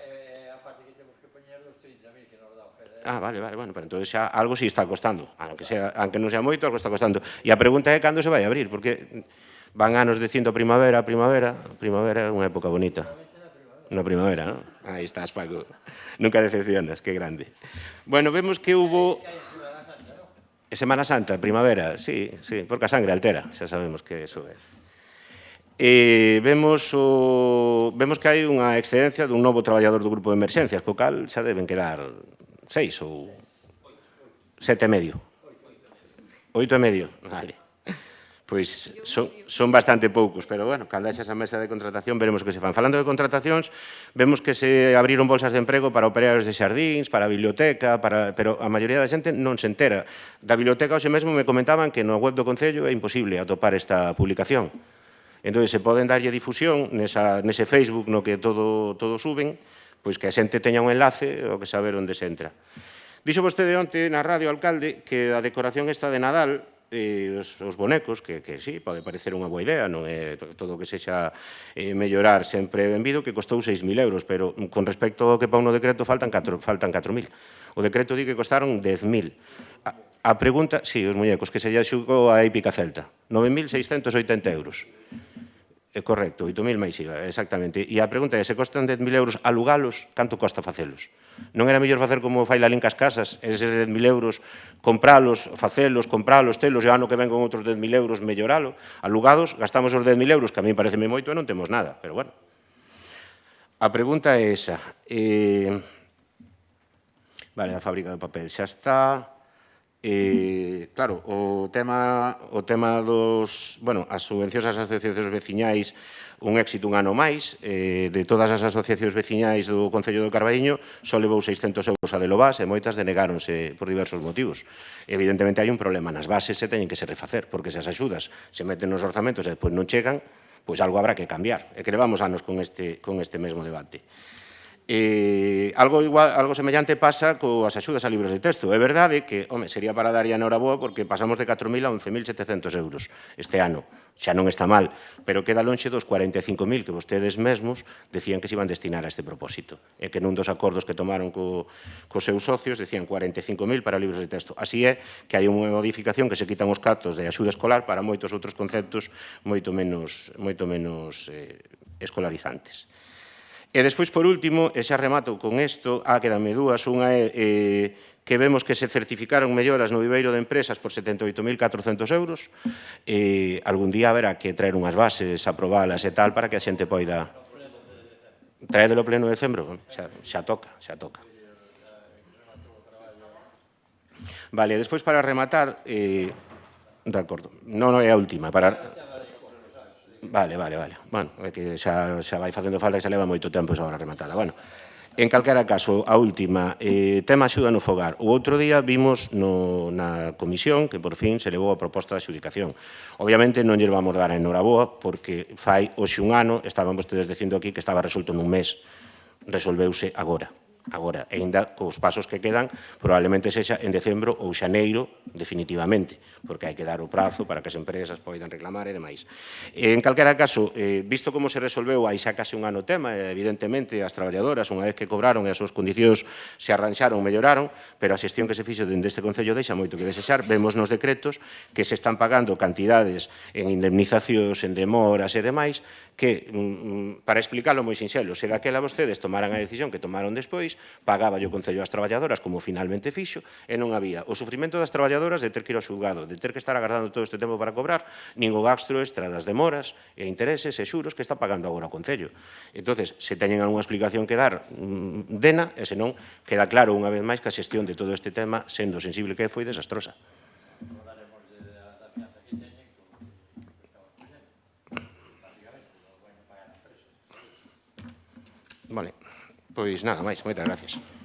Vale, bueno, pero entón xa algo sí está costando. Aunque non sea moito, algo está costando. E a pregunta é cando se vai abrir, porque van anos dicindo primavera é unha época bonita. Na primavera, non? Aí estás, Paco. Nunca decepcionas, que grande. Bueno, vemos que hubo... Semana Santa, primavera, sí, porque a sangre altera, xa sabemos que eso é. Vemos que hai unha excedencia dun novo traballador do grupo de emerxencias, co cal xa deben quedar 6 ou 7,5. 8,5, vale. Pois son bastante poucos, pero bueno, cando haxa esa mesa de contratación veremos que se fan. Falando de contratacións, vemos que se abriron bolsas de emprego para operarios de xardíns, para a biblioteca, pero a maioría da xente non se entera. Da biblioteca hoxe mesmo me comentaban que no web do Concello é imposible atopar esta publicación. Entón, se poden darlle difusión nese Facebook no que todo suben, pois que a xente teña un enlace ou que saber onde se entra. Dixo vostede onte na radio, alcalde, que a decoración esta de Nadal, os bonecos, que sí, pode parecer unha boa idea, non é todo o que sexa mellorar sempre benvido, que costou 6.000 euros, pero con respecto ao que pa un decreto faltan 4.000. O decreto di que costaron 10.000. A pregunta, sí, os muñecos, que se lle xugou a épica celta, 9.680 euros. Correcto, 8.000 máis IVA, exactamente. E a pregunta é, se costan 10.000 euros alugalos, canto costa facelos? Non era mellor facer como fai Lalín cas casas, eses 10.000 euros, compralos, facelos, telos, e ano que ven con outros 10.000 euros, melloralo. Alugados, gastamos os 10.000 euros, que a mí pareceme moito e non temos nada, pero bueno. A pregunta é esa. Vale, a fábrica de papel xa está... Claro, o tema dos, as subvencións ás asociacións veciñais, un éxito un ano máis, de todas as asociacións veciñais do Concello do Carballiño, só levou 600 euros a de Lobás e moitas denegáronse por diversos motivos. Evidentemente hai un problema nas bases e teñen que se refacer, porque se as axudas se meten nos orzamentos e despois non chegan, pois algo habrá que cambiar. E que levamos anos con este mesmo debate. Algo semellante pasa coas axudas a libros de texto. É verdade que, sería para dar a enhoraboa porque pasamos de 4.000 a 11.700 euros este ano. Xa non está mal, pero queda lonxe dos 45.000 que vostedes mesmos decían que se iban destinar a este propósito. E que nun dos acordos que tomaron cos seus socios decían 45.000 para libros de texto. Así é que hai unha modificación que se quitan os cartos de axuda escolar para moitos outros conceptos moito menos escolarizantes. E despois, por último, e xa remato con isto, quedanme dúas, unha é que vemos que se certificaron melloras no viveiro de empresas por 78.400 euros, algún día haberá que traer unhas bases, aprobalas e tal, para que a xente poida... Traédelo pleno de decembro? Xa toca. Vale, despois para rematar... De acordo, non é a última, para... Vale. Bueno, é que xa vai facendo falta que xa leva moito tempo esa hora rematada. Bueno, en calquera caso, a última, tema axuda no fogar. O outro día vimos na comisión que por fin se levou a proposta de adxudicación. Obviamente non lle vamos dar a enhoraboa porque fai hoxe un ano, estaban vostedes dicindo aquí que estaba resolto nun mes. Resolveuse agora. Agora, ainda cos pasos que quedan, probablemente sexa en decembro ou xaneiro, definitivamente, porque hai que dar o prazo para que as empresas poidan reclamar e demais. En calquera caso, visto como se resolveu aí xa case un ano o tema, evidentemente as traballadoras, unha vez que cobraron e as súas condicións se arranxaron, melloraron, pero a xestión que se fixo dende este Concello deixa moito que desexar. Vemos nos decretos que se están pagando cantidades en indemnizacións, en demoras e demais, que, para explicarlo moi sinxelo, se daquela vostedes tomaran a decisión que tomaron despois, pagaba o Concello ás traballadoras como finalmente fixo e non había o sufrimento das traballadoras de ter que ir ao xulgado, de ter que estar agardando todo este tempo para cobrar, nin o gasto extra das demoras e intereses e xuros que está pagando agora o Concello. Entonces, se teñen algunha explicación que dar, dena, e senón, queda claro unha vez máis que a xestión de todo este tema, sendo sensible que foi desastrosa. Vale, pois nada máis, moitas gracias.